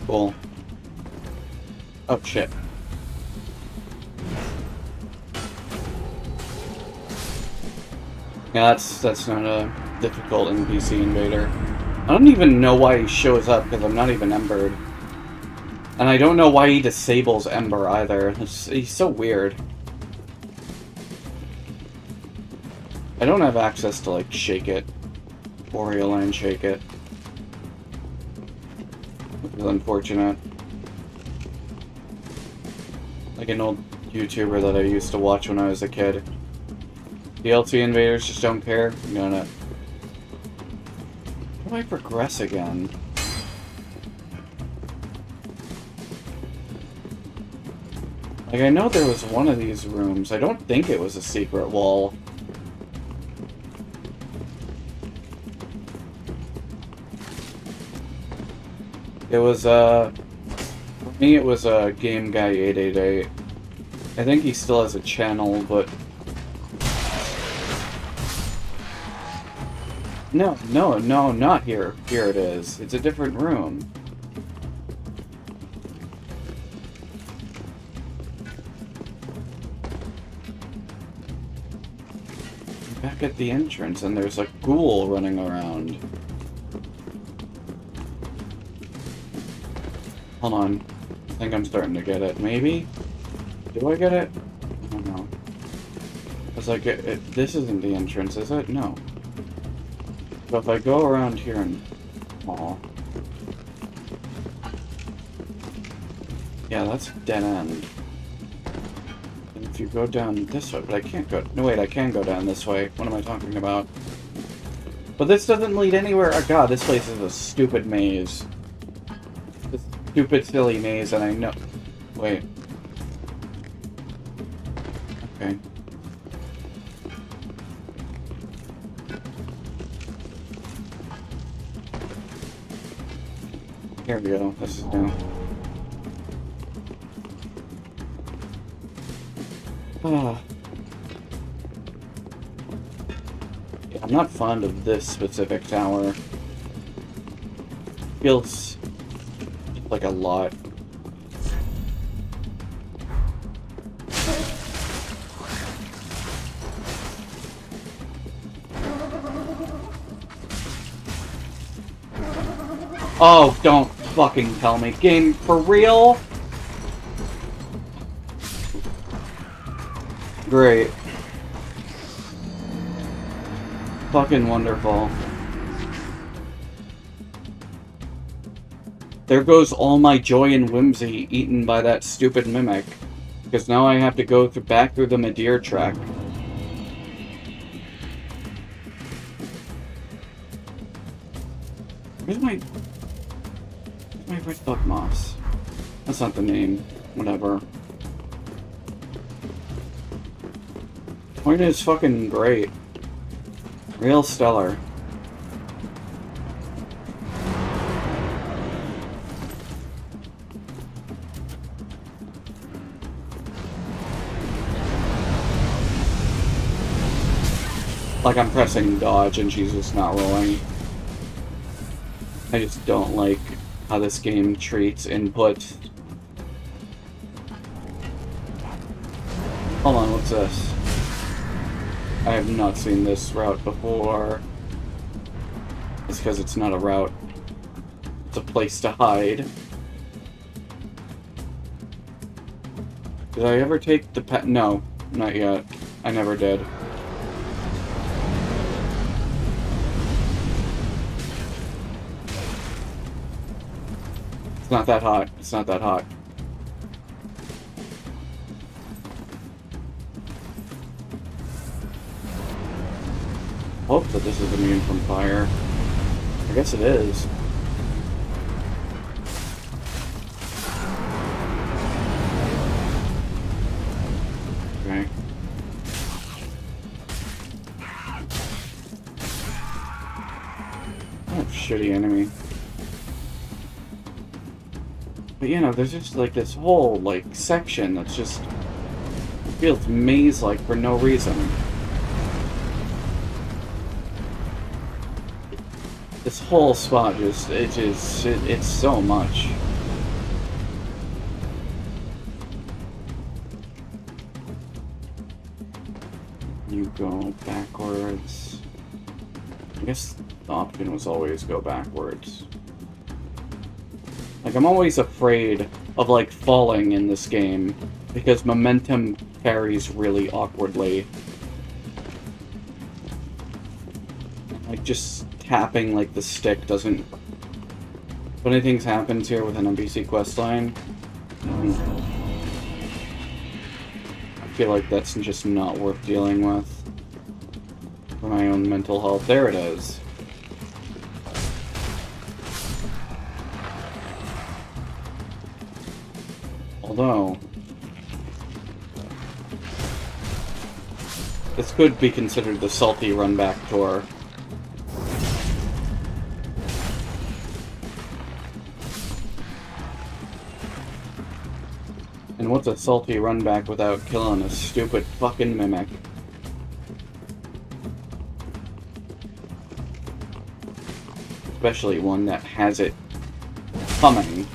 Cool. Oh shit. Yeah, that's not a difficult NPC invader. I don't even know why he shows up, because I'm not even Embered. And I don't know why he disables Ember either. He's so weird. I don't have access to, like, Shake It. Borealine Shake It. Which is unfortunate. Like an old YouTuber that I used to watch when I was a kid. DLC invaders just don't care. I'm gonna... How do I progress again? Like, I know there was one of these rooms. I don't think it was a secret wall. It was, for me it was, Game Guy 888. I think he still has a channel, but... No, not here. Here it is. It's a different room. I'm back at the entrance, and there's a ghoul running around. Hold on. I think I'm starting to get it. Maybe? Do I get it? I don't know. It's like, this isn't the entrance, is it? No. So if I go around here and... Aw. Yeah, that's a dead end. If you go down this way, but I can't go... No, wait, I can go down this way. What am I talking about? But this doesn't lead anywhere. Oh god, this place is a stupid maze. This stupid, silly maze, and I know... Wait. Okay. Here we go. This is new. Ah. Yeah, I'm not fond of this specific tower. Feels like a lot. Oh, don't fucking tell me. Game, for real? Great. Fucking wonderful. There goes all my joy and whimsy eaten by that stupid mimic. Because now I have to go back through the Madeir track. Where's my red bug moss? That's not the name. Whatever. Point is fucking great. Real stellar. Like I'm pressing dodge and she's just not rolling. I just don't like how this game treats input. Hold on, what's this? I have not seen this route before. It's because it's not a route. It's a place to hide. Did I ever take the pet? No, not yet. I never did. It's not that hot. It's not that hot. Hope that this is immune from fire. I guess it is. Okay. Oh, shitty enemy. But you know, there's just like this whole like section that's just feels maze-like for no reason. This whole spot just it's so much. You go backwards. I guess the option was always go backwards. Like, I'm always afraid of, like, falling in this game, because momentum carries really awkwardly. Like, just tapping, like, the stick doesn't... If anything happens here with an NPC questline, I feel like that's just not worth dealing with. For my own mental health. There it is. Although, this could be considered the salty run-back tour. And what's a salty run-back without killing a stupid fucking mimic? Especially one that has it coming.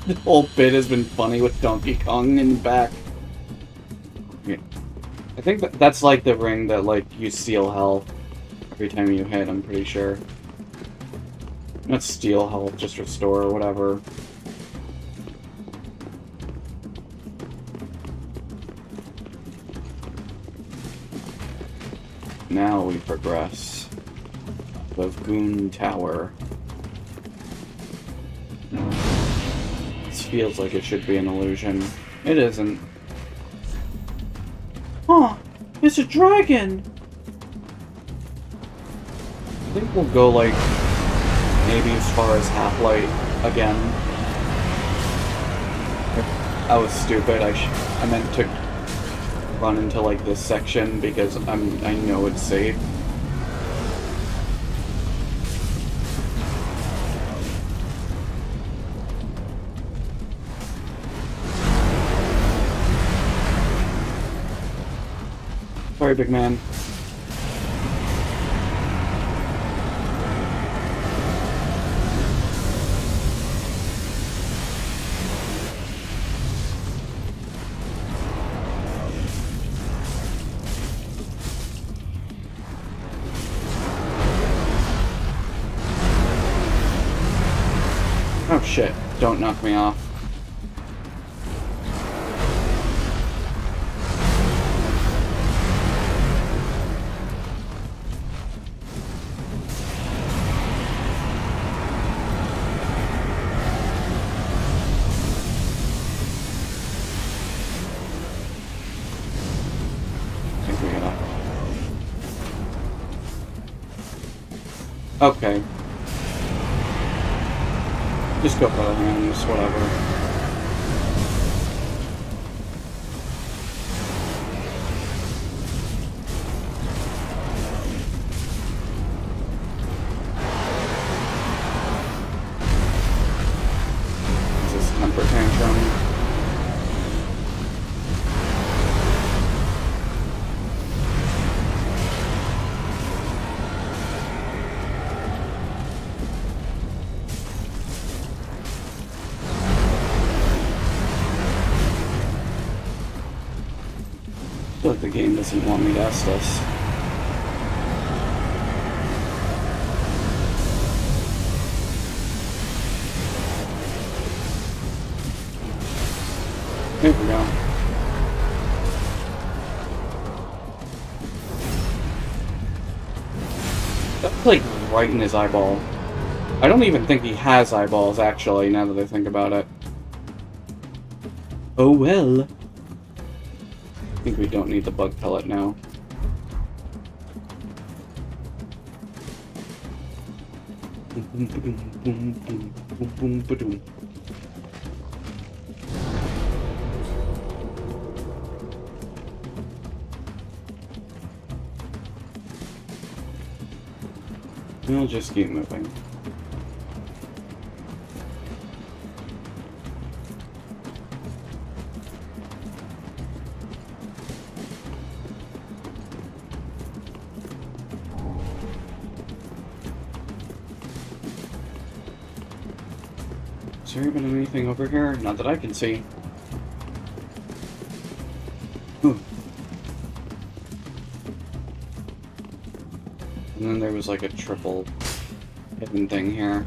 The whole bit has been funny with Donkey Kong in the back. Yeah. I think that's like the ring that, like, you steal health every time you hit, I'm pretty sure. Not steal health, just restore or whatever. Now we progress. The Goon Tower. This feels like it should be an illusion. It isn't. Huh! It's a dragon! I think we'll go, like, maybe as far as Half-Light again. I was stupid. I meant to run into, like, this section because I know it's safe. Sorry, big man. Oh shit, don't knock me off. I think we gotta... Okay. Just go for the hands, whatever. Is this temper tantrum? I feel like the game doesn't want me to ask this. There we go. That's like right in his eyeball. I don't even think he has eyeballs, actually, now that I think about it. Oh well. I think we don't need the bug pellet now. We'll just keep moving. Is there even anything over here? Not that I can see. Ooh. And then there was like a triple hidden thing here.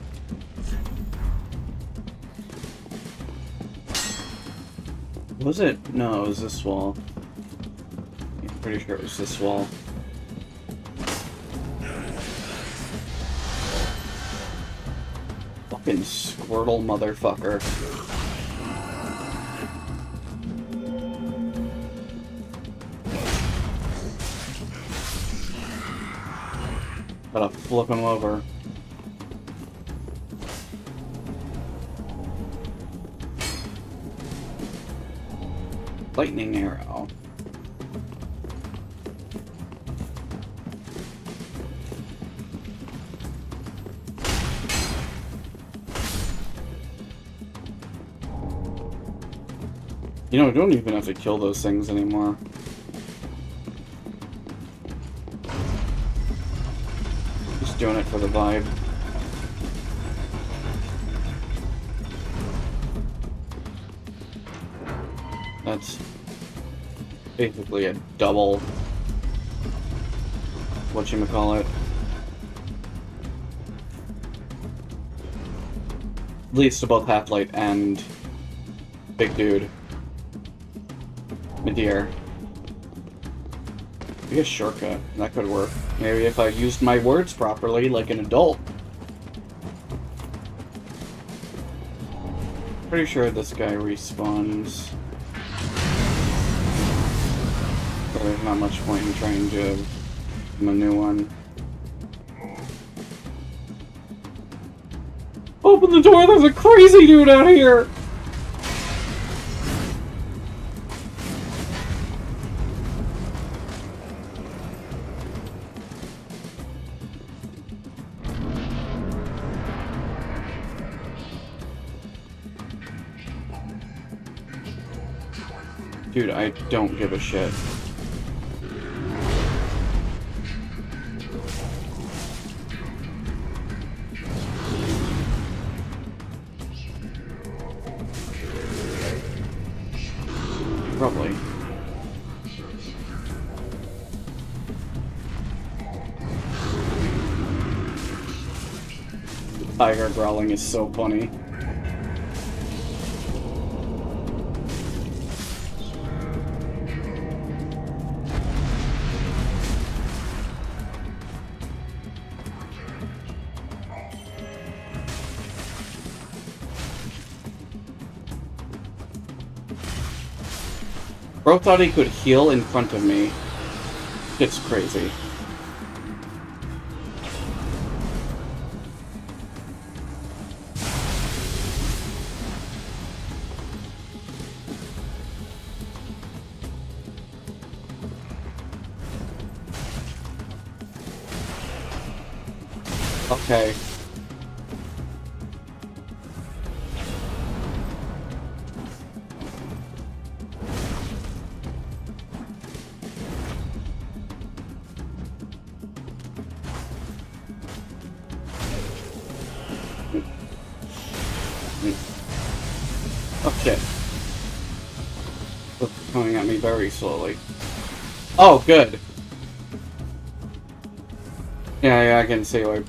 Was it? No, it was this wall. I'm pretty sure it was this wall. Fucking Squirtle motherfucker. Gotta flip him over. Lightning arrow. You know, we don't even have to kill those things anymore. Just doing it for the vibe. That's basically a double whatchamacallit. At least to both Half-Light and Big Dude. Midir. Maybe a shortcut. That could work. Maybe if I used my words properly, like an adult. Pretty sure this guy respawns. So there's not much point in trying to give him a new one. Open the door, there's a crazy dude out here! Dude, I don't give a shit. Probably. Tiger growling is so funny. Bro thought he could heal in front of me. It's crazy. Okay. Okay. It's coming at me very slowly. Oh, good. Yeah, I can see why.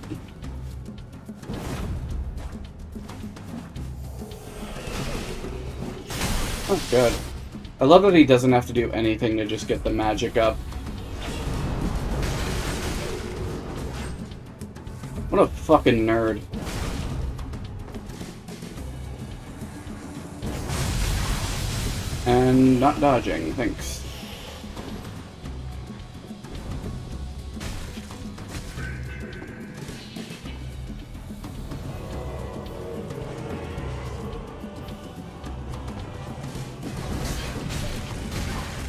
Oh, good. I love that he doesn't have to do anything to just get the magic up. What a fucking nerd. And not dodging, thanks.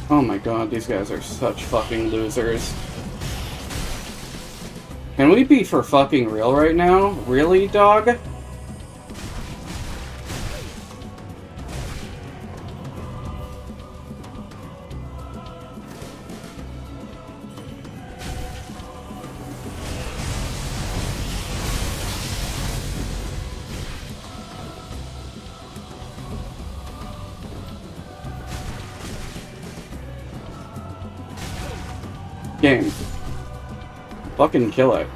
Oh my god, these guys are such fucking losers. Can we be for fucking real right now? Really, dog? Game. Fucking kill it.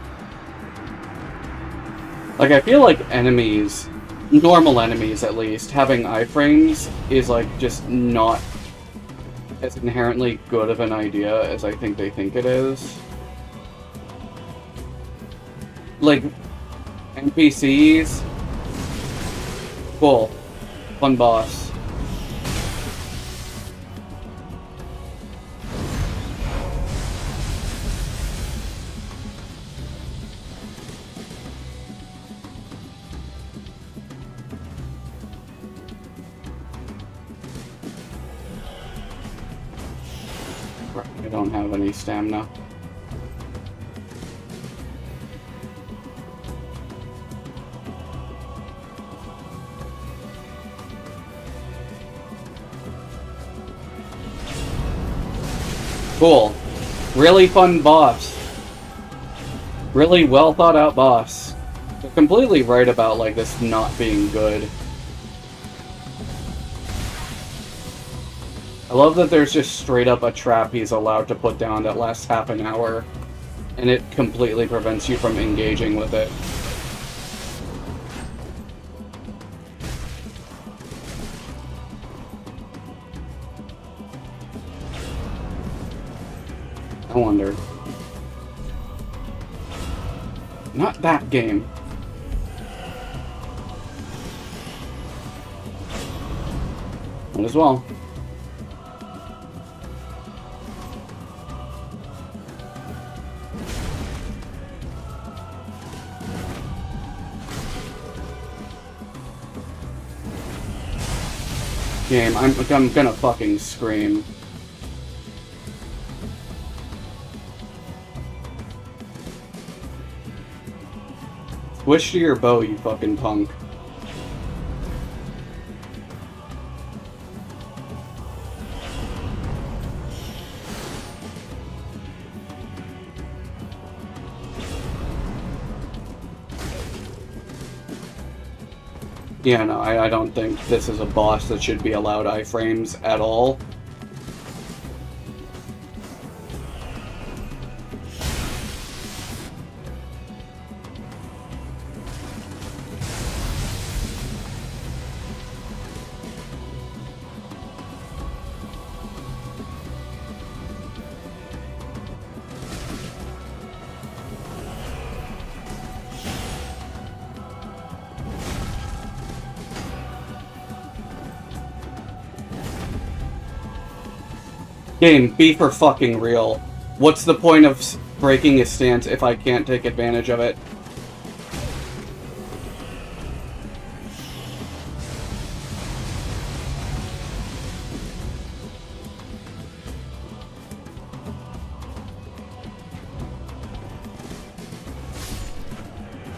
Like, I feel like enemies, normal enemies at least, having iframes is like just not as inherently good of an idea as I think they think it is. Like, NPCs, cool, fun boss. I don't have any stamina. Cool. Really fun boss. Really well thought out boss. They're completely right about like this not being good. I love that there's just straight up a trap he's allowed to put down that lasts half an hour, and it completely prevents you from engaging with it. I wonder. Not that game. Might as well. Game, I'm gonna fucking scream. Switch to your bow, you fucking punk. Yeah, no, I don't think this is a boss that should be allowed iframes at all. Game, be for fucking real. What's the point of breaking his stance if I can't take advantage of it?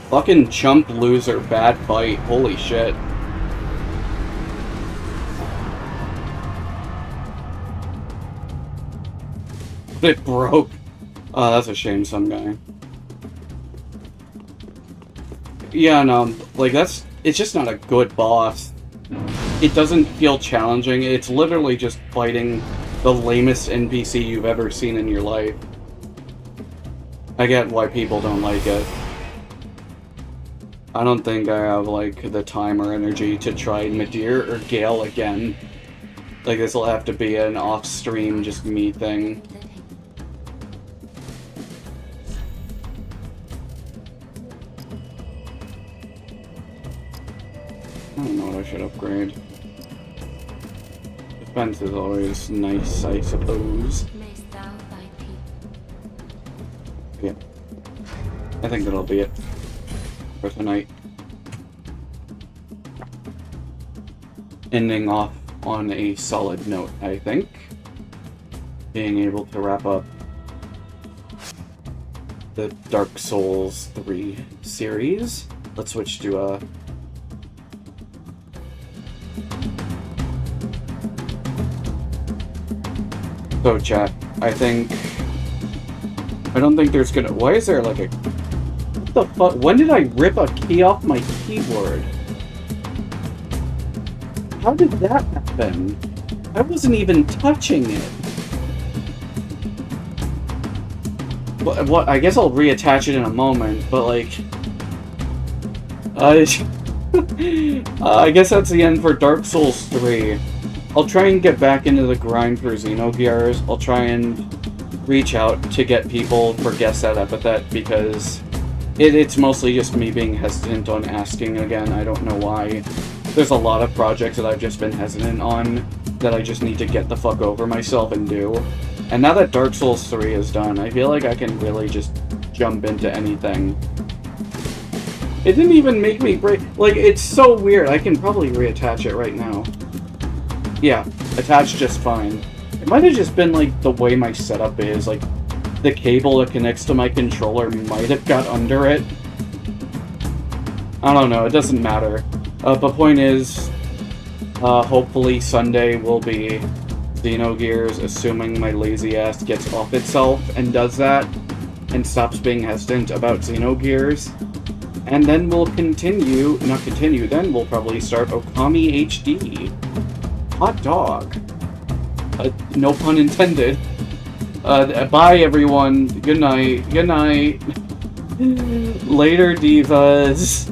Fucking chump loser, bad fight. Holy shit. It broke. Oh, that's a shame, some guy. Yeah, no, like, it's just not a good boss. It doesn't feel challenging. It's literally just fighting the lamest NPC you've ever seen in your life. I get why people don't like it. I don't think I have, like, the time or energy to try Midir or Gale again. Like, this will have to be an off-stream, just me thing. I don't know what I should upgrade. Defense is always nice, I suppose. Yeah. I think that'll be it for tonight. Ending off on a solid note, I think. Being able to wrap up the Dark Souls 3 series. Let's switch to So chat, I don't think there's gonna... Why is there like a... What the fuck? When did I rip a key off my keyboard? How did that happen? I wasn't even touching it. What? I guess I'll reattach it in a moment, but like... I guess that's the end for Dark Souls 3. I'll try and get back into the grind for Xenogears. I'll try and reach out to get people for Guess That Epithet, because it's mostly just me being hesitant on asking again. I don't know why. There's a lot of projects that I've just been hesitant on that I just need to get the fuck over myself and do. And now that Dark Souls 3 is done, I feel like I can really just jump into anything. It didn't even make me break... Like, it's so weird. I can probably reattach it right now. Yeah, attached just fine. It might have just been, like, the way my setup is. Like, the cable that connects to my controller might have got under it. I don't know, it doesn't matter. But point is, hopefully Sunday will be Xenogears, assuming my lazy ass gets off itself and does that, and stops being hesitant about Xenogears. And then we'll then we'll probably start Okami HD. Hot dog. No pun intended. Bye everyone. Good night. Good night. Later, divas.